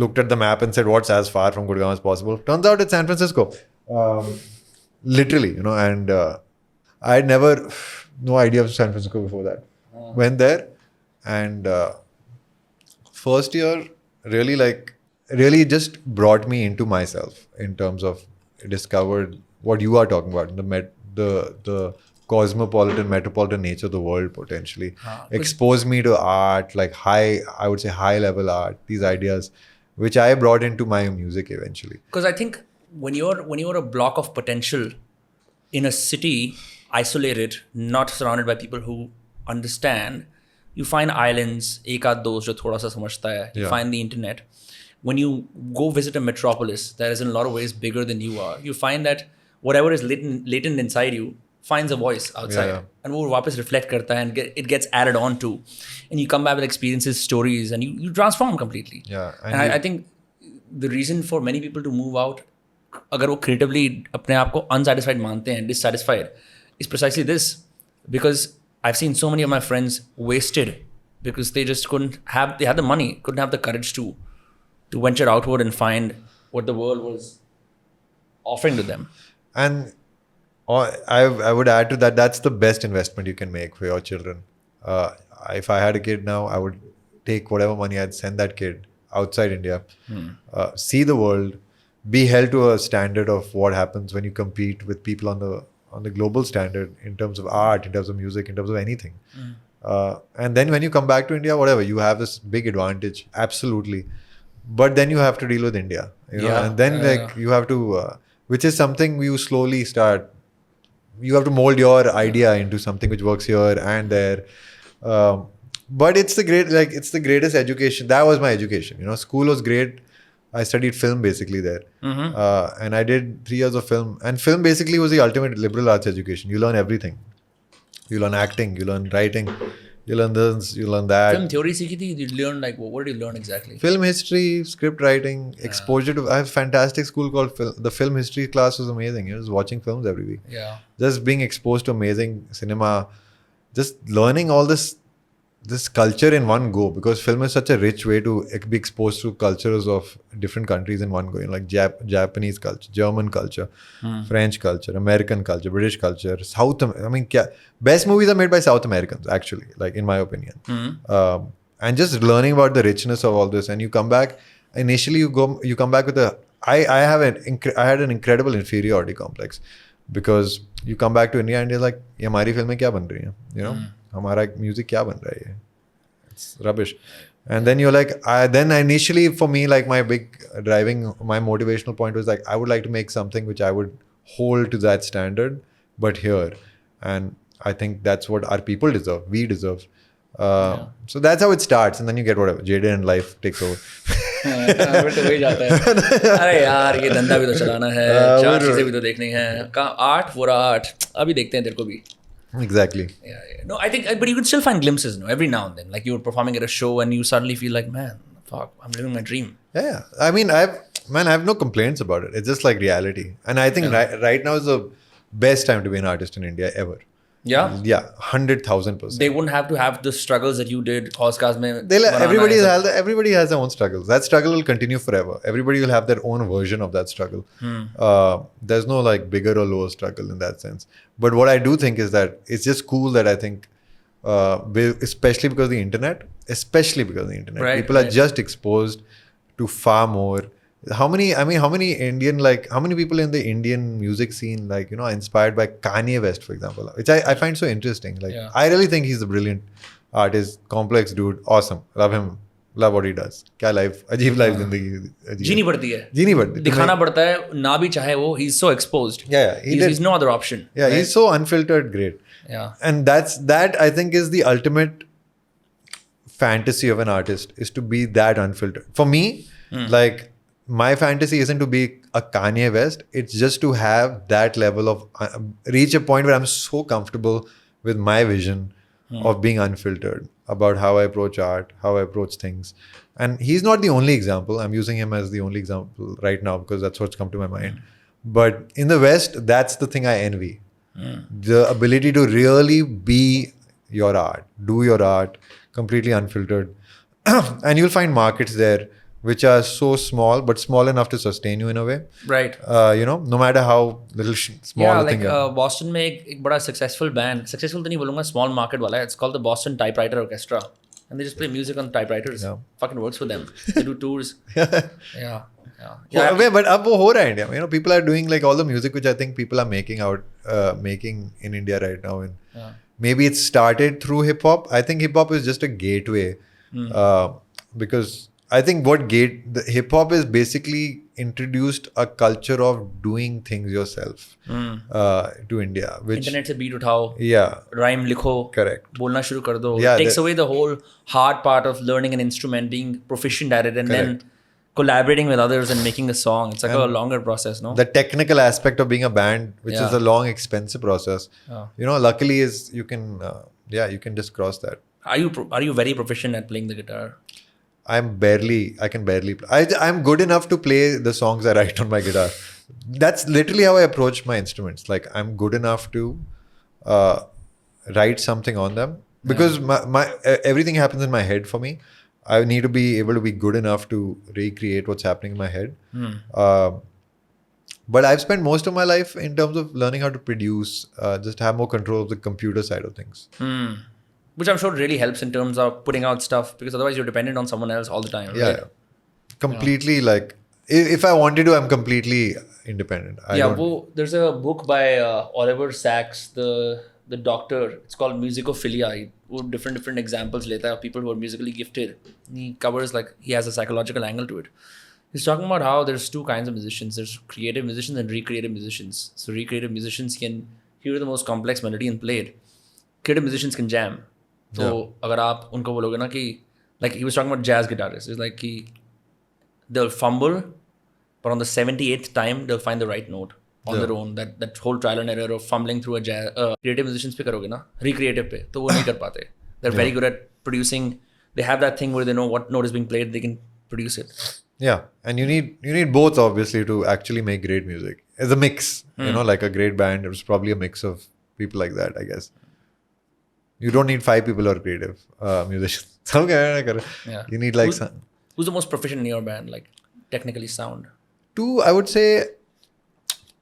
looked at the map and said, "What's as far from Gurgaon as possible?" Turns out it's San Francisco, literally, and I had no idea of San Francisco before that. Went there, and first year really just brought me into myself in terms of discovered what you are talking about, the cosmopolitan, metropolitan nature of the world potentially. Exposed me to art, like I would say high level art, these ideas, which I brought into my music eventually. Because I think when you're a block of potential in a city, isolated, not surrounded by people who understand, you find islands, एक आध दोस्त जो थोड़ा सा समझता है. You find the internet. When you go visit a metropolis that is in a lot of ways bigger than you are, you find that whatever is latent inside you finds a voice outside. And वो वापस reflect करता है and it gets added on to. And you come back with experiences, stories, and you transform completely. Yeah. And I think the reason for many people to move out, अगर वो creatively अपने आप को unsatisfied मानते हैं, dissatisfied, is precisely this. Because I've seen so many of my friends wasted because they just they had the money, couldn't have the courage to venture outward and find what the world was offering to them. And I would add to that, that's the best investment you can make for your children. If I had a kid now, I would take whatever money I'd send that kid outside India, see the world, be held to a standard of what happens when you compete with people on the global standard in terms of art, in terms of music, in terms of anything. And then when you come back to India, whatever, you have this big advantage, absolutely. But then you have to deal with India, know, and then you have to, which is something you slowly start. You have to mold your idea into something which works here and there. But it's the greatest education. That was my education. School was great. I studied film basically there. And I did 3 years of film. And film basically was the ultimate liberal arts education. You learn everything. You learn acting, you learn writing, you learn this, you learn that. Film theory सीखी थी? You learn what did you learn exactly? Film history, script writing, exposure to. I have a fantastic school called the film history class was amazing. Just watching films every week. Yeah. Just being exposed to amazing cinema, just learning all this culture in one go, because film is such a rich way to be exposed to cultures of different countries in one go. Like Japanese culture, German culture, French culture, American culture, British culture, best movies are made by South Americans actually, like in my opinion. And just learning about the richness of all this, and you come back. Initially, you come back with I had an incredible inferiority complex, because you come back to India and you're like, ये हमारी फिल्में क्या बन रही हैं, हमारा music क्या बन रहा है, it's rubbish. And then you're like, then initially for me, like my motivational point was like, I would like to make something which I would hold to that standard, but here. And I think that's what our people deserve. We deserve. So that's how it starts, and then you get whatever. Jaded and life takes over. फिर तो वही जाता है, अरे यार ये धंधा भी तो चलाना है, चार चीजें भी तो देखनी है, आर्ट पूरा आर्ट, अभी देखते हैं तेरे को भी. Exactly. Yeah. No, I think, but you can still find glimpses, no, every now and then. Like you're performing at a show and you suddenly feel like, man, fuck, I'm living my dream. Yeah. I mean, I have no complaints about it. It's just like reality. And I think right now is the best time to be an artist in India ever. Yeah? Yeah, 100,000%. They wouldn't have to have the struggles that you did. Hauz mein Everybody has their own struggles. That struggle will continue forever. Everybody will have their own version of that struggle. There's no like bigger or lower struggle in that sense. But what I do think is that it's just cool that I think, especially because of the internet, right, people are just exposed to far more. How many people in the Indian music scene, like, you know, are inspired by Kanye West, for example, which I find so interesting. Like, I really think he's a brilliant artist, complex dude, awesome. Love him. Love what he does. क्या life, अजीब life जिंदगी जीनी पड़ती है, दिखाना पड़ता है, ना भी चाहे वो. He's so exposed. He's no other option. Yeah, right? He's so unfiltered, great. Yeah. And that I think is the ultimate fantasy of an artist, is to be that unfiltered. For me, like, my fantasy isn't to be a Kanye West. It's just to have that level of reach a point where I'm so comfortable with my vision of being unfiltered about how I approach art, how I approach things. And he's not the only example. I'm using him as the only example right now because that's what's come to my mind. But in the West, that's the thing I envy. The ability to really be your art, do your art completely unfiltered. And you'll find markets there which are so small, but small enough to sustain you in a way. Right. You know, no matter how little small the thing is. Boston में एक बड़ा successful band, successful तो नहीं बोलूँगा, small market वाला है. It's called the Boston Typewriter Orchestra. And they just play music on typewriters. Yeah. Fucking works for them. They do tours. Yeah. But अब वो हो रहा है India. You know, people are doing like all the music which I think people are making in India right now. And maybe it started through hip hop. I think hip hop is just a gateway. Because I think the hip hop is basically introduced a culture of doing things yourself to India. Which internet से beat उठाओ, rhyme लिखो, correct, बोलना शुरू कर दो. It takes away the whole hard part of learning an instrument, being proficient at it, and then collaborating with others and making a song. It's like a longer process, no? The technical aspect of being a band, which is a long, expensive process. You know, luckily is you can just cross that. Are you very proficient at playing the guitar? I can barely play. I'm good enough to play the songs I write on my guitar. That's literally how I approach my instruments. Like, I'm good enough to write something on them because my everything happens in my head for me. I need to be able to be good enough to recreate what's happening in my head. But I've spent most of my life in terms of learning how to produce, just have more control of the computer side of things. Which I'm sure really helps in terms of putting out stuff, because otherwise you're dependent on someone else all the time. Yeah, right? Completely. Like, if I wanted to, I'm completely independent. There's a book by Oliver Sacks, the doctor. It's called Musicophilia. Different examples later of people who are musically gifted. He covers, like, he has a psychological angle to it. He's talking about how there's two kinds of musicians. There's creative musicians and recreative musicians. So recreative musicians can hear the most complex melody and play it. Creative musicians can jam. So अगर आप उनको बोलोगे ना कि, like, he was talking about jazz guitarists. It's like कि they'll fumble, but on the 78th time they'll find the right note on their own. That whole trial and error of fumbling through a jazz. Creative musicians पे करोगे ना, recreative पे तो वो नहीं कर पाते. They're very good at producing. They have that thing where they know what note is being played. They can produce it. Yeah, and you need both, obviously, to actually make great music. It's a mix, you know, like a great band. It was probably a mix of people like that, I guess. You don't need 5 people who are creative musicians. Yeah. You need like who's the most proficient in your band, like technically sound? I would say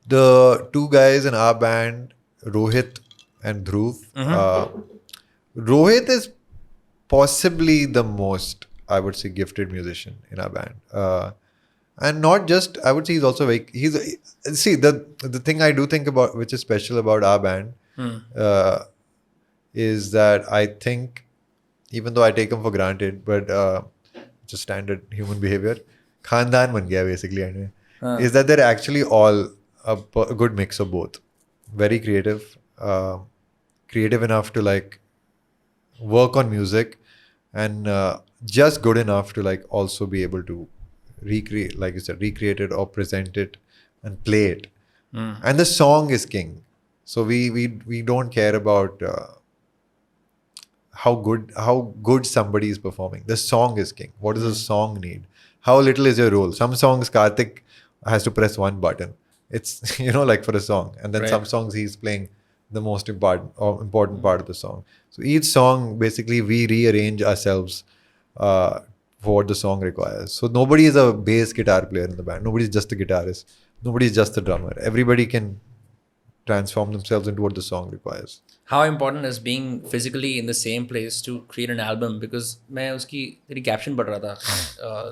the 2 guys in our band, Rohit and Dhruv. Rohit is possibly the most, I would say, gifted musician in our band. And not just, I would say he's also the thing I do think about, which is special about our band, is that I think, even though I take him for granted, but just standard human behavior, Khandan ban gaya basically, is that they're actually all a good mix of both. very creative, creative enough to like work on music, and just good enough to like also be able to recreate, like you said, recreate it or present it and play it. And the song is king. So we don't care about how good somebody is performing. The song is king. What does the song need? How little is your role? Some songs Karthik has to press one button. It's like for a song, and then Right. some songs he's playing the most important part of the song. So each song basically we rearrange ourselves for what the song requires. So nobody is a bass guitar player in the band. Nobody is just a guitarist. Nobody is just a drummer. Everybody can transform themselves into what the song requires. How important is being physically in the same place to create an album? Because मैं उसकी तेरी caption पढ़ रहा था,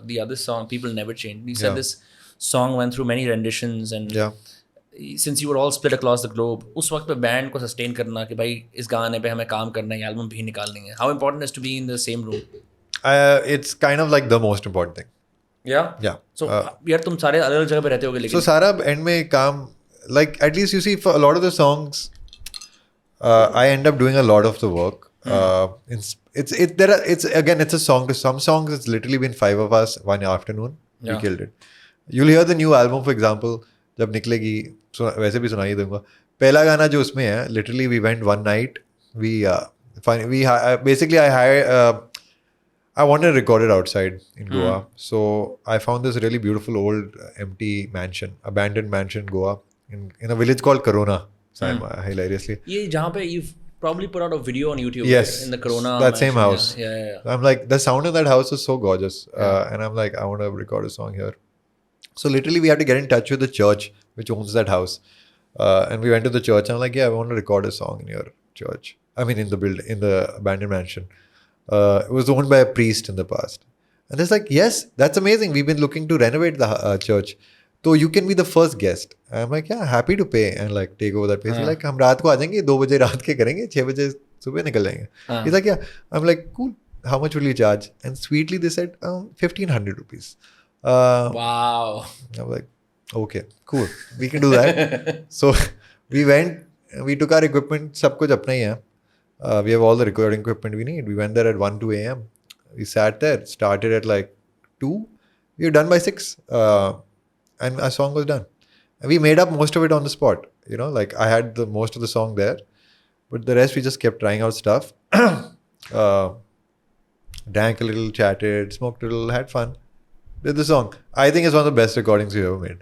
the other song People Never Change. You said Yeah. this song went through many renditions, and Yeah. since you were all split across the globe, उस वक्त पे band को sustain करना कि भाई इस गाने पे हमें काम करना है, album भी निकालनी है. How important is to be in the same room? It's kind of like the most important thing. Yeah. Yeah. So यार तुम सारे अलग अलग जगह पे रहते होगे So लेकिन. सारा end में काम, like at least you see for a lot of the songs, I end up doing a lot of the work. It's a song. To some songs, it's literally been 5 of us one afternoon. Yeah. We killed it. You'll hear the new album, for example, जब निकलेगी, वैसे भी सुनाई दूंगा. पहला गाना जो उसमें है, literally we went one night. Basically I wanted to record it outside in Goa. So I found this really beautiful old empty mansion, abandoned mansion in Goa, in a village called Corona. Hilariously. ये जहाँ पे you've probably put out a video on YouTube. Yes, right? In the Corona. that same mansion. house. Yeah. I'm like, the sound of that house is so gorgeous. And I'm like, I want to record a song here. So literally we had to get in touch with the church which owns that house. And we went to the church. I'm like, yeah, I want to record a song in your church. I mean, in the abandoned mansion. It was owned by a priest in the past. And it's like, yes, that's amazing. We've been looking to renovate the church. So you can be the first guest. I'm like, yeah, happy to pay and like take over that place. Like, हम रात को आ जाएंगे, 2 बजे रात के करेंगे, 6 बजे सुबह निकल जाएंगे. He's like, yeah. I'm like, cool. How much will you charge? And sweetly they said, 1,500 rupees. Wow. I'm like, okay, cool. We can do that. So we went, we took our equipment, सब कुछ अपना ही है. We have all the recording equipment we need. We went there at 1, 2 a.m. We sat there, started at like 2. We were done by 6. And our song was done. And we made up most of it on the spot. Like I had most of the song there. But the rest we just kept trying out stuff. Drank a little, chatted, smoked a little, had fun. Did the song. I think it's one of the best recordings we've ever made.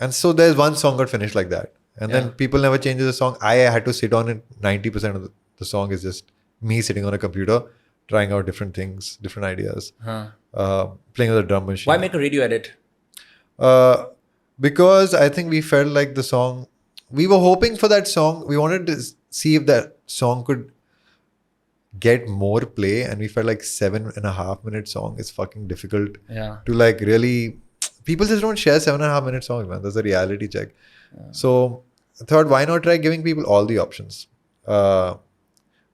And so there's one song got finished like that. And then People Never Change the song. I had to sit on it. 90% of the song is just me sitting on a computer, trying out different things, different ideas, playing with a drum machine. Why make a radio edit? Because I think we felt like the song, we were hoping for that song. We wanted to see if that song could get more play, and we felt like 7.5-minute song is fucking difficult to like really. People just don't share 7.5-minute songs, man. That's a reality check. So I thought, why not try giving people all the options?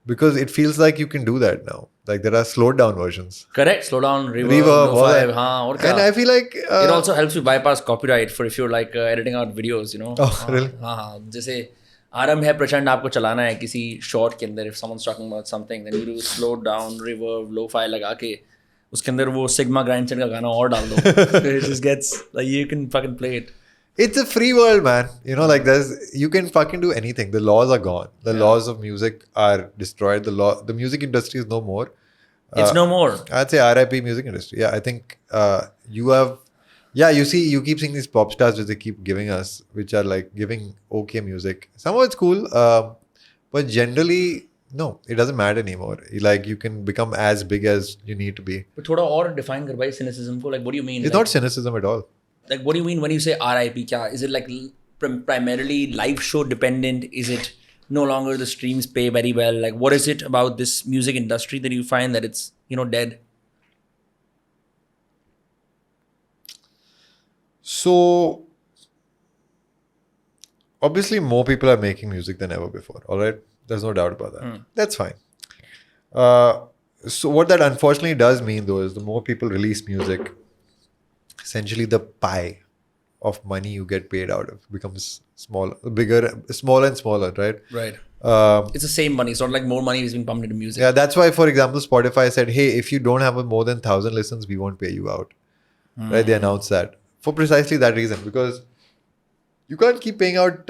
Because it feels like you can do that now. Like there are slowed down versions. Correct. Slow down, reverb, Reverb, lo-fi, और क्या? And I feel like it also helps you bypass copyright for if you're like editing out videos, Oh, really? हाँ, जैसे आरंभ है प्रचंड आपको चलाना है किसी शॉट के अंदर, if someone's talking about something, then you do slow down, reverb, lo-fi लगा के उसके अंदर वो Sigma Grindset का गाना और डाल दो. It just gets like you can fucking play it. It's a free world, man. Like you can fucking do anything. The laws are gone. The laws of music are destroyed. The music industry is no more. It's no more. I'd say RIP music industry. Yeah, I think you keep seeing these pop stars which they keep giving us, which are like giving okay music. Some of it's cool, but generally, no, it doesn't matter anymore. Like you can become as big as you need to be. But थोड़ा और define कर भाई cynicism को, like what do you mean? It's not cynicism at all. Like what do you mean when you say RIP? क्या? Is it like primarily live show dependent? Is it no longer the streams pay very well? Like what is it about this music industry that you find that it's dead? So obviously more people are making music than ever before. All right, there's no doubt about that. That's fine. So what that unfortunately does mean though is the more people release music, essentially the pie of money you get paid out of becomes smaller and smaller, right? Right. It's the same money. It's not like more money is being pumped into music. Yeah, that's why, for example, Spotify said, hey, if you don't have more than 1,000 listens, we won't pay you out. Right? They announced that for precisely that reason, because you can't keep paying out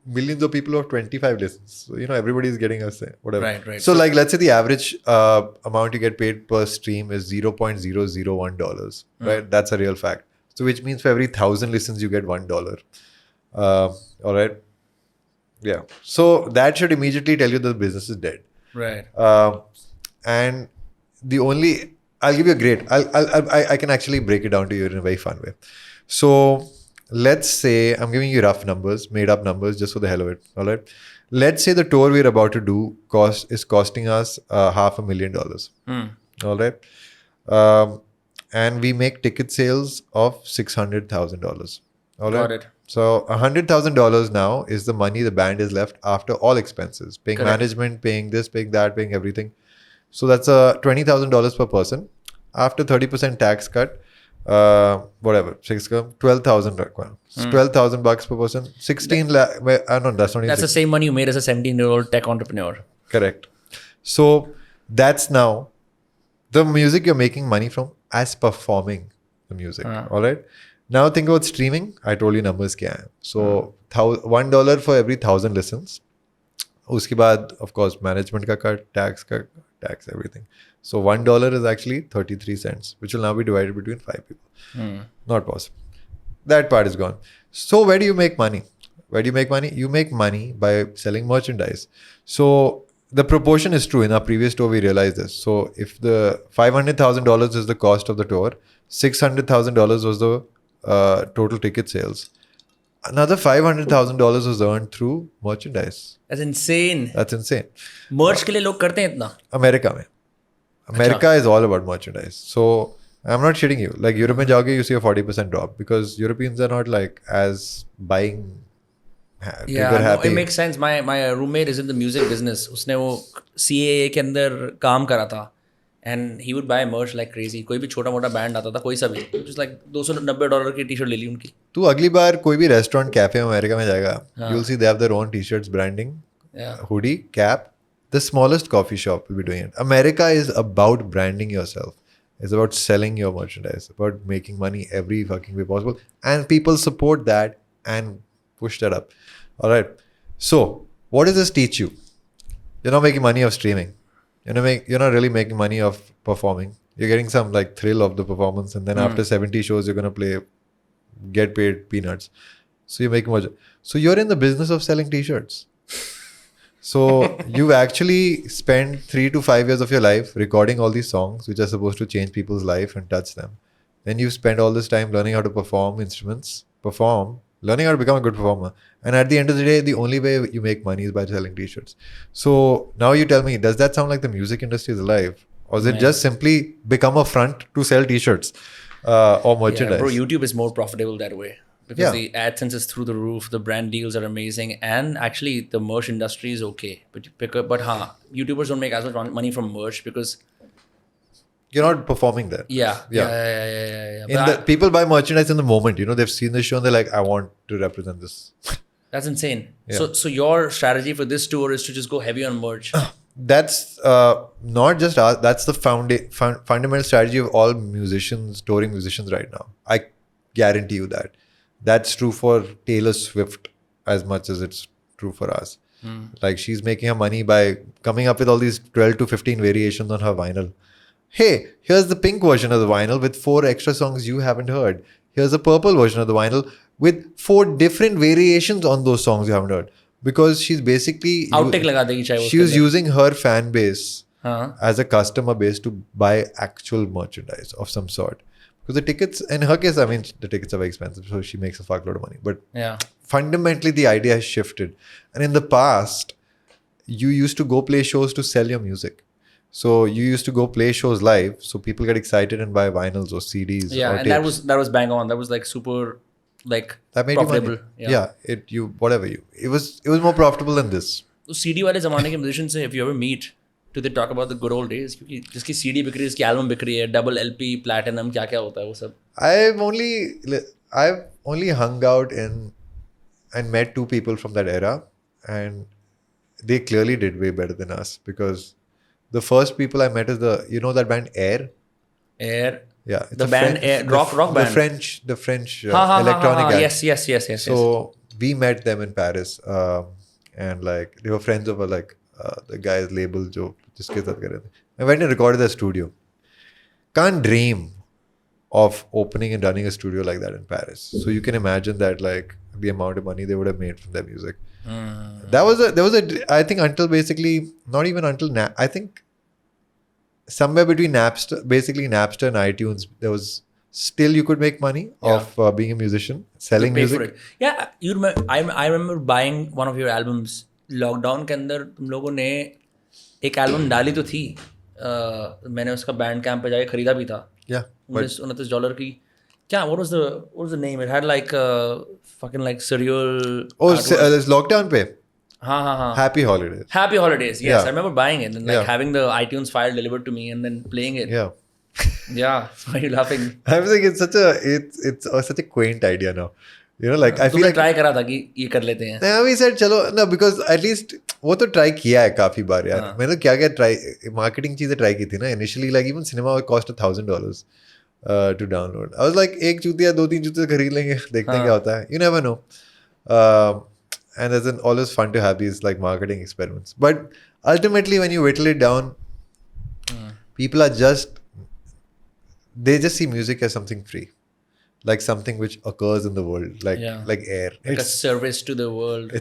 millions of people of 25 listens. So, everybody is getting a say, whatever. Right. So, like, let's say the average amount you get paid per stream is $0.001, right? That's a real fact. So, which means for every 1,000 listens, you get $1. All right. Yeah. So, that should immediately tell you that the business is dead. Right. And I'll give you a great, I can actually break it down to you in a very fun way. So, let's say I'm giving you rough numbers, made up numbers, just for the hell of it. All right. Let's say the tour we're about to do is costing us $500,000. All right. And we make ticket sales of $600,000. All right. Got it. So $100,000 now is the money the band is left after all expenses, paying Correct. management, paying this, paying that, paying everything. So that's $20,000 per person. After 30% tax cut, whatever, 12,000. $12,000 per person. 16 lakh. No, that's not even. That's the same money you made as a 17-year-old tech entrepreneur. Correct. So that's now the music you're making money from as performing the music. All right. Now think about streaming. I told you numbers kya hai. So $1 for every 1,000 listens. Uske baad, of course, management ka cut, tax, everything. So $1 is actually 33 cents, which will now be divided between 5 people. Not possible. That part is gone. So where do you make money? You make money by selling merchandise. So the proportion is true. In our previous tour, we realized this. So if the $500,000 is the cost of the tour, $600,000 was the total ticket sales. Another $500,000 was earned through merchandise. That's insane. Merch के लिए लोग करते हैं इतना? America is all about merchandise. So I'm not shitting you. Like Europe में जाओगे, you see a 40% drop because Europeans are not like as buying. Yeah, no, it makes sense. My roommate is in the music business. उसने वो CAA के अंदर काम करा था. And he would buy merch like crazy. कोई भी छोटा मोटा बैंड आता था, कोई सा भी, just like $290 की टी-शर्ट ले ली उनकी. तू अगली बार कोई भी रेस्टोरेंट कैफे अमेरिका में जाएगा, you'll see they have their own t-shirts, branding, hoodie, cap. The smallest coffee shop will be doing it. America is about branding yourself. It's about selling your merchandise, about making money every fucking way possible. And people support that and push that up. All right. So, what does this teach you? You're not making money of streaming. You're not really making money of performing. You're getting some like thrill of the performance, and then after 70 shows, you're gonna get paid peanuts. So you're making money. So you're in the business of selling t-shirts. So you've actually spent 3 to 5 years of your life recording all these songs, which are supposed to change people's life and touch them. Then you spend all this time learning how to perform instruments, learning how to become a good performer. And at the end of the day, the only way you make money is by selling t-shirts. So now you tell me, does that sound like the music industry is alive? Or is it just simply become a front to sell t-shirts or merchandise? Yeah, bro, YouTube is more profitable that way. Because the AdSense is through the roof, the brand deals are amazing, and actually the merch industry is okay. But YouTubers don't make as much money from merch because you're not performing there. Yeah. People buy merchandise in the moment. They've seen the show and they're like, I want to represent this. That's insane. Yeah. So your strategy for this tour is to just go heavy on merch. That's not just us. That's the fundamental strategy of all touring musicians right now. I guarantee you that. That's true for Taylor Swift as much as it's true for us. Like she's making her money by coming up with all these 12 to 15 variations on her vinyl. Hey, here's the pink version of the vinyl with 4 extra songs you haven't heard. Here's the purple version of the vinyl with 4 different variations on those songs you haven't heard. Because she's basically... outtake लगा देगी चाहे she was using her fan base as a customer base to buy actual merchandise of some sort. Because the tickets, in her case, I mean, the tickets are very expensive, so she makes a fuckload of money. But fundamentally, the idea has shifted. And in the past, you used to go play shows to sell your music. So you used to go play shows live, so people get excited and buy vinyls or CDs. Yeah, or and tapes. that was bang on. That was like super, like that made profitable. You money. It was more profitable than this. So CD वाले ज़माने के musicians से, if you ever meet, do they talk about the good old days? क्योंकि जिसकी CD बिक रही है, जिसकी album बिक रही है, double LP, platinum, क्या क्या होता है वो सब? I've only hung out in and met 2 people from that era, and they clearly did way better than us, because the first people I met is that band Air. Air. Yeah, it's The band Air, rock band. The French Ha, electronic ha. act. Yes. So we met them in Paris, and like they were friends of the guy's label jiske sath kar rahe the. I went and recorded their studio. Can't dream of opening and running a studio like that in Paris. So you can imagine that, like, the amount of money they would have made from their music. There was a I think until basically not even until I think somewhere between Napster and iTunes, there was still you could make money of being a musician, selling pay music. for it. Yeah, you remember? I remember buying one of your albums. Lockdown के अंदर तुम लोगों ने एक album डाली तो थी. मैंने उसका बैंड कैंप पे जाके खरीदा भी था. Yeah, $29 की. क्या? What was the name? It had like fucking like surreal. Oh, this lockdown pe. हाँ. Happy Holidays. Happy Holidays. Yes, Yeah. I remember buying it and like Yeah. having the iTunes file delivered to me and then playing it. Yeah. Yeah. Why are you laughing? I was like, it's such a quaint idea now. You know, like I feel तुमने like try करा था कि ये कर लेते हैं. now we said चलो no, because at least वो तो ट्राई किया है काफी बार यार. मैंने क्या ट्राई मार्केटिंग चीजें ट्राई की थी ना initially, like even cinema would cost $1,000 to download. I was like एक जूतिया 2-3 जूते खरीद लेंगे, देखते हैं क्या होता है. You never know. And it's always fun to have these like marketing experiments. But ultimately, when you whittle it down, people are they just see music as something free, like something which occurs in the world, like air. Like a service to the world.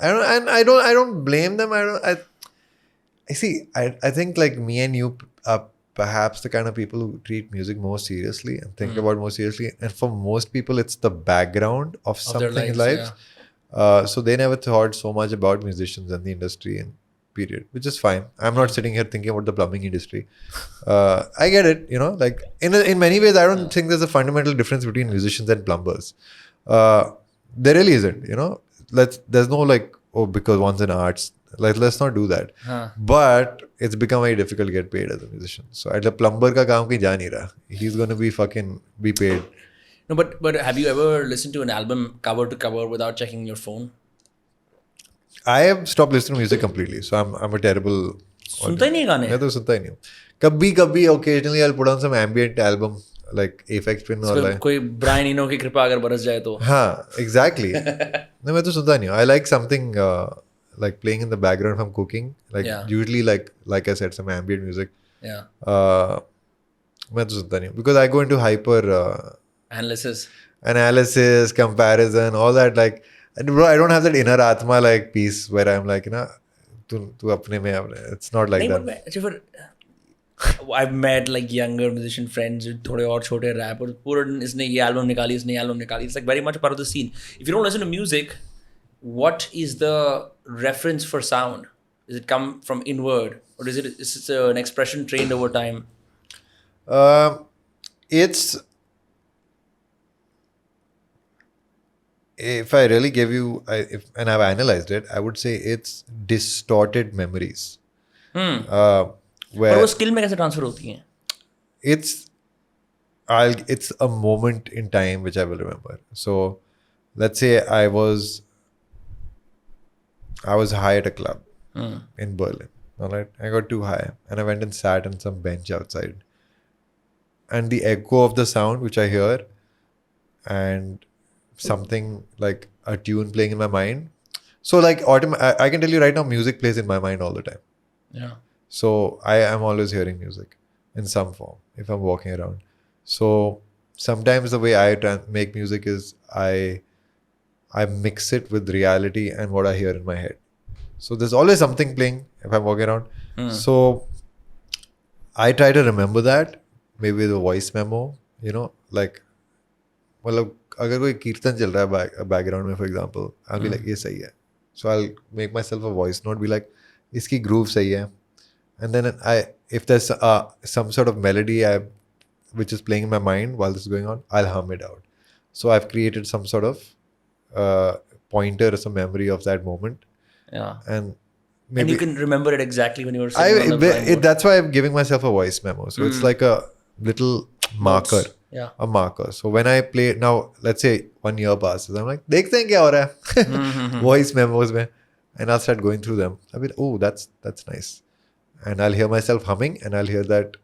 I don't blame them. I see. I think like me and you are perhaps the kind of people who treat music more seriously and think about more seriously. And for most people, it's the background of something in life. So they never thought so much about musicians and the industry and period, which is fine. I'm not sitting here thinking about the plumbing industry. I get it, you know, like in many ways, I don't think there's a fundamental difference between musicians and plumbers. There really isn't, you know, there's no like, because one's in arts, like, let's not do that. But it's become very difficult to get paid as a musician. So at the plumber ka kaam kahin ja nahi raha. He's going to be paid. No, but have you ever listened to an album cover to cover without checking your phone? I have stopped listening to music completely. So I'm a terrible. सुनता ही नहीं है गाने. मैं तो सुनता ही नहीं हूँ. कभी occasionally I'll put on some ambient album like Aphex Twin वाला है. कोई Brian Eno की कृपा अगर बरस जाए तो. हाँ, exactly. नहीं, मैं तो सुनता नहीं हूँ. I like something like playing in the background if I'm cooking. Like usually like I said, some ambient music. Yeah. मैं तो सुनता नहीं हूँ because I go into hyper analysis, comparison, all that. Like, bro, I don't have that inner atma like peace where I'm like, you know, tu apne mein. It's not like that. I've met like younger musician friends with थोड़े और छोटे rap और पूरा इसने ये album निकाली, इसने ये album निकाली. It's like very much part of the scene. If you don't listen to music, what is the reference for sound? Does it come from inward or is it an expression trained over time? It's, if I really give you, and I've analyzed it, I would say it's distorted memories. Where और वो skill में कैसे transfer होती हैं? It's a moment in time which I will remember. So let's say I was high at a club in Berlin. All right, I got too high and I went and sat on some bench outside. And the echo of the sound which I hear and something like a tune playing in my mind. So like I can tell you right now, music plays in my mind all the time. Yeah. So I am always hearing music in some form if I'm walking around. So sometimes the way I make music is I mix it with reality and what I hear in my head. So there's always something playing if I'm walking around. So I try to remember that, maybe the voice memo, you know, like, मतलब अगर कोई कीर्तन चल रहा है background में, for example, I'll be like, ये सही है. So I'll make myself a voice note, be like, इसकी groove सही है. And then if there's some sort of melody which is playing in my mind while this is going on, I'll hum it out. So I've created some sort of pointer or some memory of that moment. Yeah. And you can remember it exactly when you were sitting on the that's why I'm giving myself a voice memo. So it's like a little marker. Yeah. a marker. So when I play now, let's say 1 year passes, I'm like, dekhte hain kya ho raha hai? Voice memos mein, and I'll start going through them. I'll be like, oh, that's nice, and I'll hear myself humming, and I'll hear that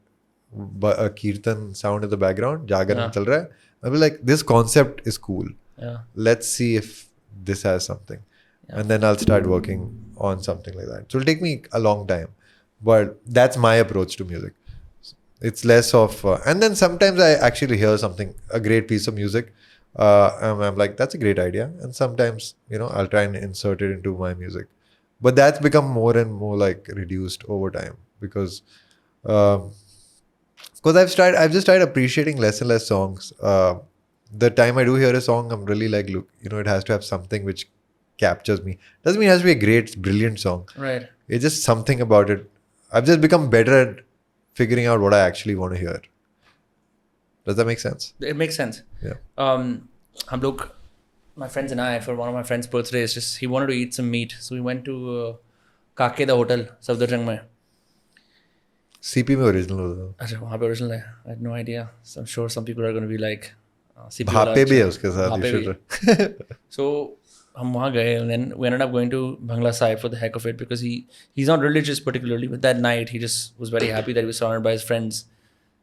a kirtan sound in the background, jagaran chal raha hai. I'll be like, this concept is cool. Yeah. Let's see if this has something, and then I'll start working on something like that. So it'll take me a long time, but that's my approach to music. It's less of, and then sometimes I actually hear something, a great piece of music, and I'm like, that's a great idea. And sometimes, I'll try and insert it into my music, but that's become more and more like reduced over time because I've just started appreciating less and less songs. The time I do hear a song, I'm really like, look, it has to have something which captures me. Doesn't mean it has to be a great, brilliant song. Right. It's just something about it. I've just become better at figuring out what I actually want to hear. Does that make sense? It makes sense. Yeah. हम लोग, my friends and I, for one of my friends' birthdays, just he wanted to eat some meat, so we went to Kake the hotel, Safdarjung में. CP में original होता अच्छा वहाँ पे original है. I had no idea. So I'm sure some people are going to be like, CP भापे भी है उसके साथ. भापे भी. So हम वहाँ गए, and then we ended up going to Bangla Sahib for the heck of it because he's not religious particularly, but that night he just was very happy that he was surrounded by his friends.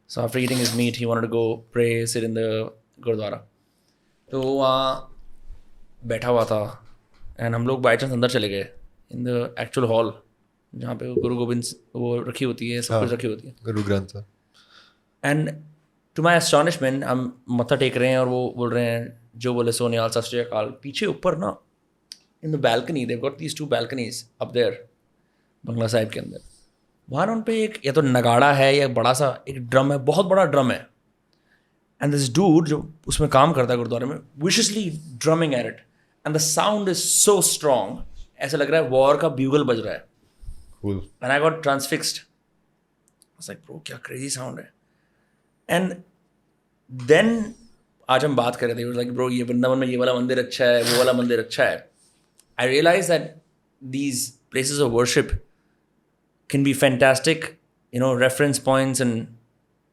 So after eating his meat, he wanted to go pray, sit in the Gurdwara. तो वहाँ बैठा हुआ था, and हम लोग by chance अंदर चले गए in the actual hall जहाँ पे गुरु गोविंद वो रखी होती है, सब कुछ रखी होती है, गुरु ग्रंथ साहब. And to my astonishment, हम मत्था टेक रहे हैं और वो बोल रहे हैं जो बोले सोनियाल सत श्री अकाल. पीछे ऊपर ना in the balcony, they've got these 2 balconies up there Bangla Sahib के अंदर. वहाँ उन पे एक या तो नगाड़ा है या बड़ा सा एक ड्रम है, बहुत बड़ा ड्रम है. एंड दिस डूड जो उसमें काम करता है गुरुद्वारे में, viciously drumming at it, and the sound is so strong, ऐसा लग रहा है वॉर का ब्यूगल बज रहा है. Cool. And I got transfixed. I was like bro क्या क्रेजी साउंड है. एंड देन आज हम बात कर रहे थे, लाइक ब्रो ये वृंदावन में ये वाला मंदिर अच्छा है, वो वाला मंदिर अच्छा है. I realized that these places of worship can be fantastic, reference points and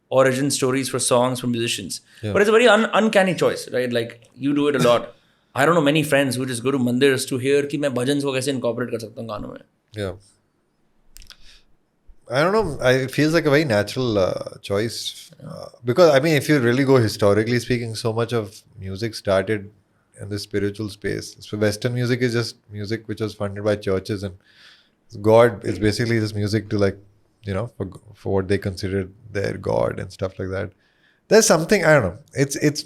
origin stories for songs for musicians. Yeah. But it's a very uncanny choice, right? Like you do it a lot. I don't know many friends who just go to mandirs to hear कि मैं भजन को कैसे incorporate कर सकता हूँ गानों में. Yeah. I don't know. It feels like a very natural choice. Because, I mean, if you really go historically speaking, so much of music started in the spiritual space. So Western music is just music which was funded by churches, and God is basically just music to like, for what they consider their God and stuff like that. There's something, I don't know. It's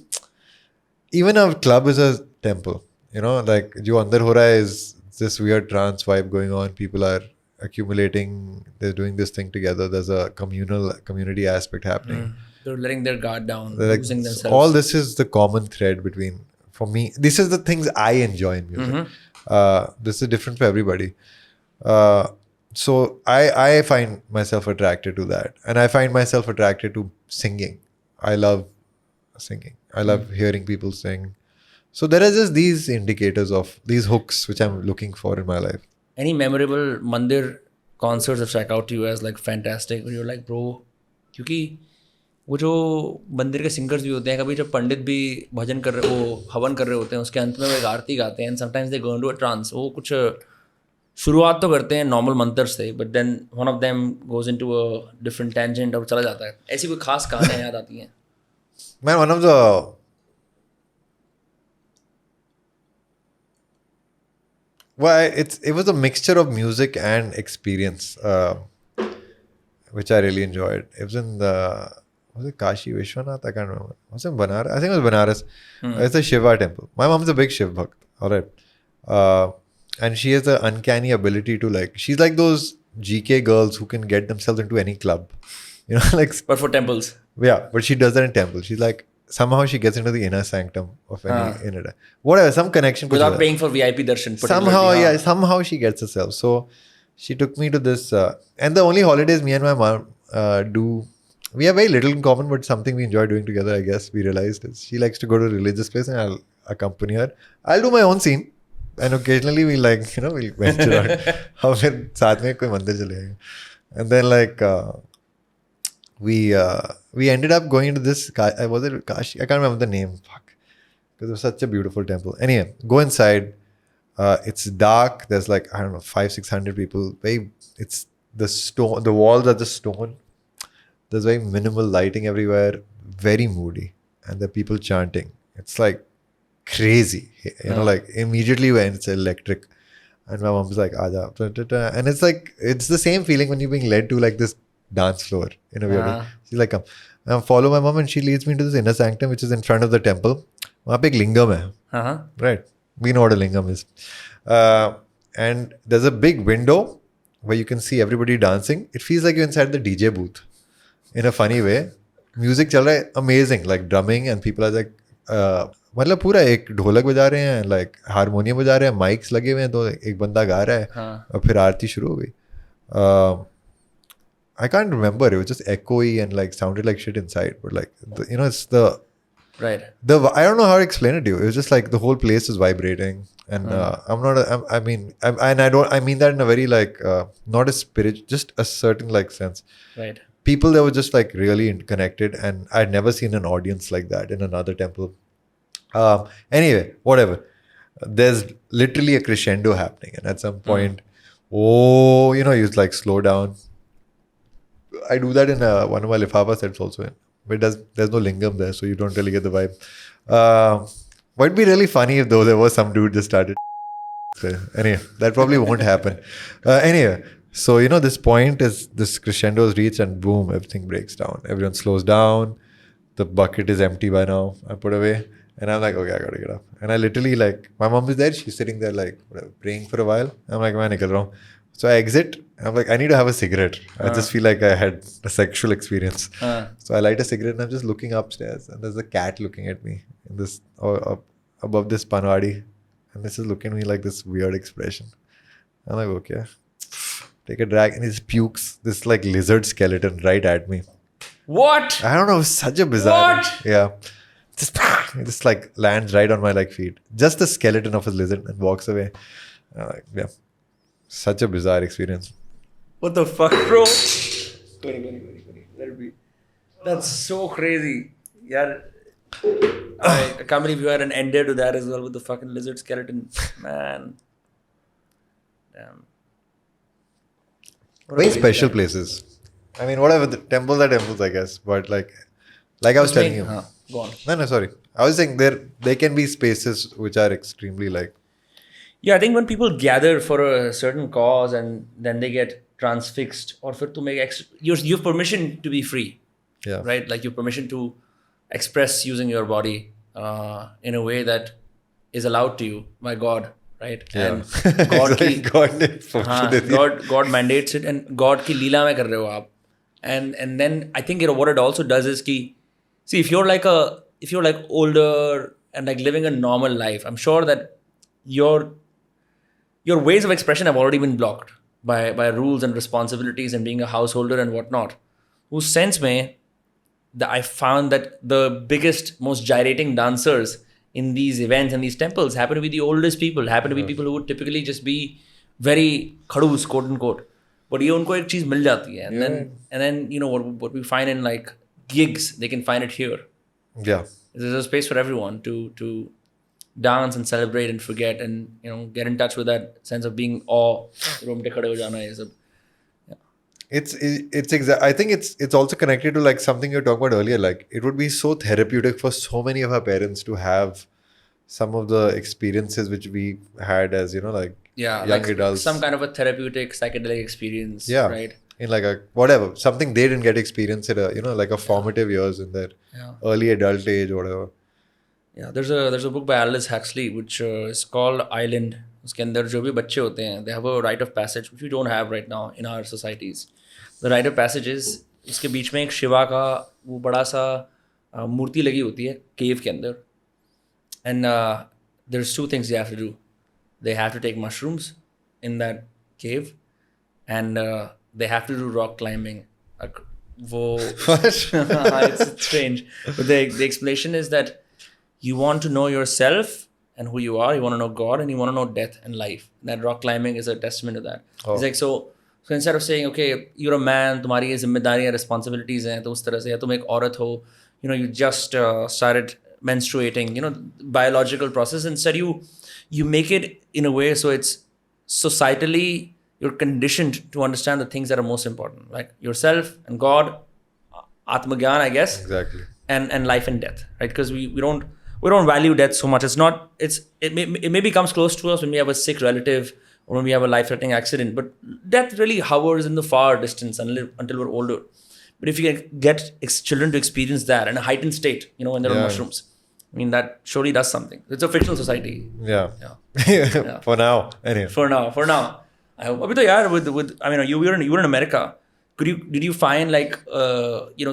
even a club is a temple, like jo andar ho raha hai is this weird trance vibe going on. People are accumulating, they're doing this thing together. There's a community aspect happening. They're letting their guard down, They're like, losing themselves. all this is the common thread between, for me, this is the things I enjoy in music. This is different for everybody. So I find myself attracted to that, and I find myself attracted to singing. I love singing. I love hearing people sing. So there are just these indicators of these hooks which I'm looking for in my life. Any memorable mandir concerts that strike out to you as like fantastic, where you're like bro, क्योंकि वो जो मंदिर के singers भी होते हैं, कभी जब पंडित भी भजन कर रहे, वो हवन कर रहे होते हैं, उसके अंत में वो एक आरती गाते हैं, sometimes they go into a trance. वो कुछ शुरुआत तो करते हैं नॉर्मल मंत्र से, but then one of them goes into a different tangent और चला जाता है. ऐसी कोई खास कहानियाँ याद आती हैं? Man, one of the it was a mixture of music and experience, which I really enjoyed. It was in was it Kashi Vishwanath? I can't remember. Was it Banaras? I think it was Banaras. It's a Shiva temple. My mom is a big Shiv Bhakt. All right. And she has the uncanny ability to like, she's like those GK girls who can get themselves into any club. Like. But for temples. Yeah, but she does that in temple. She's like, somehow she gets into the inner sanctum of any inner. Whatever, some connection. Without paying for VIP darshan. Somehow she gets herself. So she took me to this, and the only holidays me and my mom do, we have very little in common, but something we enjoy doing together, I guess, we realized is she likes to go to a religious place and I'll accompany her. I'll do my own scene. And occasionally we'll venture out. हम फिर साथ में कोई मंदिर चले जाएंगे. And then like, we ended up going into this. Was it Kashi? I can't remember the name. Fuck, because it was such a beautiful temple. Anyway, go inside. It's dark. There's like, I don't know, 500-600 people. It's the stone. The walls are just stone. There's very minimal lighting everywhere. Very moody, and the people chanting. It's like crazy. You know, like immediately when it's electric, and my mom's like, "Aja," and it's like it's the same feeling when you're being led to like this dance floor in a weird way. She's like, "Come." I follow my mom, and she leads me to this inner sanctum, which is in front of the temple. वहाँ पे एक लिंगम है, right? We know what a lingam is. And there's a big window where you can see everybody dancing. It feels like you're inside the DJ booth in a funny way. Music चल रहा है, amazing, like drumming, and people are like, मतलब पूरा एक ढोलक बजा रहे हैं, like हारमोनियम बजा रहे हैं, माइक्स लगे हुए हैं, तो एक बंदा गा रहा है, और फिर आरती शुरू हो गई. I can't remember. It was just echoey and like sounded like shit inside. But like, it's the... Right. I don't know how to explain it to you. It was just like the whole place is vibrating, and I mean that in a very like not a spirit, just a certain like sense. Right. People that were just like really connected, and I'd never seen an audience like that in another temple. Anyway, whatever. There's literally a crescendo happening, and at some point, you like slow down. I do that in one of my Lifafa sets also. But there's no lingam there, so you don't really get the vibe. But it'd be really funny if though there was some dude just started. So anyway, that probably won't happen. Anyway, so this point is this crescendo is reached, and boom, everything breaks down. Everyone slows down. The bucket is empty by now. I put away, and I'm like, okay, I gotta get up. And I literally like, my mom is there. She's sitting there like whatever, praying for a while. I'm like, man, nikal raha hu. So I exit. I'm like, I need to have a cigarette. I just feel like I had a sexual experience. So I light a cigarette, and I'm just looking upstairs, and there's a cat looking at me in this above this panwadi, and this is looking at me like this weird expression. I'm like, okay, take a drag, and it pukes this like lizard skeleton right at me. What? I don't know. It was such a bizarre. What? Yeah. Just like lands right on my like feet. Just the skeleton of a lizard, and walks away. I'm like, yeah. Such a bizarre experience. What the fuck, bro? Let it be. That's so crazy. Yeah. I can't believe you had an ender to that as well with the fucking lizard skeleton. Man. Damn. Very special places. I mean, whatever. The temples are temples, I guess. But like I was telling you. Go on. No, sorry. I was saying there can be spaces which are extremely like... Yeah, I think when people gather for a certain cause and then they get transfixed, or for to make extra, you have permission to be free. Yeah. Right? Like you have permission to express using your body in a way that is allowed to you by God. Right? Yeah. And God mandates it, and God ki leela mein kar rahe ho aap. And then I think what it also does is ki, see, if you're like older and like living a normal life, I'm sure that your ways of expression have already been blocked by rules and responsibilities and being a householder and whatnot. Whose sense mein, I found that the biggest, most gyrating dancers in these events and these temples happen to be the oldest people, happen to be people who would typically just be very khadus, quote unquote. But ye unko ek cheez mil jati hai. And then what we find in like gigs, they can find it here. Yeah. There's a space for everyone to dance and celebrate and forget and get in touch with that sense of being awe. I think it's also connected to like something you were talking about earlier. Like it would be so therapeutic for so many of our parents to have some of the experiences which we had as young adults. Some kind of a therapeutic psychedelic experience. Yeah. Right. In like a whatever, something they didn't get experience at a formative years in their early adult age or whatever. Yeah, there's a book by Aldous Huxley which is called Island. उसके अंदर जो भी बच्चे होते हैं, they have a rite of passage which we don't have right now in our societies. The rite of passage is उसके बीच में एक शिवा का वो बड़ा सा मूर्ति लगी होती है केव के अंदर. And there's two things they have to do. They have to take mushrooms in that cave, and they have to do rock climbing. It's strange. But the explanation is that you want to know yourself and who you are. You want to know God, and you want to know death and life. And that rock climbing is a testament to that. Oh. It's like, so So instead of saying, okay, you're a man, तुम्हारी ये जिम्मेदारियाँ responsibilities हैं, तो उस तरह से, या तुम एक औरत हो, you just started menstruating, biological process. Instead, you make it in a way so it's societally you're conditioned to understand the things that are most important, like yourself and God, Atmagyan, I guess. Exactly. And life and death, right? Because we don't value death so much. It maybe comes close to us when we have a sick relative or when we have a life-threatening accident, but death really hovers in the far distance until we're older. But if you can get children to experience that in a heightened state, when they're on mushrooms, I mean, that surely does something. It's a fictional society. Yeah. For now, anyway. For now. I hope. Abhi to yaar, I mean, you were in America. Did you find like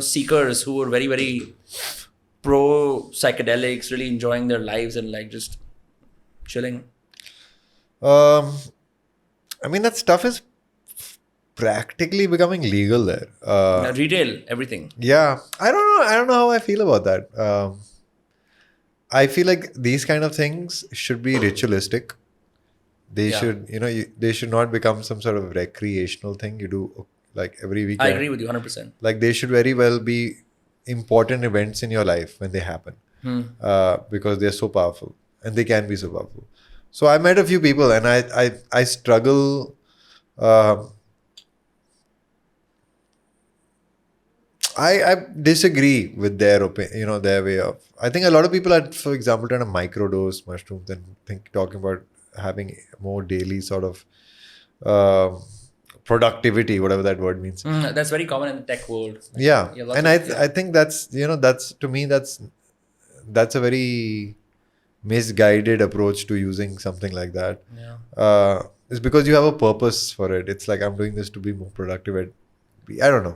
seekers who were very, very pro psychedelics, really enjoying their lives and like just chilling? I mean, that stuff is practically becoming legal there. Retail, everything. Yeah, I don't know how I feel about that. I feel like these kind of things should be ritualistic. They should, they should not become some sort of recreational thing you do like every weekend. I agree with you 100%. Like they should very well be important events in your life when they happen, because they're so powerful and they can be so powerful. So I met a few people and I struggle. I disagree with their opinion, their way of. I think a lot of people are, for example, trying to microdose mushrooms and talking about having more daily sort of productivity, whatever that word means. That's very common in the tech world. Yeah, and I think that's to me that's a very misguided approach to using something like that. It's because you have a purpose for it. It's like I'm doing this to be more productive. I don't know.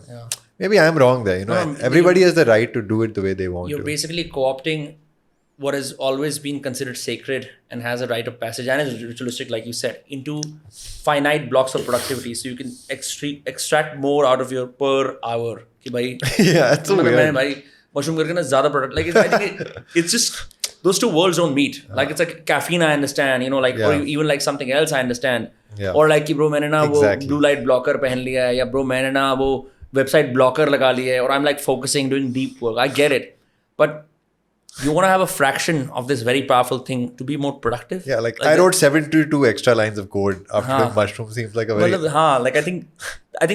Maybe I'm wrong there. Everybody has the right to do it the way they want to. You're basically co-opting what has always been considered sacred and has a rite of passage and is ritualistic, like you said, into finite blocks of productivity. So you can extract more out of your per hour. Ki bhai, yeah, that's so weird. Mushroom karke na zyada product. Like I think it's just those two worlds don't meet. Like it's like caffeine, I understand. Or even like something else, I understand. Or like कि bro मैंने ना वो blue light blocker पहन लिया है, या bro मैंने ना वो website blocker लगा लिया है, or I'm like focusing, doing deep work. I get it, but you want to have a fraction of this very powerful thing to be more productive. Yeah, like I wrote 72 extra lines of code after the mushroom. Seems like a very like I think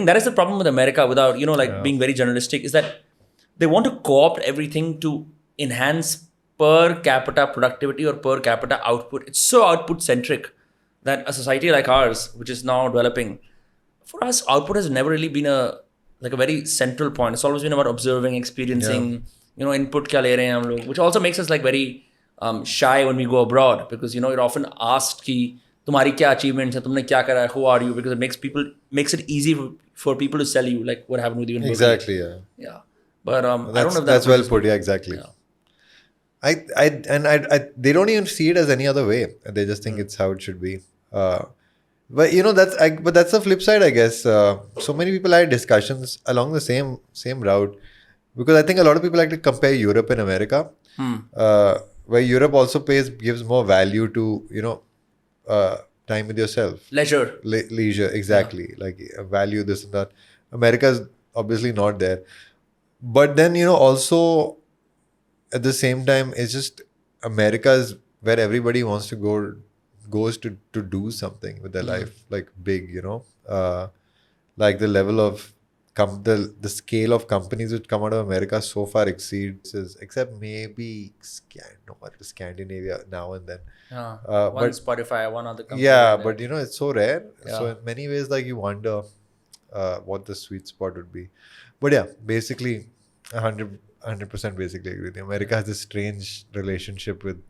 that is the problem with America, without being very generalistic, is that they want to co-opt everything to enhance per capita productivity or per capita output. It's so output centric that a society like ours, which is now developing, for us output has never really been a very central point. It's always been about observing, experiencing, input kya le rahe hain hum log, which also makes us like very shy when we go abroad, because you're often asked ki tumhari kya achievements hai, tumne kya kara hai, who are you, because it makes it easy for people to sell you like what happened with you in Berkeley. Exactly. Yeah. But I don't know if that's well put. Yeah, exactly. Yeah. I they don't even see it as any other way. They just think it's how it should be. But that's the flip side, I guess. So many people had discussions along the same route, because I think a lot of people like to compare Europe and America, where Europe also gives more value to time with yourself, leisure, exactly. Like value this and that. America is obviously not there, but then also at the same time, it's just America is where everybody wants to goes to do something with their life, like big, like the level of the scale of companies which come out of America so far exceeds, except maybe Scandinavia now and then. One Spotify, one other company. Yeah, but it's so rare. Yeah. So in many ways, like you wonder what the sweet spot would be. But yeah, basically 100% basically agree with you. America has this strange relationship with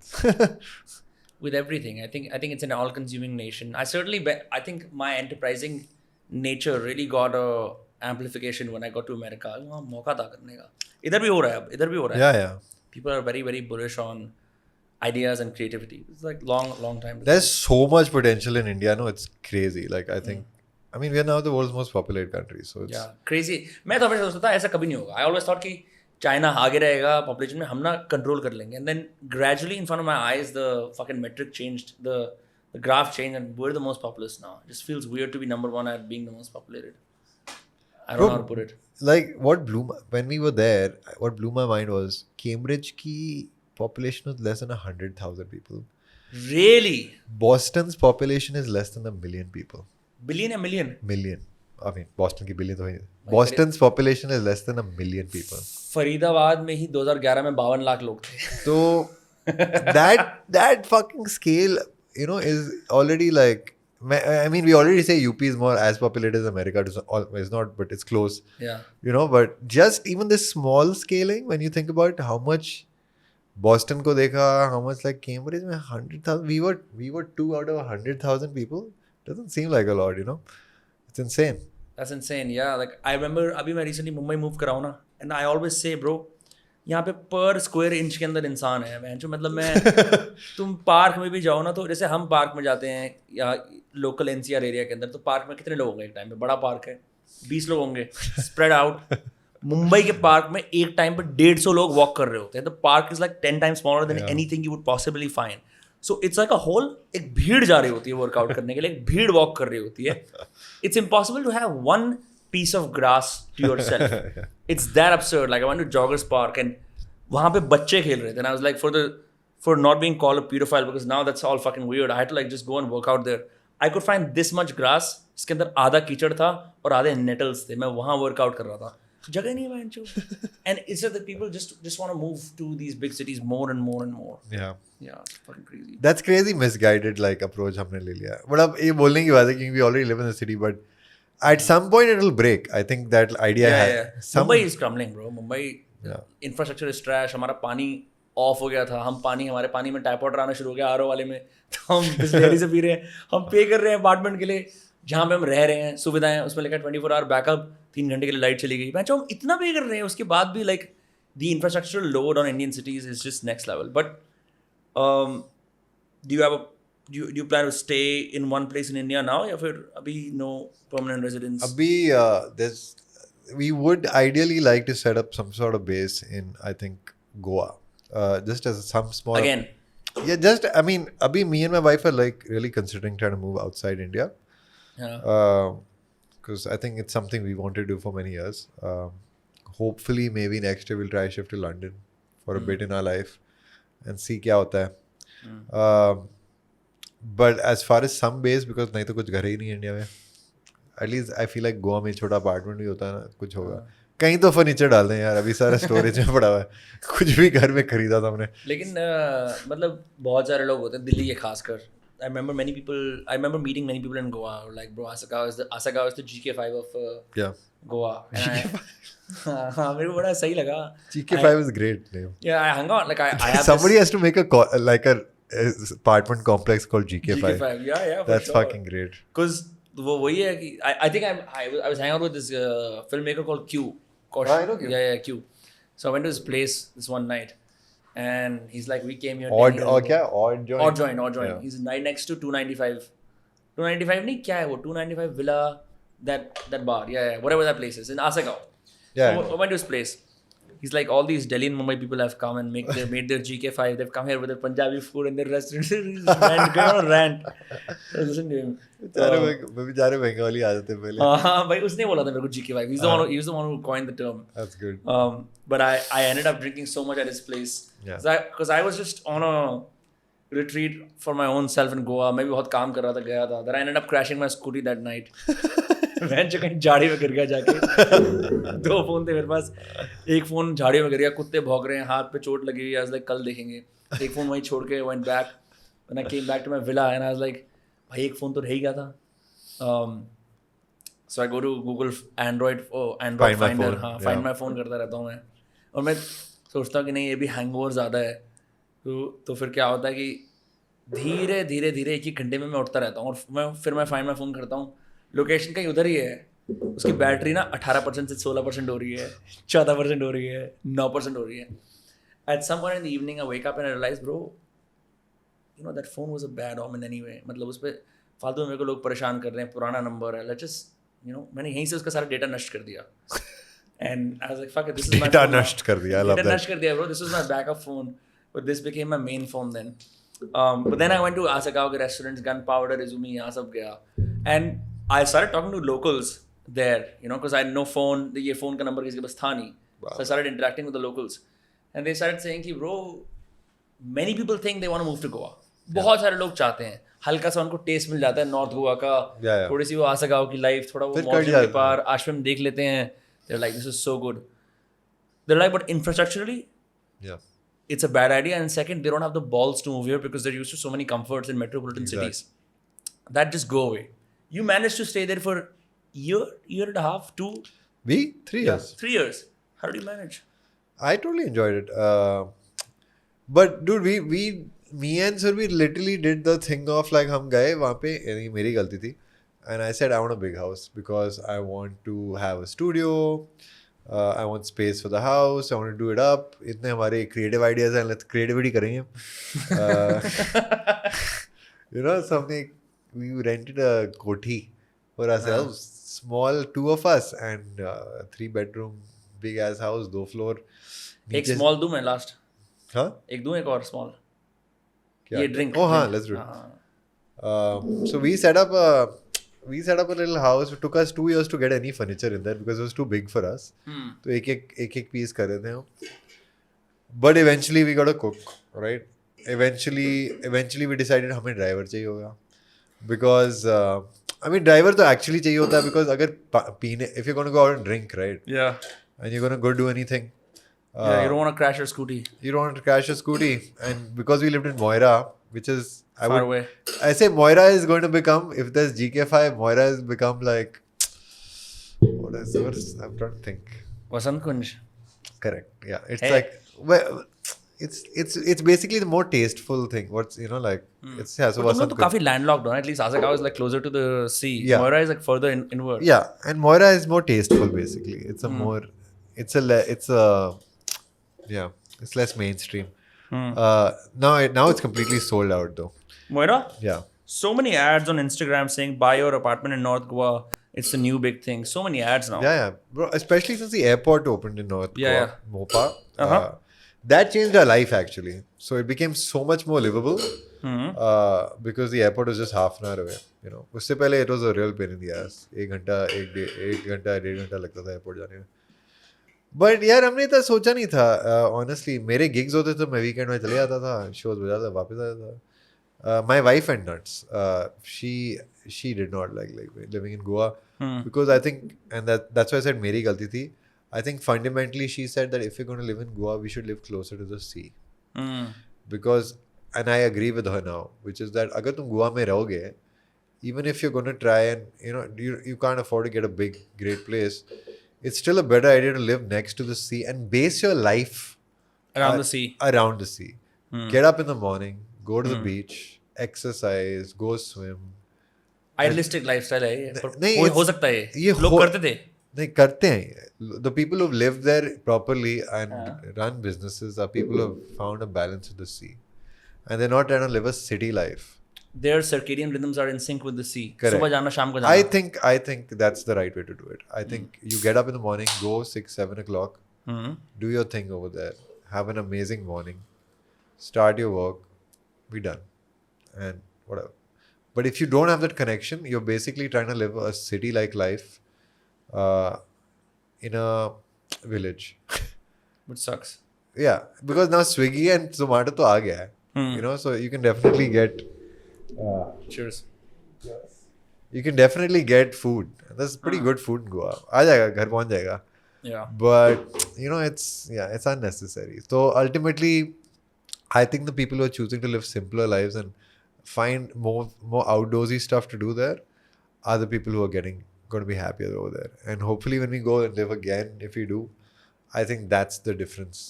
with everything. I think it's an all-consuming nation. I think my enterprising nature really got a amplification when I got to America. मौका था करने का. इधर भी हो रहा है. Yeah. People are very, very bullish on ideas and creativity. It's like long time. There's so much potential in India. No, it's crazy. Like I think, I mean, we are now the world's most populated country. So it's crazy. मैं तो हमेशा सोचता था ऐसा कभी नहीं होगा. I always thought कि China आगे रहेगा population में, हम ना control कर लेंगे. And then gradually in front of my eyes, the fucking metric changed. The the graph changed and we're the most populous now. It just feels weird to be number one at being the most populated. I don't know how to put it. Like when we were there, what blew my mind was Cambridge ki population was less than 100,000 people. Really? Boston's population is less than 1 million people. Billion or million? Million. I mean, Boston ki billion to Boston's population is less than 1 million people. Faridabad में ही 2011 में 52 लाख लोग थे. So that fucking scale, you know, is already like, I mean, we already say UP is more as populated as America. It's not, but it's close. Yeah. You know, but just even this small scaling, when you think about how much Boston ko dekha, how much like Cambridge mein 100,000, we were 2 out of 100,000 people. Doesn't seem like a lot, you know. It's insane. That's insane. Yeah, like I remember अभी मैं recently Mumbai move करा हूँ ना, and I always say bro, यहाँ पे पर square inch के अंदर इंसान है. मैं जो मतलब मैं तुम पार्क में भी जाओ ना, तो जैसे हम पार्क में जाते हैं या लोकल एनसीआर एरिया के अंदर, तो पार्क में कितने लोग होंगे एक टाइम पे? बड़ा पार्क है, 20 लोग होंगे स्प्रेड आउट. मुंबई के पार्क में एक टाइम पे 150 लोग वॉक कर रहे होते हैं. The park is like 10 times smaller than anything you would possibly find. So it's like a whole, एक भीड़ जा रही होती है वर्कआउट करने के लिए, एक भीड़ वॉक कर रही होती है. It's impossible to have one piece of grass to yourself. It's that absurd. Like I went to Joggers Park and वहाँ पे बच्चे खेल रहे थे. And I was like, for not being called a pedophile, because now that's all fucking weird, I had to like just go and work out there. I could find this much grass, इसके अंदर आधा कीचड़ था और आधे nettles थे. मैं वहाँ वर्कआउट कर रहा था. जगह नहीं है बहनचो. And it's just that people just want to move to these big cities more and more and more. Yeah. Yeah, it's fucking crazy. That's crazy misguided like approach हमने ले लिया. But अब ये बोलने की बात है क्योंकि we already live in the city, but at some point it will break. I think that idea has. Mumbai is crumbling, bro. Mumbai infrastructure is trash. हमारा पानी ऑफ हो गया था. हमारे पानी में टाइफॉइड आना शुरू हो गया आरओ वाले में. तो हम बिस्लेरी से पी रहे हैं. हम पे कर रहे हैं अपार्टमेंट के लिए जहाँ पे हम रह रहे हैं. सुविधाएं उसमें लिखा 24 आवर बैकअप. 3 घंटे के लिए लाइट चली गई. मैं हम इतना पे कर रहे हैं, उसके बाद भी like the infrastructural load on Indian cities is just next level. But do you plan to stay in one place in India now, या फिर अभी no permanent residence? अभी we would ideally like to set up some sort of base in, I think, Goa. Just as some small. Again. Yeah, just I mean, abhi me and my wife are like really considering trying to move outside India. Yeah. Because I think it's something we wanted to do for many years. Hopefully, maybe next year we'll try to shift to London for a bit in our life and see क्या होता है. But as far as some base, because नहीं तो कुछ घर ही नहीं India में. At least I feel like Goa में छोटा अपार्टमेंट भी होता है ना, कुछ होगा. कहीं तो फर्नीचर डाल दें यार, अभी सारा स्टोरेज में पड़ा हुआ है. कुछ भी घर में खरीदा था हमने. लेकिन मतलब बहुत सारे लोग होते हैं दिल्ली के खासकर. I remember meeting many people in Goa. Like, bro, Asagawa is the GK5 of Goa. हाँ, मेरे को बड़ा सही लगा. GK5 is great name. Yeah, I hung out. Like I have somebody has to make a apartment complex called GK5. GK5. Yeah, that's sure. fucking great. Because वो वही है कि I think I was hanging out with this filmmaker called Q. I know Q. Yeah, Q. So I went to his place this one night. And he's like, we came here. Odd joint. Odd joint. Yeah. He's right next to 295. 295 नहीं क्या है वो? 295 Villa, that bar. Yeah, whatever that place is in Asagawa. Yeah. So I went to his place. He's like, all these Delhi and Mumbai people have come and made their GK5. They've come here with their Punjabi food and their restaurants. Going on a rant. So listen to him. बेचारे बंगाली आ जाते पहले. हाँ भाई, उसने बोला था मेरे को GK5. He was the one who coined the term. That's good. But I ended up drinking so much at his place. Yeah. Because I was just on a retreat for my own self in Goa. मैं भी बहुत काम कर रहा था, गया था. Then I ended up crashing my scooty that night. मैं जो कहीं झाड़ी में गिर गया जाके. 2 फोन थे मेरे पास. एक फोन झाड़ी में गिर गया, कुत्ते भौंक रहे हैं, हाथ पे चोट लगी हुई है. I was like, कल देखेंगे. एक फोन वहीं छोड़ के went back. When I came back to my villa and I was like, भाई एक फोन तो रह ही गया था. So I go to Google Android Finder. हाँ, Find My Phone करता रहता हूँ मैं. और मैं सोचता हूँ कि नहीं, ये भी हैंगओवर ज़्यादा है. तो फिर क्या होता है कि धीरे धीरे 1 घंटे में मैं उठता रहता हूँ और फिर मैं फाइंड माई फ़ोन करता हूँ. लोकेशन कहीं उधर ही है. उसकी बैटरी ना 18% से 16% हो रही है, 14% हो रही है, 9% हो रही है. At some point in the evening, I wake up and I realize, bro, you know, that phone was a bad omen anyway. मतलब उस पर फालतू में मेरे को लोग परेशान कर रहे हैं, पुराना नंबर है. Let's just, you know, मैंने यहीं से उसका सारा डेटा नष्ट कर दिया. And I was like, fuck it, this is my phone. नष्ट कर दिया. I love that. नष्ट कर दिया, bro. This was my backup phone, but this became my main phone then. But then I went to Asakao ke restaurants, Gunpowder, Izumi, यहाँ सब गया. And I started talking to locals there, you know, because I had no phone. ये phone का number किसी के पास था नहीं. So I started interacting with the locals. And they started saying कि bro, many people think they want to move to Goa. बहुत सारे लोग चाहते हैं. हल्का सा उनको टेस्ट मिल जाता है नॉर्थ गोवा का. थोड़ी सी वो आसगांव की लाइफ, थोड़ा वो मॉडल के पार आश्रम देख लेते हैं. They're like, this is so good. They're like, but infrastructurally, it's a bad idea. And second, they don't have the balls to move here because they're used to so many comforts in metropolitan cities. That just go away. You managed to stay there for year and a half, 2? 3 years. 3 years. How did you manage? I totally enjoyed it. But dude, me and Sir, we literally did the thing of like, हम गए वहाँ पे, यानी मेरी गलती थी. And I said, I want a big house because I want to have a studio. I want space for the house. I want to do it up. इतने हमारे creative ideas हैं, let's creativity करेंगे. You know, something, we rented a kothi for ourselves. Small, 2 of us, and 3-bedroom, big ass house, 2 floor. एक small दूँ मैं last. हाँ? एक दूँ एक और small. ये drink. Oh हाँ, let's do it. So we set up a little house. It took us 2 years to get any furniture in there because it was too big for us. तो एक piece कर रहे थे हम. But eventually we got a cook, right? Eventually we decided हमें driver चाहिए होगा. Because I mean driver तो actually चाहिए होता है because अगर पीने, if you're going to go out and drink, right? Yeah. And you're going to go do anything. Yeah, you don't want to crash your scooty. You don't want to crash your scooty. And because we lived in Moira, which is far away. I say Moira is going to become, if there's GK5, Moira has become like, what is I'm trying to think. Vasant Kunj. Correct. Yeah. It's like, well, it's basically the more tasteful thing. What's, you know, like, it's, yeah, so Vasant Kunj. काफी landlocked, no? At least Asakao is like closer to the sea. Yeah. Moira is like further inward. Yeah. And Moira is more tasteful, basically. It's a more, yeah, it's less mainstream. Now it's completely sold out though. Moira? Yeah. So many ads on Instagram saying buy your apartment in North Goa. It's the new big thing. So many ads now. Yeah. Bro, especially since the airport opened in North Goa, Yeah. Mopa. That changed our life actually. So it became so much more livable because the airport was just half an hour away. You know, उससे पहले it was a real pain in the ass. 1 घंटा 1.5 घंटा लगता था airport जाने में. But यार हमने इतना सोचा नहीं था ऑनेस्टली. मेरे गिग्स होते तो मैं वीकेंड में चले जाता था, शोज बजाता वापस आता था. My wife and nuts, she did not like living in Goa because I think, and that's why I said मेरी गलती थी. I think fundamentally she said that if you gonna live in Goa we should live closer to the sea because, and I agree with her now, which is that अगर तुम गोवा में रहोगे, even if you're going to try and you can't afford to get a big great place, it's still a better idea to live next to the sea and base your life around the sea. Get up in the morning, go to the beach, exercise, go swim. Idealistic lifestyle है ये, नहीं, हो सकता है ये लोग करते थे. नहीं करते हैं. The people who've lived there properly and run businesses are people who've found a balance with the sea, and they're not trying to live a city life. Their circadian rhythms are in sync with the sea. Correct. सुबह जाना शाम को जाना. I think that's the right way to do it. I think you get up in the morning, go 6-7 o'clock, do your thing over there, have an amazing morning, start your work, be done, and whatever. But if you don't have that connection, you're basically trying to live a city-like life in a village. Which sucks. Yeah, because now Swiggy and Zomato तो आ गया है, you know, so you can definitely get. Cheers. You can definitely get food. There's pretty good food in Goa. आ जाएगा, घर पहुंच जाएगा. Yeah. But you know, it's unnecessary. So ultimately, I think the people who are choosing to live simpler lives and find more outdoorsy stuff to do there are the people who are going to be happier over there. And hopefully, when we go and live again, if we do, I think that's the difference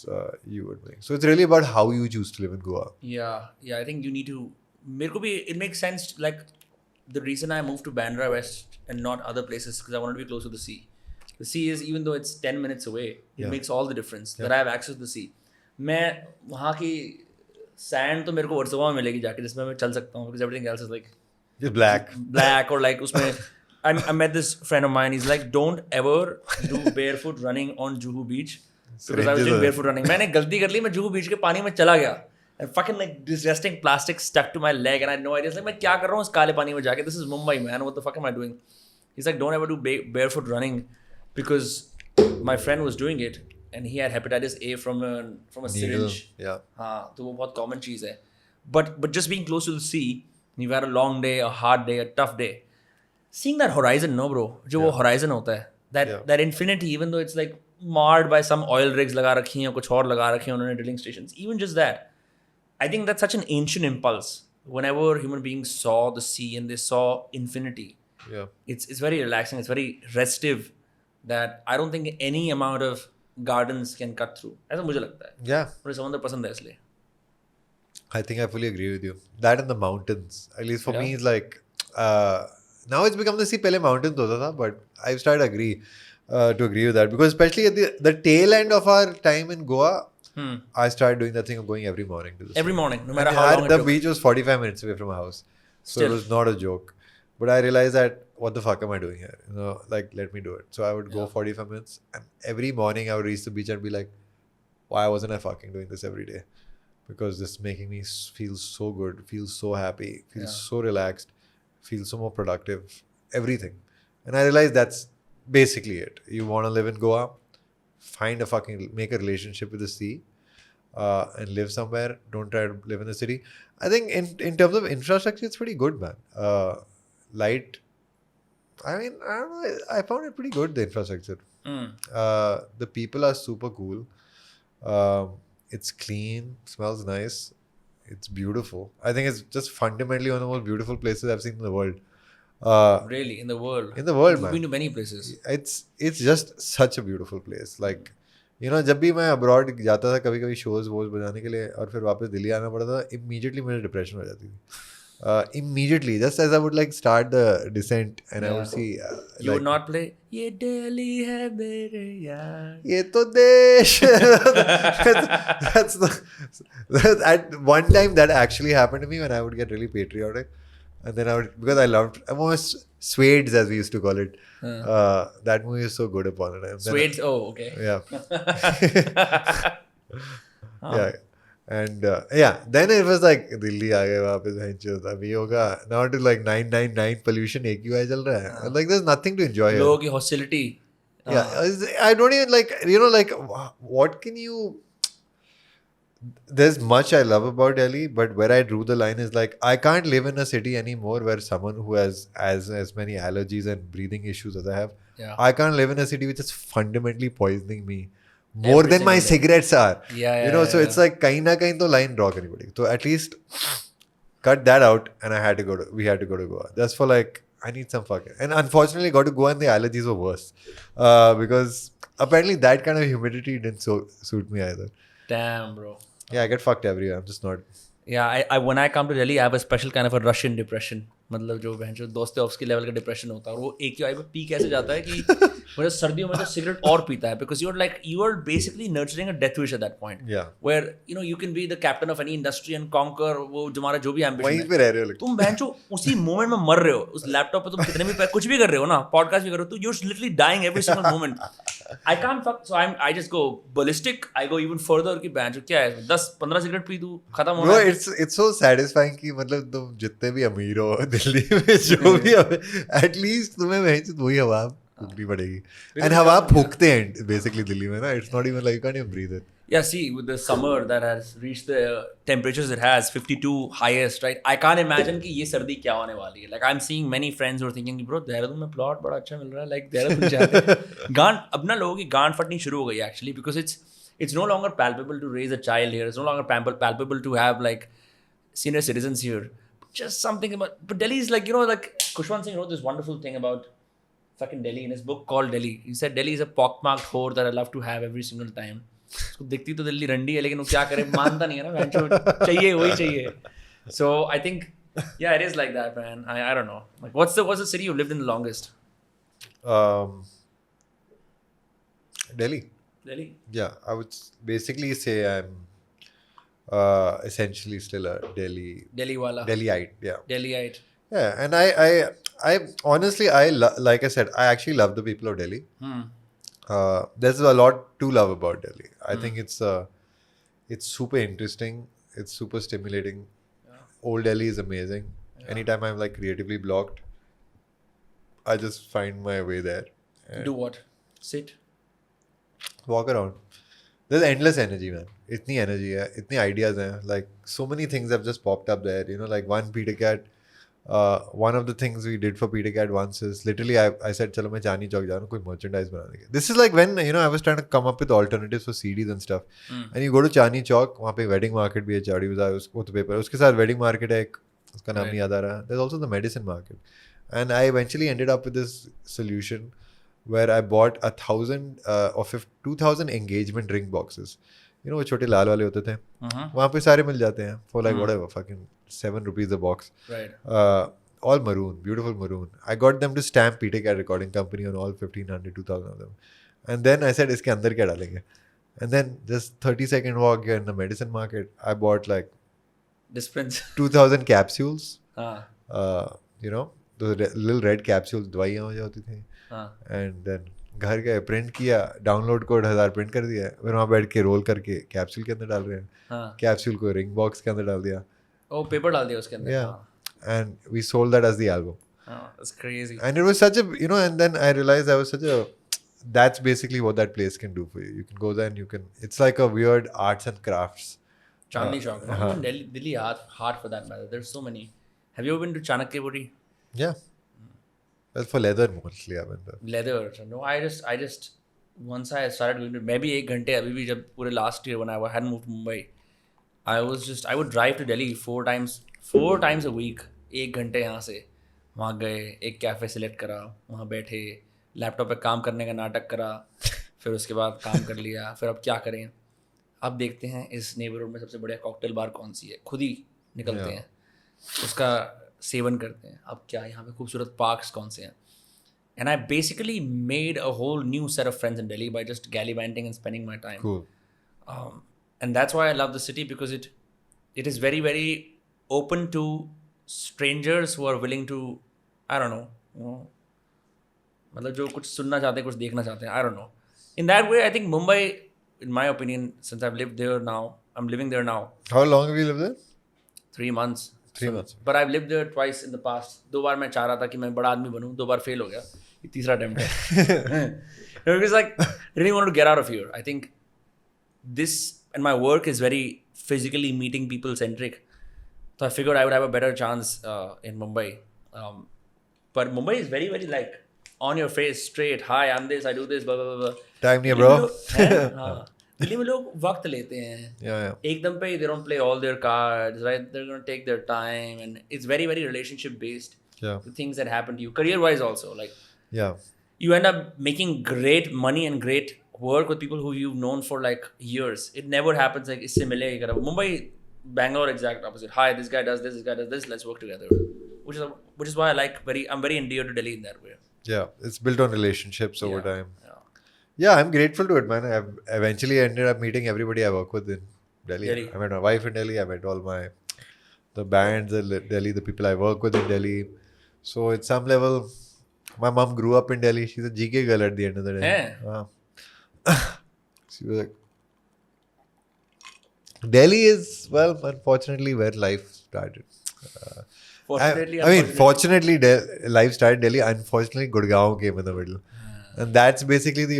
you would make. So it's really about how you choose to live in Goa. Yeah. I think you need to. It makes sense, like the reason I moved to Bandra West and not other places because I wanted to be close to the sea. The sea is, even though it's 10 minutes away, it makes all the difference that I have access to the sea. मैं वहाँ की sand तो मेरे को वर्सोवा में मिलेगी जाके जिसमें मैं चल सकता हूँ because everything else is like just black or like उसमें I met this friend of mine. He's like, don't ever do barefoot running on Juhu Beach because I was doing barefoot running. मैंने गलती कर ली, मैं Juhu Beach के पानी में चला गया. and fucking like disgusting plastic stuck to my leg, and I had no idea. It's like, मैं क्या कर रहा हूँ इस काले पानी में जाके? This is Mumbai, man. What the fuck am I doing? He's like, don't ever do barefoot running, because my friend was doing it and he had hepatitis A from a Needle, syringe. yeah. हाँ, तो वो बहुत common चीज़ है. But just being close to the sea, you've had a long day, a hard day, a tough day. Seeing that horizon, no bro, जो वो horizon होता है, that infinity, even though it's like marred by some oil rigs लगा रखी हैं, कुछ और लगा रखे हैं उन्होंने drilling stations, even just that, I think that's such an ancient impulse. Whenever human beings saw the sea and they saw infinity, it's very relaxing, it's very restive, that I don't think any amount of gardens can cut through. ऐसा मुझे लगता है. Yeah. मुझे समुद्र पसंद है इसलिए. I think I fully agree with you. That and the mountains, at least for me, is like now it's become the sea. Pehle mountains hota tha, but I've started to agree with that, because especially at the tail end of our time in Goa, I started doing that thing of going every morning to the sea. Every morning, no matter how long it the took. beach was 45 minutes away from my house, so it was not a joke. But I realized that, what the fuck am I doing here? Like, let me do it. So I would go 45 minutes, and every morning I would reach the beach and be like, why wasn't I fucking doing this every day? Because this is making me feel so good, feel so happy, feel so relaxed, feel so more productive, everything. And I realized that's basically it. You want to live in Goa, make a relationship with the sea, and live somewhere. Don't try to live in the city. I think in terms of infrastructure, it's pretty good, man. Light, I mean, I don't know, I found it pretty good, the infrastructure. The people are super cool. It's clean, smells nice, it's beautiful. I think it's just fundamentally one of the most beautiful places I've seen in the world. Really, in the world? In the world, You've man. been to many places. It's just such a beautiful place. Like, जब भी मैं abroad जाता था कभी-कभी shows बजाने के लिए और फिर वापस दिल्ली आना पड़ता था, immediately मुझे depression हो जाती थी. Immediately, just as I would like start the descent, and I would see you would not play ये दिल्ली है मेरे यार, ये तो देश. At one time that actually happened to me when I would get really patriotic, and then because I'm almost Swades, as we used to call it. That movie is so good upon it. Swades, okay. Yeah. Yeah. And then it was like Delhi aa gaye वापस हैंचो अभी होगा. Now it is like 999 pollution AQI चल रहा है. Like there's nothing to enjoy here. लोगों की hostility. Yeah, I don't even like what can you. There's much I love about Delhi, but where I drew the line is like, I can't live in a city anymore where someone who has as many allergies and breathing issues as I have. I can't live in a city which is fundamentally poisoning me more than my cigarettes are. So it's like kahin na kahin to line draw karni padegi. So at least cut that out, and we had to go to Goa. That's for like, I need some fucking, and unfortunately got to Goa and the allergies were worse, because apparently that kind of humidity didn't suit me either. Damn, bro. Yeah, I get fucked everywhere. I'm just not. Yeah, I when I come to Delhi, I have a special kind of a Russian depression. मतलब जो बहन जो दोस्तों level का depression होता है, और वो AQI पे पीक ऐसे जाता है कि मुझे सर्दियों में तो सिगरेट और पीता है, because you are basically nurturing a death wish at that point. Yeah. Where you can be the captain of any industry and conquer वो तुम्हारा जो भी ambition वहीं पे रह रहे हो, तुम बहन जो उसी मोमेंट में मर रहे हो. उस लैपटॉप पे तुम कितने भी कुछ भी कर रहे हो ना, पॉडकास्ट भी कर रहे हो, तो you're literally dying every single moment. I can't fuck, so I just go ballistic. I go even further कि बहन जो क्या है, 10-15 सिगरेट पी तू खत्म हो रहा है. It's so satisfying कि मतलब तुम जितने भी अमीर हो दिल्ली में, जो भी एटलीस्ट तुम्हें वही हवा फूकनी पड़ेगी. एंड हवा फूकते हैं बेसिकली दिल्ली में ना. It's not even like you can even breathe it. Yeah, see, with the summer that has reached the temperatures it has, 52 highest, right? I can't imagine कि ये सर्दी क्या होने वाली है. Like I'm seeing many friends who are thinking, bro, Dehradun में plot बड़ा अच्छा मिल रहा है. Like देहरादून जाते हैं. गांड अब ना लोगों की गांड फटनी शुरू हो गई actually, because it's no longer palpable to raise a child here. It's no longer palpable to have like senior citizens here. Just something about, but Delhi is like, like Kushwant Singh wrote this wonderful thing about fucking Delhi in his book called Delhi. He said Delhi is a pockmarked whore that I love to have every single time. उसको दिखती तो दिल्ली रंडी है, लेकिन वो क्या करे, मानता नहीं है ना, चाहिए वही चाहिए. So I think it is like that, man. I don't know. Like what's the city you lived in the longest? Delhi. Yeah, I would basically say I'm essentially still a Delhiite. Yeah. Delhiite. Yeah, and I honestly like I said, I actually love the people of Delhi. There's a lot to love about Delhi. I think it's super interesting. It's super stimulating. Yeah. Old Delhi is amazing. Yeah. Anytime I'm like creatively blocked, I just find my way there. And Do what? Sit. walk around. There's endless energy, man. Itni energy hai, itni ideas hai. Like so many things have just popped up there. You know, like one Peter Cat. One of the things we did for Peter Cat once is literally I said, "Chalo, मैं चांदनी चौक जा रहा हूँ कोई merchandise बनाने के." This is like when I was trying to come up with alternatives for CDs and stuff. And you go to Chandni Chowk, वहाँ पे wedding market भी है, चाड़ी बाजार, वो तो paper. उसके साथ wedding market है एक, उसका नाम नहीं याद आ रहा. There's also the medicine market. And I eventually ended up with this solution where I bought 1,000 or 2,000 engagement ring boxes. You know वो छोटे लाल वाले होते थे, वहाँ पे सारे मिल जाते हैं for like whatever fucking ₹7 a box. Right. All maroon, beautiful maroon. I got them to stamp Peter Cat Recording Company on all 1,500, 2,000 of them. And then I said, इसके अंदर क्या डालेंगे? And then just 30-second walk in the medicine market, I bought like Dispense. 2,000 capsules. हाँ. You know, those little red capsules दवाइयाँ हो जाती थी. हाँ. And then घर गए, प्रिंट किया, डाउनलोड कोड 1000 प्रिंट कर दिया, फिर वहाँ बैठ के रोल करके कैप्सूल के अंदर डाल रहे हैं. हाँ. कैप्सूल को रिंग बॉक्स के अंदर डाल दिया. Oh, paper डाल दिया उसके अंदर. Yeah. And we sold that as the album. Oh, that's crazy. And it was such a, and then I realized that's basically what that place can do for you. You can go there and it's like a weird arts and crafts. Chandni Chowk. Even Delhi hard for that matter. There's so many. Have you ever been to Chanakyapuri? Yeah. Well, for leather mostly I've been there. Leather. No, I just once I started going to maybe 1 घंटे अभी भी जब पूरे last year when I hadn't moved to Mumbai, I would drive to Delhi 4 times a week. 1 घंटे यहाँ से वहाँ गए, एक कैफ़े सेलेक्ट करा, वहाँ बैठे, लैपटॉप पे काम करने का नाटक करा, फिर उसके बाद काम कर लिया, फिर अब क्या करें, अब देखते हैं इस नेबरहुड में सबसे बढ़िया कॉकटेल बार कौन सी है, खुद ही निकलते हैं, उसका सेवन करते हैं, अब क्या यहाँ पे खूबसूरत पार्क्स कौन से हैं. And I basically made a whole new set of friends in Delhi by just gallivanting and spending my time. Cool. And that's why I love the city, because it is very, very open to strangers who are willing to, I don't know, मतलब जो कुछ सुनना चाहते हैं, कुछ देखना चाहते हैं, I don't know. In that way, I think Mumbai, in my opinion, since I've lived there now, I'm living there now. How long have you lived there? 3 months. 3 months. But I've lived there twice in the past. 2 बार मैं चाह रहा था कि मैं बड़ा आदमी बनूं, 2 बार fail हो गया. ये तीसरा अटेम्प्ट है. Because like, I really wanted to get out of here. I think this and my work is very physically meeting people centric. So I figured I would have a better chance in Mumbai. But Mumbai is very, very like on your face, straight. Hi, I'm this, I do this, blah, blah, blah, blah. Time नहीं है bro. हाँ. दिल्ली में लोग वक्त लेते हैं. Yeah. एकदम पे they don't play all their cards, right? They're going to take their time, and it's very, very relationship based. Yeah. The things that happen to you, career wise also, like. Yeah. You end up making great money and great work with people who you've known for like years. It never happens like इससे मिले ही करा. Mumbai, Bangalore, exact opposite. Hi, this guy does this. Let's work together. Which is why I'm very endeared to Delhi in that way. Yeah, it's built on relationships over time. Yeah. I'm grateful to it, man. I've eventually ended up meeting everybody I work with in Delhi. I met my wife in Delhi. I met all the bands in Delhi, the people I work with in Delhi. So at some level, my mom grew up in Delhi. She's a GK girl at the end of the day. She was like, Delhi is, well, unfortunately, where life started. Fortunately, life started in Delhi. Unfortunately, Gurgaon came in the middle. And that's basically the,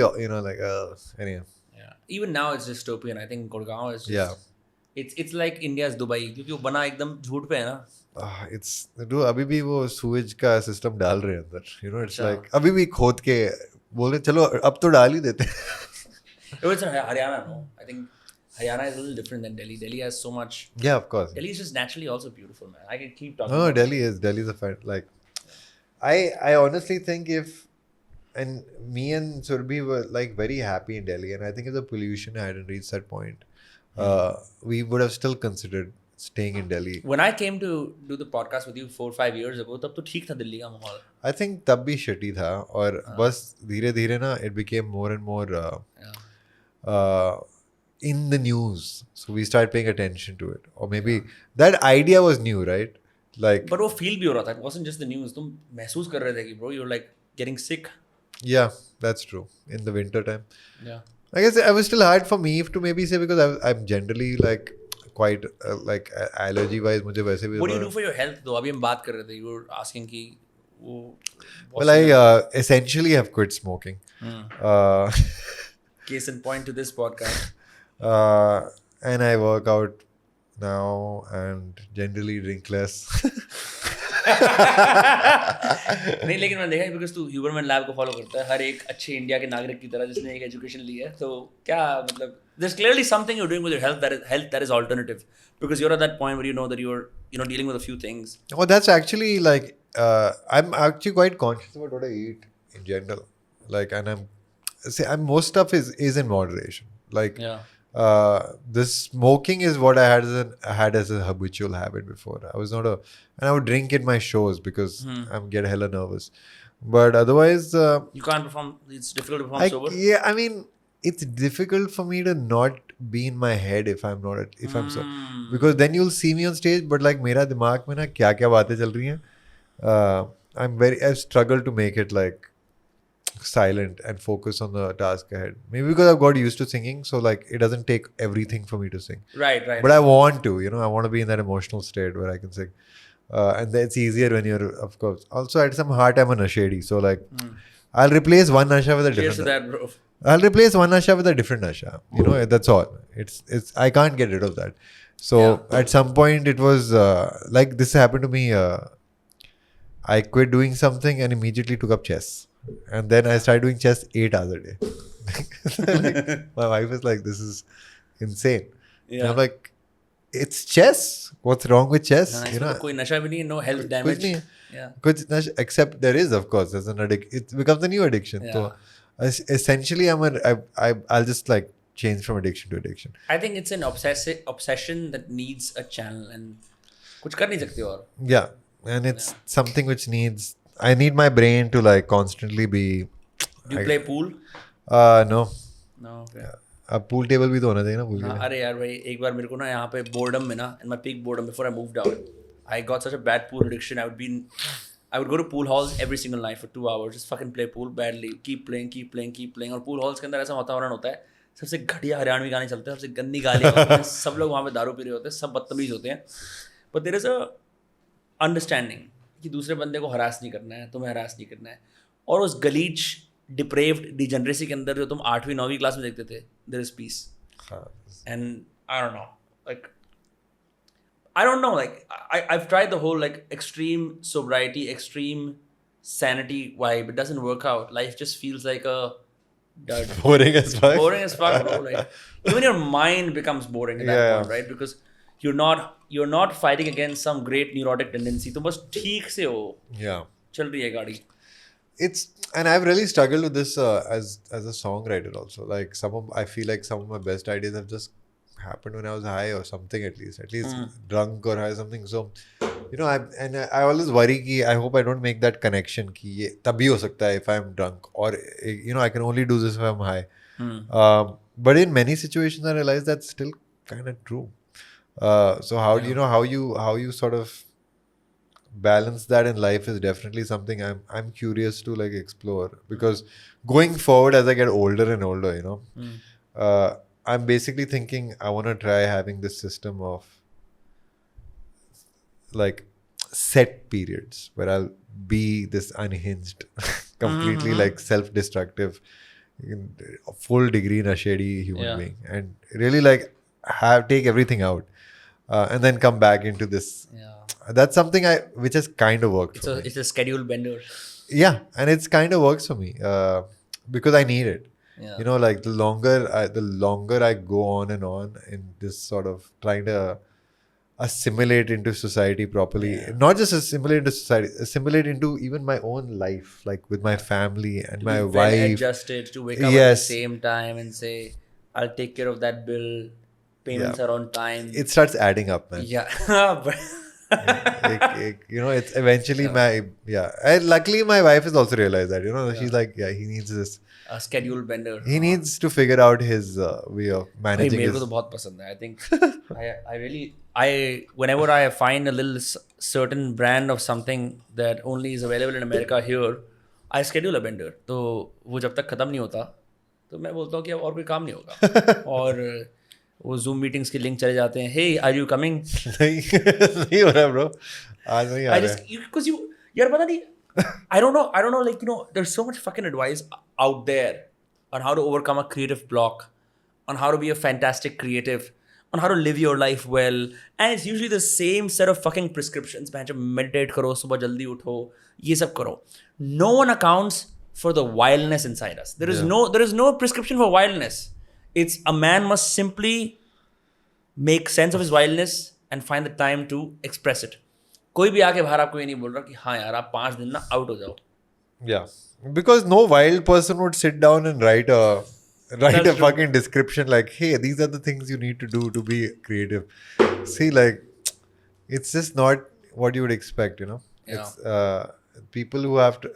anyway. Yeah. Even now, it's dystopian. I think Gurgaon is just... Yeah. It's like India's Dubai. क्योंकि वो बना एकदम झूठ पे है ना. अभी भी वो सूएज का सिस्टम डाल रहे हैं अंदर. It's like अभी भी खोद के बोल रहे चलो अब तो डाल ही देते हैं. It's Haryana, no? I think Haryana is a little different than Delhi. Delhi has so much. Yeah, of course. Delhi is just naturally also beautiful, man. I can keep talking. No, Delhi's a fact. Like, I honestly think and me and Surbhi were like very happy in Delhi, and I think if the pollution hadn't reached that point, we would have still considered staying in Delhi. When I came to do the podcast with you 4-5 years ago, तब तो ठीक था दिल्ली का माहौल. I think तब भी shitty था और बस धीरे-धीरे ना it became more and more in the news. So we started paying attention to it. Or maybe that idea was new, right? Like. But वो feel भी हो रहा था. It wasn't just the news. तुम महसूस कर रहे थे कि bro, you're like getting sick. Yeah, that's true. In the winter time. Yeah. I guess it was still hard for me to maybe say because I'm generally like quite like allergy wise मुझे वैसे भी What do you do for your health though? अभी हम बात कर रहे थे, you were asking कि वो well I essentially have quit smoking. Case in point to this podcast. And I work out now and generally drink less. नहीं, लेकिन मैंने देखा है बिकॉज तू ह्यूमन लैब को फॉलो करता है हर एक अच्छे इंडिया के नागरिक की तरह जिसने एक एजुकेशन ली है. तो क्या मतलब there's clearly something you're doing with your health that is alternative, because you're at that point where you know that you're dealing with a few things. Oh, that's actually like I'm actually quite conscious about what I eat in general. Like, and I'm most stuff is in moderation. Like, Yeah. This smoking is what I had as a habitual habit before. I was not and I would drink in my shows because I get hella nervous. But otherwise, You can't perform. It's difficult to perform sober. yeah, I mean, it's difficult for me to not be in my head if I'm not so, because then you'll see me on stage, but like मेरा दिमाग में ना क्या क्या बातें चल रही हैं. I've struggled to make it like silent and focus on the task ahead. Maybe because I've got used to singing, so like it doesn't take everything for me to sing. Right. But I want to, I want to be in that emotional state where I can sing. And it's easier when you're, of course. Also, at some heart, I'm a nashedi, so like I'll replace one nasha with a Cheers different. to that, bro. I'll replace one nasha with a different nasha. That's all. It's I can't get rid of that. So at some point, it was like this happened to me. I quit doing something and immediately took up chess. And then I started doing chess 8 hours a day. Like, my wife is like, this is insane. Yeah. And I'm like, it's chess. What's wrong with chess? कोई नशा भी नहीं, no health damage. कुछ नहीं है. Yeah. कुछ नशा, except there is, of course, there's an addiction. It becomes a new addiction. Yeah. So essentially, I'll just like change from addiction to addiction. I think it's an obsession that needs a channel, and कुछ कर नहीं सकते और. Yeah, and it's something which needs. I need my brain to like constantly be. Do you play pool? No. No. Okay. अब pool table भी तो होना चाहिए ना पूल. हाँ, अरे यार भाई, एक बार मेरे को ना यहाँ पे बोर्डम में ना, in my peak boredom before I moved out, I got such a bad pool addiction. I would go to pool halls every single night for 2 hours, just fucking play pool badly, keep playing. और pool halls के अंदर ऐसा वातावरण होता है, सबसे घटिया हरियाणवी गाने चलते हैं, सबसे गंदी गालियाँ होती हैं, सब लोग वहाँ पे दारू पी रहे होते हैं, सब बदतमीज होते हैं. But there is a understanding कि दूसरे बंदे को हरास नहीं करना है, तुम्हें हरास नहीं करना है. और उस गलीच डिप्रेव्ड डिजेनरेसी के अंदर जो तुम 8वीं 9वीं क्लास में देखते थे, there is peace. And I don't know, like I've tried the whole like extreme sobriety, extreme sanity vibe. It doesn't work out. Life just feels like a dud. Boring as fuck, bro. Like even your mind becomes boring at that point, right? Because you're not fighting against some great neurotic tendency. तुम बस ठीक से हो. Yeah. चल रही है गाड़ी. And I've really struggled with this as a songwriter also. Like I feel like some of my best ideas have just happened when I was high or something, at least drunk or high something. So I always worry कि I hope I don't make that connection कि ये तभी हो सकता है if I'm drunk, or I can only do this if I'm high. But in many situations I realize that's still kind of true. So how do how you sort of balance that in life is definitely something I'm curious to like explore, because going forward as I get older and older, I'm basically thinking I want to try having this system of like set periods where I'll be this unhinged, completely like self-destructive, full degree nashedi human being, and really like take everything out and then come back into this. That's something which has kind of worked for me. It's a schedule bender. Yeah, and it's kind of works for me because I need it. Yeah. Like the longer I go on and on in this sort of trying to assimilate into society properly, not just assimilate into society, assimilate into even my own life, like with my family and my wife. Adjusted to wake up at the same time and say, I'll take care of that bill. Payments are on time. It starts adding up, man. Yeah. It's eventually and luckily my wife has also realized that, she's like, he needs this. A schedule bender. He needs to figure out his way of managing. मेरे को तो बहुत पसंद है. I think whenever I find a little certain brand of something that only is available in America here, I schedule a bender. तो वो जब तक खत्म नहीं होता तो मैं बोलता हूँ कि अब और कोई काम नहीं होगा. और वो Zoom meetings के link चले जाते हैं. Hey, are you coming? नहीं हो रहा bro. आज नहीं आ रहा है. Because you यार पता नहीं. I don't know. Like there's so much fucking advice out there on how to overcome a creative block, on how to be a fantastic creative, on how to live your life well, and it's usually the same set of fucking prescriptions. Man, जब meditate करो, सुबह जल्दी उठो, ये सब करो. No one accounts for the wildness inside us. There is no prescription for wildness. It's a man must simply make sense of his wildness and find the time to express it. कोई भी आके बाहर आपको ये नहीं बोल रहा कि हाँ यार आप 5 दिन ना आउट हो जाओ. Yeah, because no wild person would sit down and write a fucking description like, hey, these are the things you need to do to be creative. See, like, it's just not what you would expect, Yeah. It's people who have to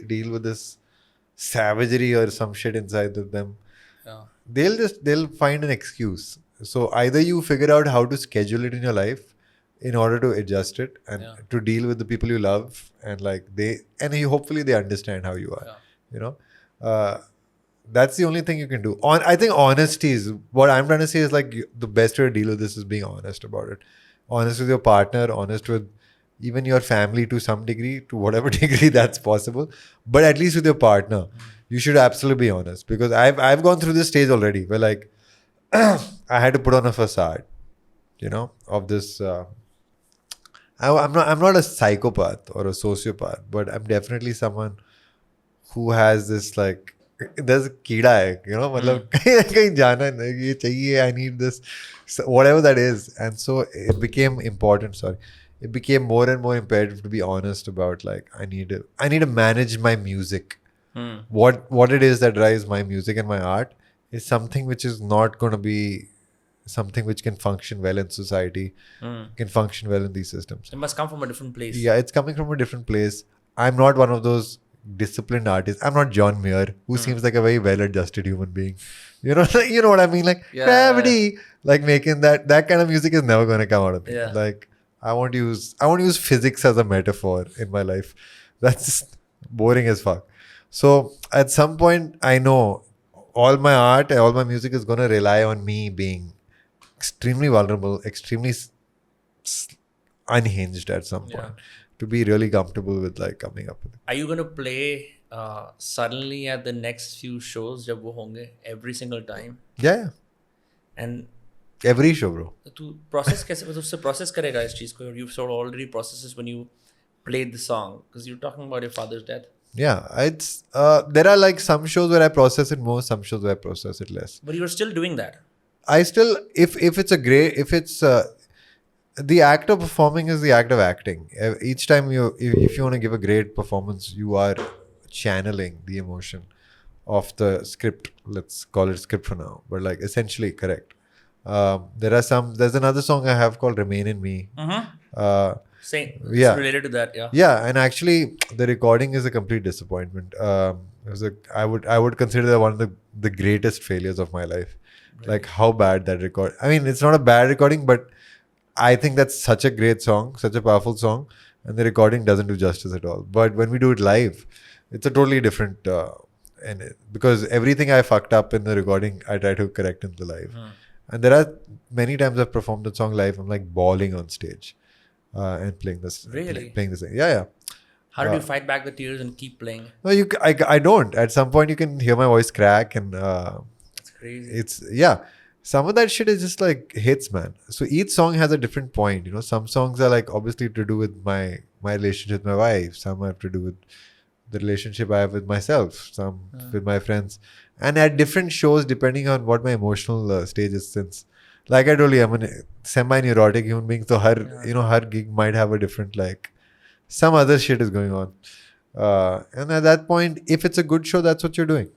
deal with this savagery or some shit inside of them. Yeah. They'll find an excuse. So either you figure out how to schedule it in your life in order to adjust it and to deal with the people you love, and like hopefully they understand how you are. That's the only thing you can do. I think honesty is what I'm trying to say is like the best way to deal with this is being honest about it. Honest with your partner, honest with even your family to some degree, to whatever degree that's possible. But at least with your partner, you should absolutely be honest, because I've gone through this stage already where like I had to put on a facade, of this. I'm not a psychopath or a sociopath, but I'm definitely someone who has this like, there's a कीड़ा है, मतलब कहीं जाना है, ये चाहिए, I need this, so whatever that is. And so it became important. It became more and more imperative to be honest about like I need to manage my music. What it is that drives my music and my art is something which is not going to be something which can function well in society, can function well in these systems. It must come from a different place. Yeah, it's coming from a different place. I'm not one of those disciplined artists. I'm not John Mayer, who seems like a very well-adjusted human being. You know what I mean? Like gravity, like making that kind of music is never going to come out of me. Yeah. Like I want to use physics as a metaphor in my life. That's just boring as fuck. So at some point, I know all my art, all my music is going to rely on me being extremely vulnerable, extremely unhinged at some point to be really comfortable with like coming up with it. Are you going to play suddenly at the next few shows जब वो होंगे every single time? Yeah. And every show, bro. तू process कैसे मतलब उससे process करेगा इस चीज को? You sort of already processes when you played the song because you're talking about your father's death. Yeah, it's there are like some shows where I process it more, some shows where I process it less. But you're still doing that. I still, if it's the act of performing is the act of acting. Each time if you want to give a great performance, you are channeling the emotion of the script. Let's call it script for now, but like essentially correct. There's another song I have called Remain in Me. Same. Yeah. It's related to that, yeah. Yeah, and actually the recording is a complete disappointment. I would consider that one of the greatest failures of my life. Right. Like how bad that record. I mean, it's not a bad recording, but I think that's such a great song, such a powerful song, and the recording doesn't do justice at all. But when we do it live, it's a totally different. Because everything I fucked up in the recording, I try to correct in the live. And there are many times I've performed the song live. I'm like bawling on stage, and playing this. Really? Playing this. Yeah. How did you fight back the tears and keep playing? No, I don't. At some point, you can hear my voice crack, and that's crazy. Some of that shit is just like hits, man. So each song has a different point. Some songs are like obviously to do with my relationship with my wife. Some have to do with the relationship I have with myself. Some with my friends. And at different shows, depending on what my emotional stage is, since, like I told you, I'm a semi-neurotic human being. So her gig might have a different, like, some other shit is going on. And at that point, if it's a good show, that's what you're doing.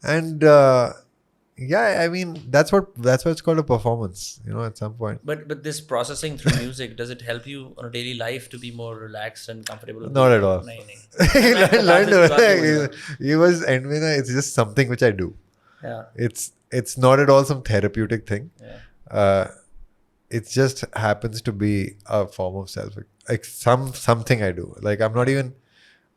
And I mean, that's what it's called, a performance, at some point. But this processing through music, does it help you on a daily life to be more relaxed and comfortable? Not at all. It's just something which I do. Yeah. It's not at all some therapeutic thing. Yeah. It just happens to be a form of something I do. Like I'm not even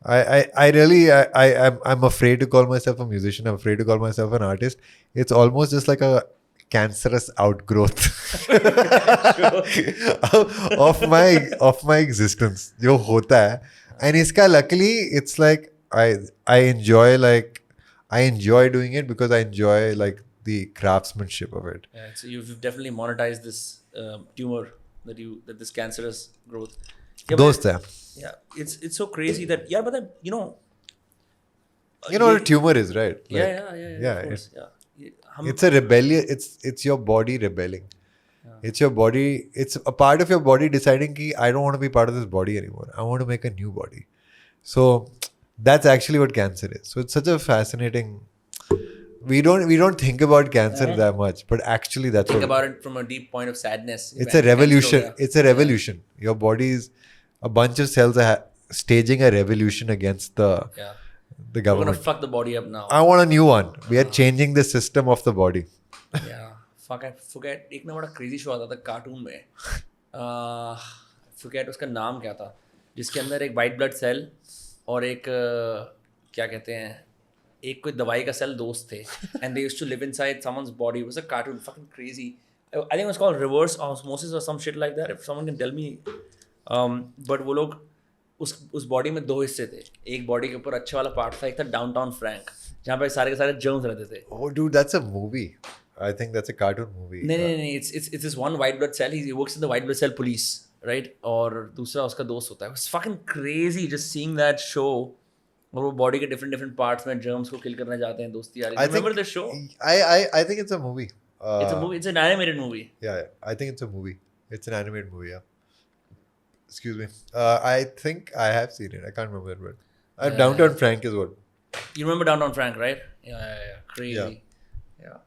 I'm afraid to call myself a musician. I'm afraid to call myself an artist. It's almost just like a cancerous outgrowth of my existence. जो होता है, and इसका luckily it's like I enjoy doing it because I enjoy like the craftsmanship of it. Yeah, so you've definitely monetized this tumor that this cancerous growth. Yeah, दोस्त है. yeah, it's so crazy that but then You know what a tumor is, right? Like, yeah, of course, it's a rebellion. It's your body rebelling. It's your body. It's a part of your body deciding कि I don't want to be part of this body anymore. I want to make a new body. So that's actually what cancer is. So it's such a fascinating. We don't think about cancer that much, but actually that's think what. about it from a deep point of sadness. It's a revolution. It's a revolution. Your body is a bunch of cells are staging a revolution against the We're government. gonna fuck the body up now. I want a new one. We are changing the system of the body. Yeah, fuck, I forget. एक ना बड़ा crazy show आता था cartoon में. Forget उसका नाम क्या था, जिसके अंदर एक white blood cell और एक क्या कहते हैं, एक कोई दवाई का सेल दोस्त थे, and they used to live inside someone's body. It was a cartoon, fucking crazy. I think it was called reverse osmosis or some shit like that. If someone can tell me. But वो लोग उस body में दो हिस्से थे. एक body के ऊपर अच्छा वाला पार्ट था, एक था डाउनटाउन फ्रैंक, जहाँ पे सारे के सारे जर्म्स रहते थे. Oh, dude, that's a movie. I think that's a cartoon movie. नहीं, it's this one white blood cell. He works in the white blood cell police, right? और दूसरा उसका दोस्त होता है. It's fucking crazy just seeing that show. और वो body के different parts में germs को kill करने जाते हैं दोस्ती यारी. Remember the show? I think it's a movie. It's a movie. It's an animated movie. Yeah. I think it's a movie. It's an animated movie. Yeah. Excuse me. I think I have seen it. I can't remember it, but Downtown Frank is what. You remember Downtown Frank, right? Yeah. Crazy. Yeah.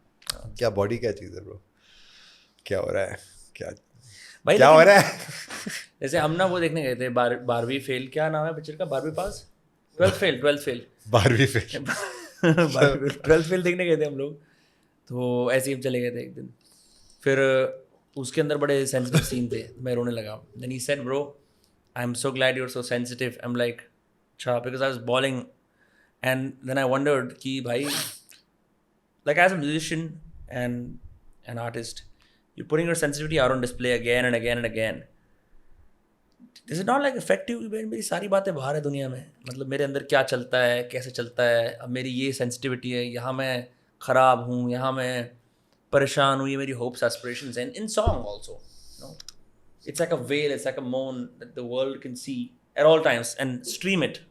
क्या body क्या चीज़ है bro? क्या हो रहा है? भाई क्या हो रहा है? जैसे हम ना वो देखने गए थे बारहवीं फेल, क्या नाम है पिक्चर का? 12वीं पास, 12th फेल 12वीं फेल 12th फेल देखने गए थे हम लोग. तो ऐसे ही हम चले गए थे एक दिन. फिर उसके अंदर बड़े सेंसिटिव सीन थे. मैं रोने लगा. Then he said, bro, I'm so glad you're so sensitive. I'm like, अच्छा, because I was bawling. And then I wondered कि भाई, like as a musician and an artist, you're putting your sensitivity out on display again and again and again. Does it not like affect you? मेरी सारी बातें बाहर है दुनिया में. मतलब मेरे अंदर क्या चलता है, कैसे चलता है, अब मेरी ये सेंसिटिविटी है, यहाँ मैं ख़राब हूँ, यहाँ मैं परेशान हूँ, ये मेरी hopes, aspirations, and in song also, you know, it's like a veil, it's like a moan that the world can see at all times and stream it.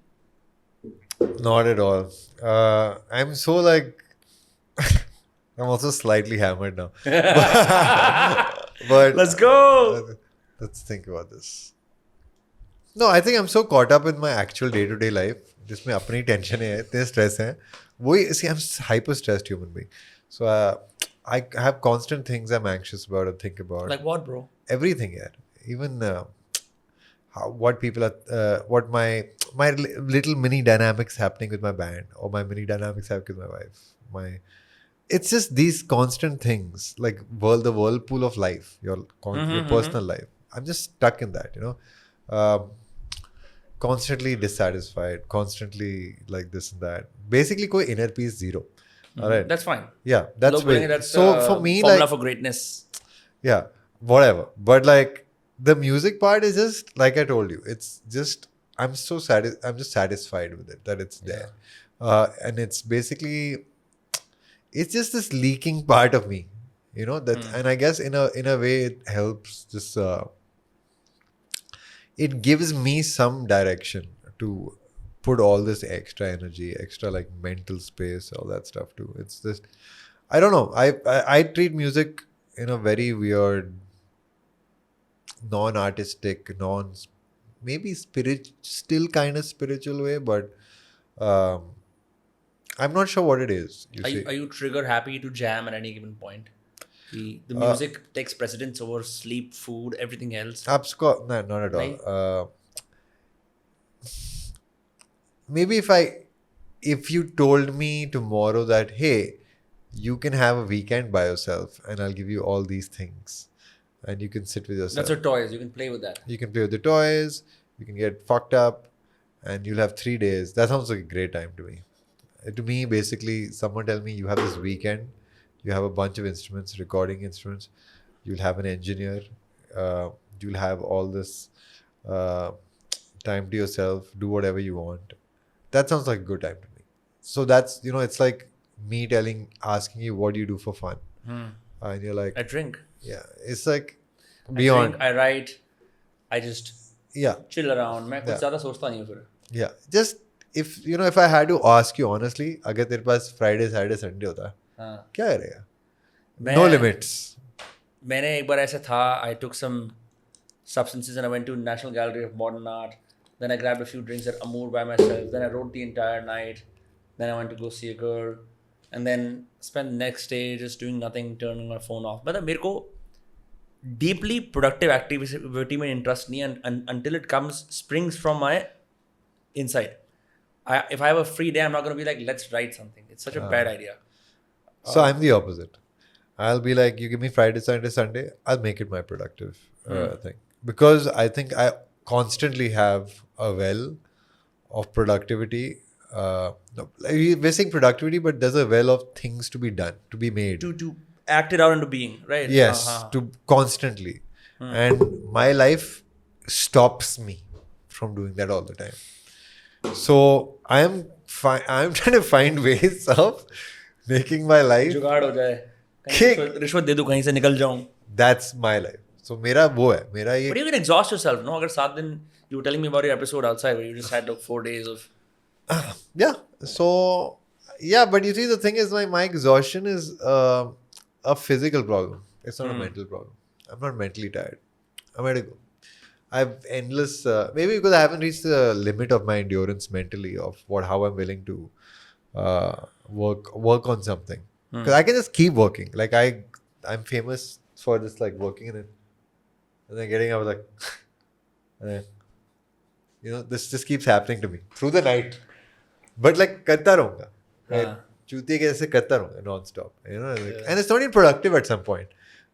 Not at all. I'm so like I'm also slightly hammered now. But Let's go. Let's think about this. No, I think I'm so caught up in my actual day-to-day life, जिसमें अपनी tension है, इतने stress हैं. See, I'm hyper stressed human being. So I have constant things I'm anxious about and think about. Like what, bro? Everything, yeah. Even what people are, what my little mini dynamics happening with my band, or my mini dynamics happening with my wife. It's just these constant things, like the whirlpool of life, your personal life. I'm just stuck in that, you know. Constantly dissatisfied, constantly like this and that. Basically, koi inner peace zero. All right. That's fine. Yeah, that's way. That's so for me, formula like for greatness. Yeah, whatever. But like the music part is just like I told you. It's just I'm just satisfied with it that it's there, and it's basically it's just this leaking part of me, you know. That and I guess in a way it helps. Just it gives me some direction to put all this extra energy, extra like mental space, all that stuff too. It's just I don't know. I treat music in a very weird, non-artistic, maybe still kind of spiritual way, but I'm not sure what it is. Are you trigger happy to jam at any given point? The music takes precedence over sleep, food, everything else. No, not at all. Maybe if you told me tomorrow that, hey, you can have a weekend by yourself and I'll give you all these things and you can sit with yourself. That's your toys. You can play with that. You can play with the toys. You can get fucked up and you'll have 3 days. That sounds like a great time to me. To me, basically, someone tell me you have this weekend, you have a bunch of instruments, recording instruments, you'll have an engineer, you'll have all this time to yourself, do whatever you want. That sounds like a good time to me. So that's, it's like me asking you what do you do for fun. And you're like, I drink. Yeah, it's like beyond. I drink, I write, I just chill around. मैं कुछ ज़्यादा सोचता नहीं हूँ फिर. Yeah, just if I had to ask you honestly, अगर तेरे पास Friday, Saturday, Sunday होता है, क्या करेगा? No limits. मैंने एक बार ऐसा था, I took some substances and I went to National Gallery of Modern Art. Then I grabbed a few drinks at Amour by myself. Then I wrote the entire night. Then I went to go see a girl. And then spent the next day just doing nothing, turning my phone off. But मेरे को deeply productive activity में interest नहीं है until it springs from my inside. If I have a free day, I'm not going to be like, let's write something. It's such a bad idea. So I'm the opposite. I'll be like, you give me Friday, Saturday, Sunday, I'll make it my productive thing. Because I think I constantly have a well of productivity. We're saying productivity, but there's a well of things to be done, to be made. To act it out into being, right? Yes, to constantly. And my life stops me from doing that all the time. So I'm trying to find ways of making my life. जुगाड़ हो जाए. रिश्वत दे दूं कहीं से निकल जाऊं. That's my life. So मेरा वो है. मेरा ये. But you can exhaust yourself, no? अगर 7 दिन you were telling me about your episode outside where you just had like 4 days of. Yeah. So yeah, but you see the thing is my exhaustion is a physical problem. It's not a mental problem. I'm not mentally tired. I'm ready to go. I have endless, maybe because I haven't reached the limit of my endurance mentally of how I'm willing to work on something. Because I can just keep working. Like I'm famous for just like working in it. And then getting up like, and then, this just keeps happening to me through the night. But like, karta rahunga. Chutiye ke aise karta rahunga non-stop. And it's not even productive at some point.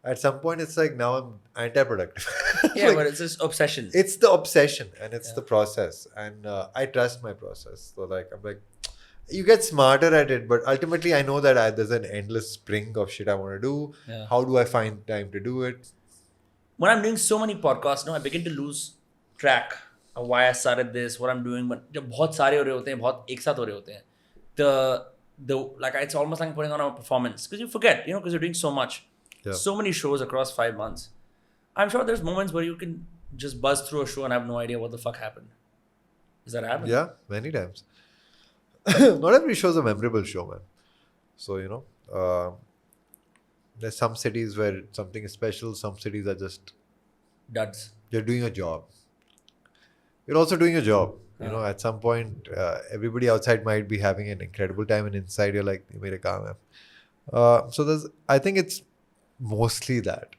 At some point, it's like now I'm anti-productive. Yeah, but it's this obsession. It's the obsession and it's the process. And I trust my process. So like, I'm like, you get smarter at it. But ultimately, I know that there's an endless spring of shit I want to do. Yeah. How do I find time to do it? When I'm doing so many podcasts, I begin to lose track of why I started this, what I'm doing. But जब बहुत सारे हो रहे होते हैं, बहुत एक साथ हो रहे होते हैं, it's almost like putting on a performance because you forget, because you're doing so much. Yeah. So many shows across 5 months. I'm sure there's moments where you can just buzz through a show and have no idea what the fuck happened. Does that happen? Yeah, many times. Not every show is a memorable show, man. So, there's some cities where something is special. Some cities are just duds. You're doing a job. You're also doing a job. At some point, everybody outside might be having an incredible time, and inside you're like, "You made a kaam hai." So I think it's mostly that.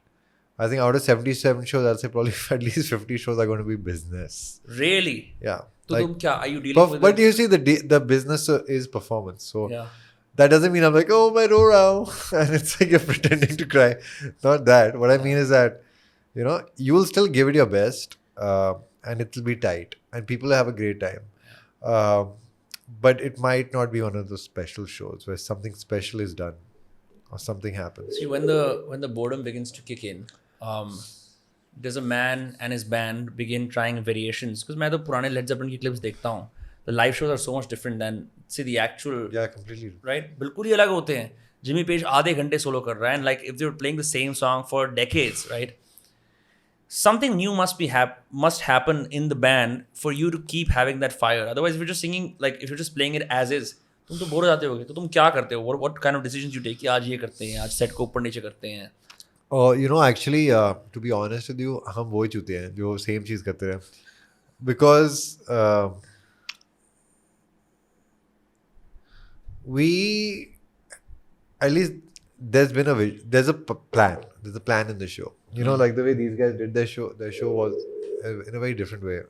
I think out of 77 shows, I'll say probably at least 50 shows are going to be business. Really? Yeah. So are you dealing with but you see, the business is performance. So yeah. That doesn't mean I'm like, oh, my Rorao. And it's like you're pretending to cry. Not that. What I mean is that, you will still give it your best and it will be tight. And people will have a great time. But it might not be one of those special shows where something special is done or something happens. See, when the boredom begins to kick in, does a man and his band begin trying variations? Because मैं तो पुराने Led Zeppelin की clips देखता हूँ. The live shows are so much different than the actual. Yeah, completely. Right? बिल्कुल ही अलग होते हैं. Jimmy Page आधे घंटे solo कर रहा है, and like if they were playing the same song for decades, right? Something new must happen in the band for you to keep having that fire. Otherwise, if you're just singing, like if you're just playing it as is, तुम तो bore हो जाते होगे. तो तुम क्या करते हो? What kind of decisions you take? कि आज ये करते हैं, आज set को ऊपर नीचे करते हैं. Actually, to be honest with you, हम वो ही चूते हैं जो same चीज़ करते रहे. Because at least there's a plan. There's a plan in the show. Like the way these guys did their show was in a very different way.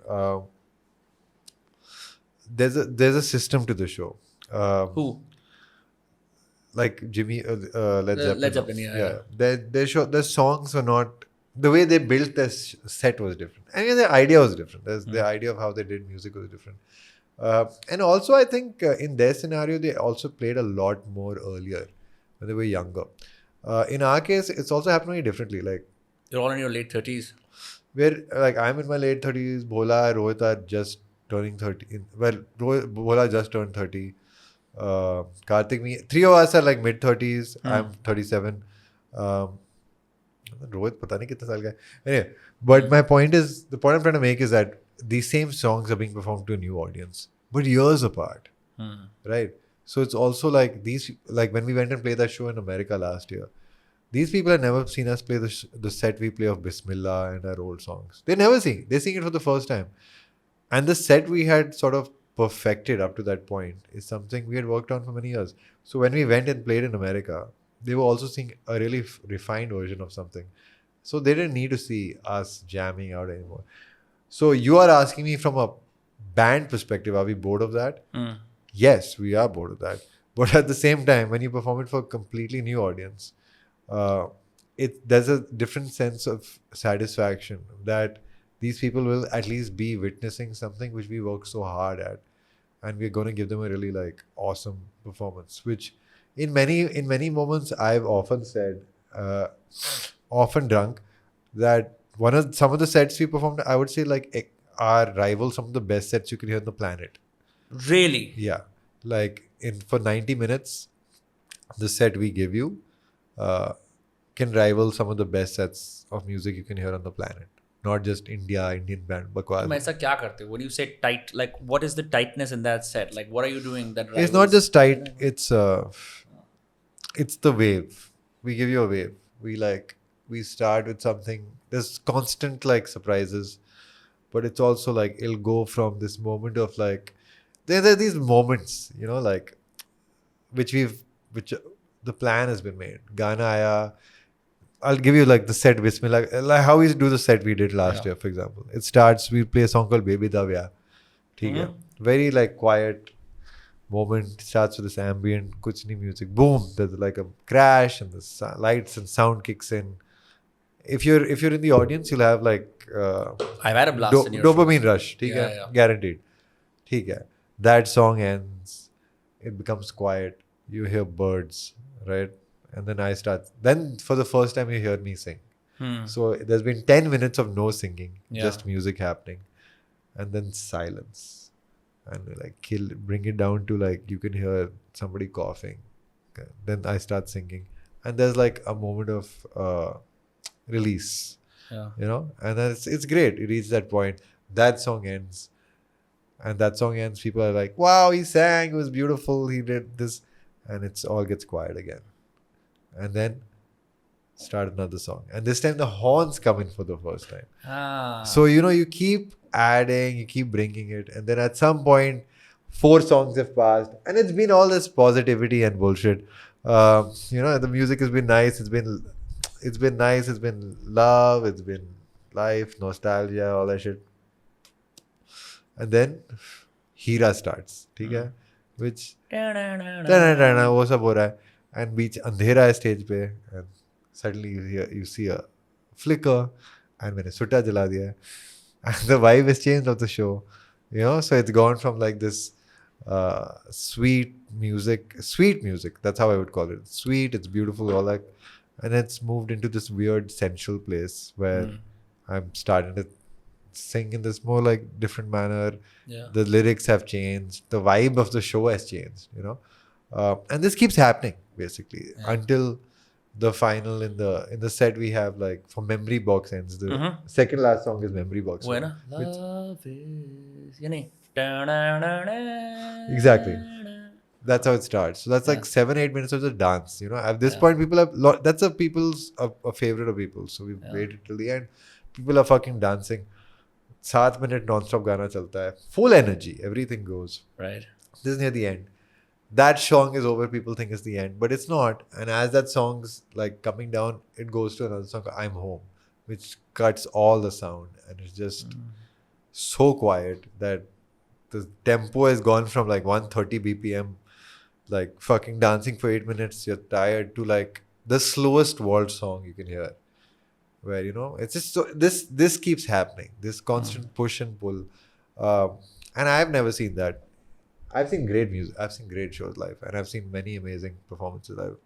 There's a system to the show. Who? Like Jimmy, Led Zeppelin. Led Zeppelin, yeah. Their songs are not the way they built this set was different. I mean, the idea was different. The idea of how they did music was different. And also, I think in their scenario, they also played a lot more earlier when they were younger. In our case, it's also happening differently. Like, You're all in your late 30s. where like I'm in my late 30s, Bhola, Rohit are just turning 30. Well, Bhola just turned 30. Karthik, me, three of us are like mid 30s. I'm 37. Rohit, pata nahi kitne saal ka hai. Anyway, but my point is, the point I'm trying to make is that these same songs are being performed to a new audience, but years apart, right? So it's also like these, like when we went and played that show in America last year, these people have never seen us play the set we play of Bismillah and our old songs. They never seen. They're seeing it for the first time. And the set we had sort of perfected up to that point is something we had worked on for many years. So when we went and played in America, they were also seeing a really refined version of something. So they didn't need to see us jamming out anymore. So you are asking me from a band perspective, are we bored of that? Yes, we are bored of that. But at the same time, when you perform it for a completely new audience, there's a different sense of satisfaction that these people will at least be witnessing something which we worked so hard at, and we're going to give them a really like awesome performance. Which, in many moments, I've often said, often drunk, that some of the sets we performed, I would say like are rival some of the best sets you can hear on the planet. Really? Yeah, like for 90 minutes, the set we give you can rival some of the best sets of music you can hear on the planet. Not just Indian band, bakwas. तुम ऐसा क्या करते हो? When you say tight, like what is the tightness in that set? Like what are you doing that It's not just tight. It's the wave. We give you a wave. We start with something. There's constant like surprises, but it's also like it'll go from this moment of like there are these moments, you know, like which the plan has been made. Gana aaya. I'll give you like the set Bismillah, like how we do the set we did last year, for example. It starts, we play a song called Baby Davya. Very like quiet moment, starts with this ambient, kuch nahi music. Boom, there's like a crash and the lights and sound kicks in. If you're in the audience, you'll have like I've had a blast in your dopamine shows. rush. Guaranteed. That song ends. It becomes quiet. You hear birds, right? And then for the first time you hear me sing. So there's been 10 minutes of no singing, just music happening. And then silence. And we like bring it down to like you can hear somebody coughing. Then I start singing. And there's like a moment of release. You know? And then it's great. It reaches that point. That song ends. And that song ends. People are like, wow, he sang. It was beautiful. He did this. And it's all gets quiet again. And then start another song. And this time the horns come in for the first time. So, you know, you keep adding, you keep bringing it. And then at some point, 4 songs have passed. And it's been all this positivity and bullshit. You know, the music has been nice. It's been nice. It's been love. It's been life, nostalgia, all that shit. And then Hira starts. Which... वो सब हो रहा है. And बीच अंधेरा है stage पे, and suddenly you see a flicker, and मैंने सुट्टा जला दिया है, and the vibe has changed of the show, you know. So it's gone from like this sweet music, that's how I would call it, sweet, it's beautiful, all that, and it's moved into this weird sensual place where I'm starting to sing in this more like different manner. The lyrics have changed, the vibe of the show has changed, you know. And this keeps happening basically until the final in the set we have like for Memory Box ends. The second last song is Memory Box. Love is exactly. That's how it starts. So that's like 7-8 minutes of the dance. You know, at this point, people have that's a favorite of people. So we've waited till the end. People are fucking dancing. 7 minute non-stop gana chalta hai. Full energy. Everything goes. Right. This is near the end. That song is over. People think it's the end, but it's not. And as that song's like coming down, it goes to another song, I'm Home, which cuts all the sound, and it's just so quiet that the tempo has gone from like 130 BPM, like fucking dancing for 8 minutes, you're tired, to like the slowest waltz song you can hear. where it's just so this keeps happening, this constant push and pull, and I've never seen that. I've seen great music, I've seen great shows live, and I've seen many amazing performances live.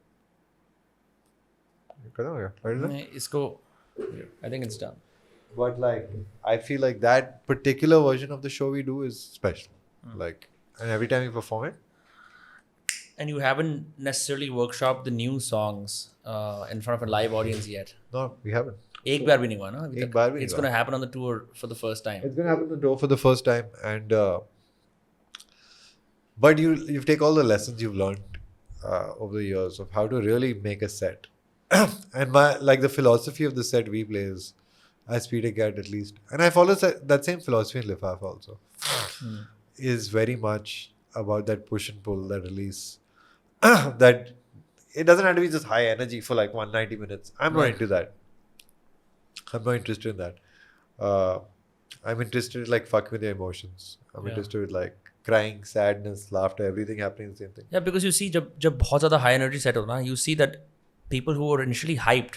इसको I think it's done. But like, I feel like that particular version of the show we do is special. Like, and every time we perform it, And you haven't necessarily workshopped the new songs in front of a live audience yet. no, we haven't. एक बार भी नहीं हुआ ना अभी एक तक. बार भी नहीं It's हुआ. going to happen on the tour for the first time. It's gonna happen on the door for the first time, and but you take all the lessons you've learned over the years of how to really make a set, and the philosophy of the set we play is, as Peter Cat at least, and I follow that same philosophy in Lifafa also, is very much about that push and pull, that release, that it doesn't have to be just high energy for like 190 minutes. I'm not into that. I'm not interested in that. I'm interested in like fuck with your emotions. I'm interested with like crying, sadness, laughter, everything happening in the same thing. Yeah, because you see जब बहुत ज़्यादा high energy set हो ना, you see that people who were initially hyped,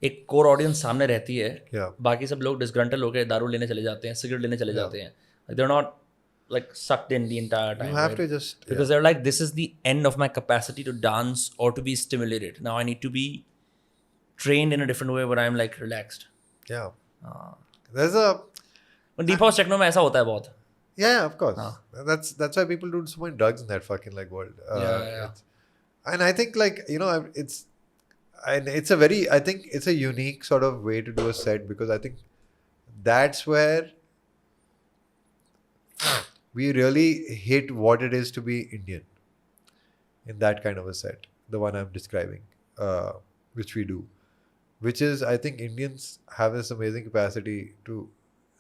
एक core audience सामने रहती है. Yeah. बाकी सब लोग disgruntled होकर दारू लेने चले जाते हैं, cigarette लेने चले जाते हैं. They're not like sucked in the entire time. You have right? to just because they're like, this is the end of my capacity to dance or to be stimulated. Now I need to be trained in a different way where I'm like relaxed. yeah. There's a But deep house techno में ऐसा होता है बहुत. yeah, of course. That's why people do so many drugs in that fucking like world. And I think like it's a very, I think it's a unique sort of way to do a set, because I think that's where we really hit what it is to be Indian in that kind of a set, the one I'm describing, which we do, which is, I think Indians have this amazing capacity to,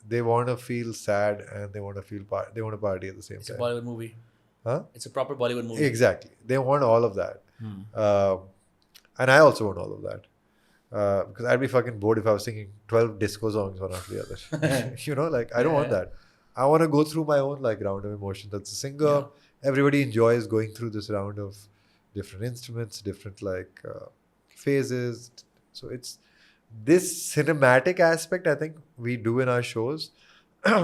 they want to feel sad and they want to feel they want to party at the same It's time. a Bollywood movie. Huh? It's a proper Bollywood movie. Exactly. They want all of that. And I also want all of that. Because I'd be fucking bored if I was singing 12 disco songs one after the other. Like, I don't want that. I want to go through my own like round of emotions. That's a singer. Everybody enjoys going through this round of different instruments, different like phases. So it's this cinematic aspect, I think, we do in our shows,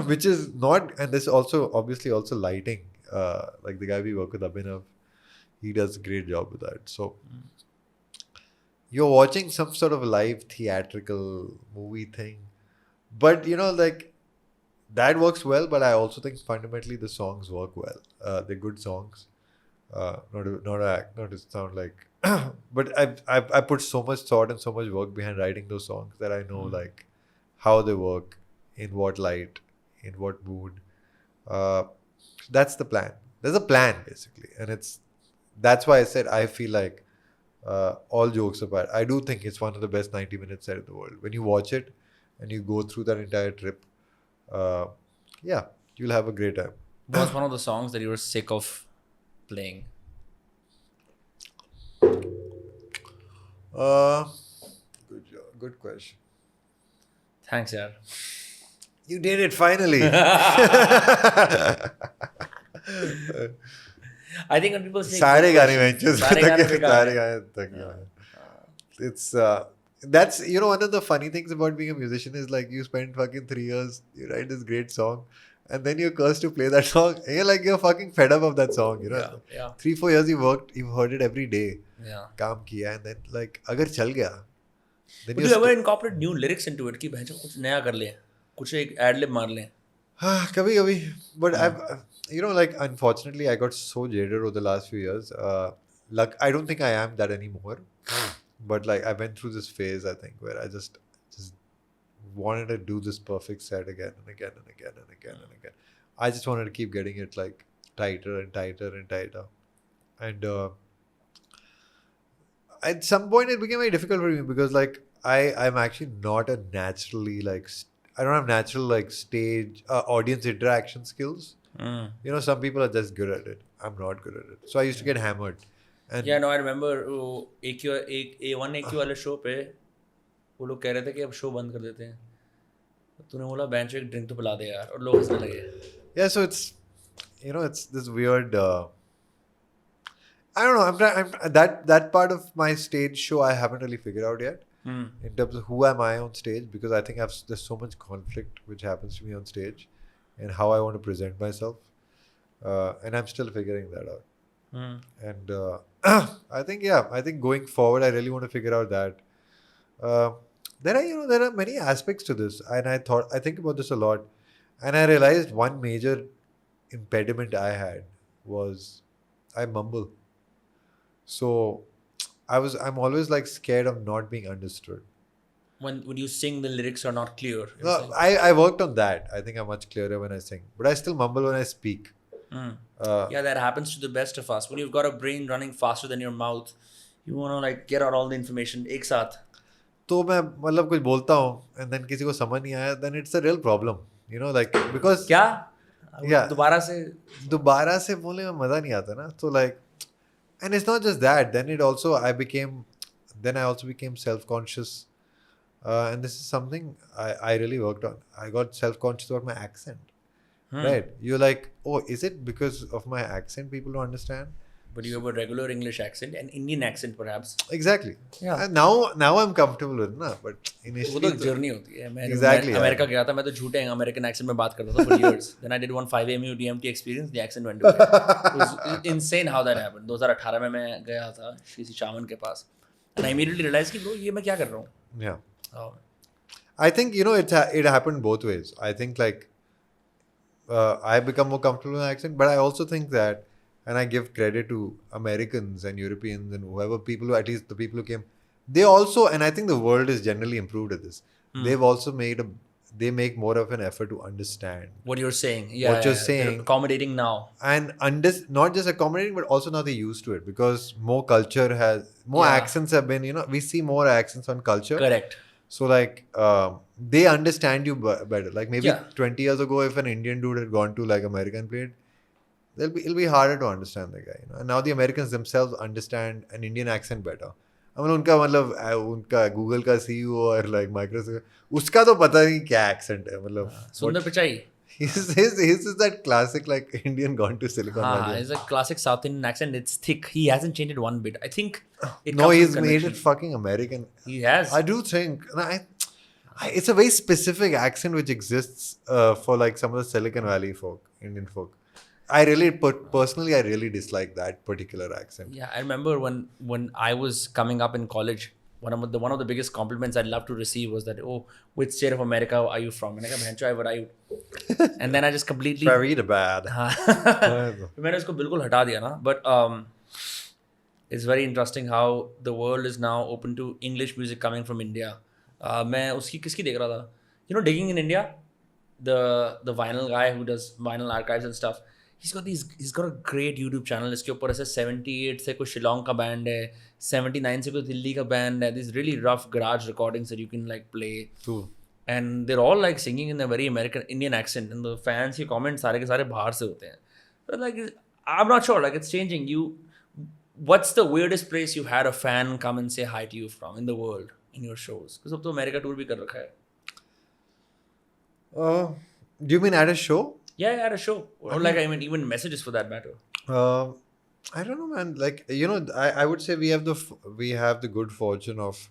which is not, and this also obviously also lighting. Like the guy we work with, Abhinav, he does a great job with that. So you're watching some sort of live theatrical movie thing, but like that works well. But I also think fundamentally the songs work well. They're good songs. Not to sound like, but I put so much thought and so much work behind writing those songs that I know like how they work, in what light, in what mood. That's the plan. There's a plan basically, and that's why I said I feel like, all jokes apart, I do think it's one of the best 90-minute sets in the world. When you watch it and you go through that entire trip, you'll have a great time. What's one of the songs that you were sick of playing? Good question. Thanks, yaar. You did it finally. I think when people say सारे गाने benches. सारे गाने It's that's one of the funny things about being a musician is like you spend fucking 3 years, you write this great song, and then you're cursed to play that song, and you're fucking fed up of that song, 3-4 years you've heard it every day, काम किया, and then like अगर चल गया, then Would you ever incorporate new lyrics into it कि भैंचो कुछ नया कर ले, कुछ एक ad lib मार ले? कभी but I've like unfortunately I got so jaded over the last few years. I don't think I am that anymore, but like I went through this phase, I think, where I just wanted to do this perfect set again and again and again and again and again. I just wanted to keep getting it like tighter and tighter and tighter, and at some point it became very difficult for me because like I'm actually not a naturally like I don't have natural like stage audience interaction skills. Some people are just good at it. I'm not good at it. So I used to get hammered. And yeah, no, I remember एक A1 AQ वाले show पे वो लोग कह रहे थे कि अब शो बंद कर देते हैं. तूने बोला बेंच एक ड्रिंक तो पिला दे यार, और लोग हंसने लगे. Yeah, so it's it's this weird. I don't know. I'm that part of my stage show I haven't really figured out yet. in terms of who am I on stage, because I think there's so much conflict which happens to me on stage and how I want to present myself. And I'm still figuring that out. And I think going forward, I really want to figure out that there are many aspects to this, and I think about this a lot, and I realized one major impediment I had was I mumble. So I'm always like scared of not being understood. When you sing, the lyrics are not clear. No, I worked on that. I think I'm much clearer when I sing, but I still mumble when I speak. Yeah, that happens to the best of us. When you've got a brain running faster than your mouth, you want to like get out all the information एक साथ. तो मैं मतलब कुछ बोलता हूँ and then किसी को समझ नहीं आया, then it's a real problem, like because क्या? Yeah. दोबारा से बोलने में मजा नहीं आता ना, so like, and it's not just that, then I also became self-conscious, and this is something I really worked on. I got self-conscious about my accent. Right, you're like, oh, is it because of my accent people don't understand? But you have a regular English accent, an Indian accent perhaps. Exactly. Yeah. And now I'm comfortable with it, na, but initially वो तो journey होती है. मैं Exactly, America गया था, मैं तो झूठे अमेरिकन accent में बात करता था for years. Then I did one 5 AMU DMT experience, the accent went away. It was insane how that happened. 2018 में मैं गया था श्री चावन के पास, and I immediately realized कि bro ये मैं क्या कर रहा हूँ. Yeah. Oh. I think it happened both ways. I think like I become more comfortable with my accent, but I also think that, and I give credit to Americans and Europeans and whoever people who, at least the people who came, they also, and I think the world is generally improved at this. They've also they make more of an effort to understand what you're saying. What you're saying. They're accommodating now. And not just accommodating, but also now they're used to it because more culture accents have been, we see more accents on culture. Correct. So like they understand you better. Like maybe 20 years ago, if an Indian dude had gone to like America and played, it'll be harder to understand the guy. And now the Americans themselves understand an Indian accent better. I mean, उनका Google का CEO और like Microsoft, उसका तो पता नहीं क्या accent है मतलब. सुंदर Pichai. His is that classic like Indian gone to Silicon Valley. It's a classic South Indian accent. It's thick. He hasn't changed it one bit. I think. He's made it fucking American. He has. I do think. It's a very specific accent which exists for like some of the Silicon Valley folk, Indian folk. Personally, I really dislike that particular accent. Yeah, I remember when I was coming up in college, one of the biggest compliments I'd love to receive was that, oh, which state of America are you from? And I go, what are you? And then I just completely... Very bad. मैंने उसको बिल्कुल हटा दिया ना. But it's very interesting how the world is now open to English music coming from India. मैं उसकी किसकी देख रहा था? Digging in India, the vinyl guy who does vinyl archives and stuff. He's got a great YouTube channel. इसके ऊपर ऐसे 78 से कोई शिलोंग का बैंड है, 79 से कोई दिल्ली का बैंड है. These really rough garage recordings that you can like play. True. And they're all like singing in a very American Indian accent. And the fans के comments सारे के सारे बाहर से होते हैं. But like I'm not sure. Like it's changing. What's the weirdest place you had a fan come and say hi to you from in the world in your shows? Because अब तो America tour भी कर रखा है. Do you mean at a show? Yeah, at a show. Or like, I mean, even messages for that matter. I don't know, man. Like, I would say we have the good fortune of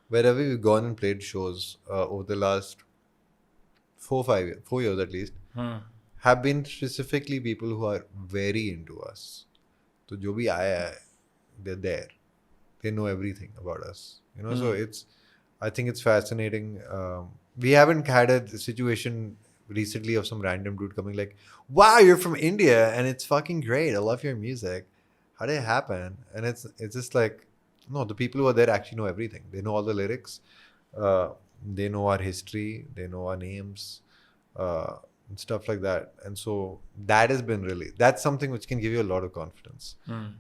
wherever we've gone and played shows over the last 4 years at least, have been specifically people who are very into us. So, jo bhi aaya hai, they're there. They know everything about us. So I think it's fascinating. We haven't had a situation recently of some random dude coming like, wow, you're from India and it's fucking great. I love your music. How did it happen? And it's just like, no, the people who are there actually know everything. They know all the lyrics. They know our history. They know our names. And stuff like that. And so that has been that's something which can give you a lot of confidence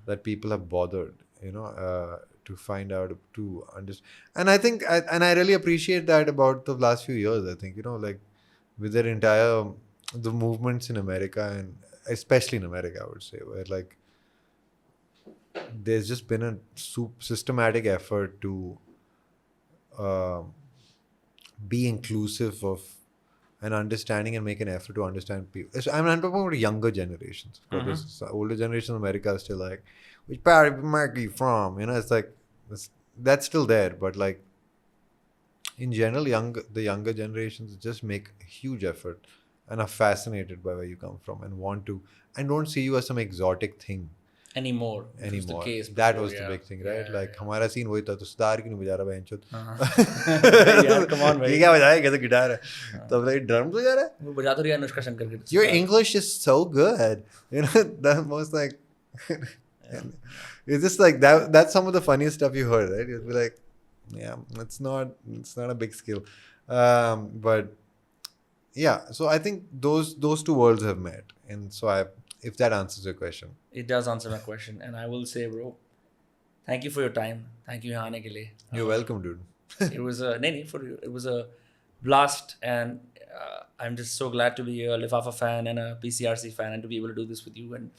that people have bothered, to find out, to understand. And I think, I really appreciate that about the last few years. I think, like with their the movements in America, and especially in America, I would say, where like there's just been a systematic effort to be inclusive of and understanding and make an effort to understand people. I'm talking about younger generations. Of course, older generations in America are still like, which part of America are you from? It's like, that's still there, but like in general, the younger generations just make a huge effort and are fascinated by where you come from and want to, and don't see you as some exotic thing anymore. Which was the anymore. case That before, was the yeah. big thing, right? Yeah, like हमारा scene वही था, तो सितार क्यों नहीं बजा रहा बहनचोद? यार, come on, भाई. ये क्या बजाया? कैसे गिटार है? तब like drums बजा रहा है? वो बजा तो रही है अनुष्का शंकर के Your sitar. English is so good. You know, the most like it's just like that. That's some of the funniest stuff you heard, right? You'll be like, yeah, it's not a big skill, but yeah. So I think those two worlds have met, and so if that answers your question. It does answer my question, and I will say, bro, thank you for your time. Thank you यहाँ आने के लिए. You're welcome, dude. It was a for you. It was a blast, and I'm just so glad to be a Lifafa fan and a PCRC fan, and to be able to do this with you. And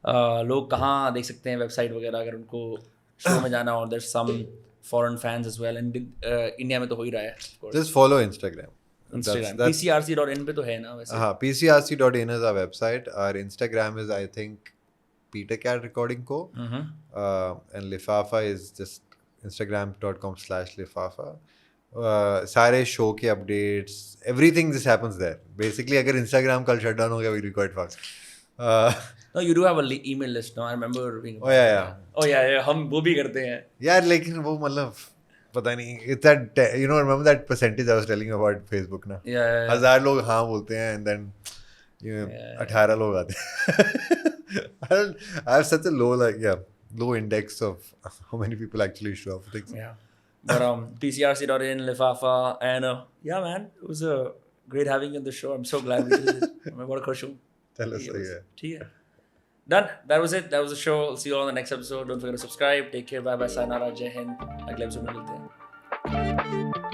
लोग कहाँ देख सकते हैं website वगैरह अगर उनको show में जाना हो. There's some foreign fans as well, and India में तो हो ही रहा है. Of course. Just follow Instagram. Instagram. PCRC.in पे तो है ना वैसे. PCRC.in is our website. Our Instagram is, I think, Peter Cat Recording Co. And Lifafa is just Instagram.com/Lifafa. सारे शो के updates, everything just happens there. Basically, अगर Instagram कल shut down हो गया, we record fast. No, you do have a email list, no? I remember being. Oh yeah. Oh yeah, हम वो भी करते हैं. यार लेकिन वो मतलब पता नहीं, it's that, you know, remember that percentage I was telling you about Facebook ना? Yeah. 1000 लोग हाँ बोलते हैं, and then 18 लोग आते हैं. I have such a low index of how many people actually show up for things. Yeah. But PCRC.in, Lifafa, and yeah, man, it was great having you on the show. I'm so glad we did it. मैं बड़ा खुश हूँ. चलो सही है. ठीक है. Done. That was it. That was the show. I'll see you all on the next episode. Don't forget to subscribe. Take care. Bye bye. Sayonara. Jai Hind. अगले episode में मिलते हैं.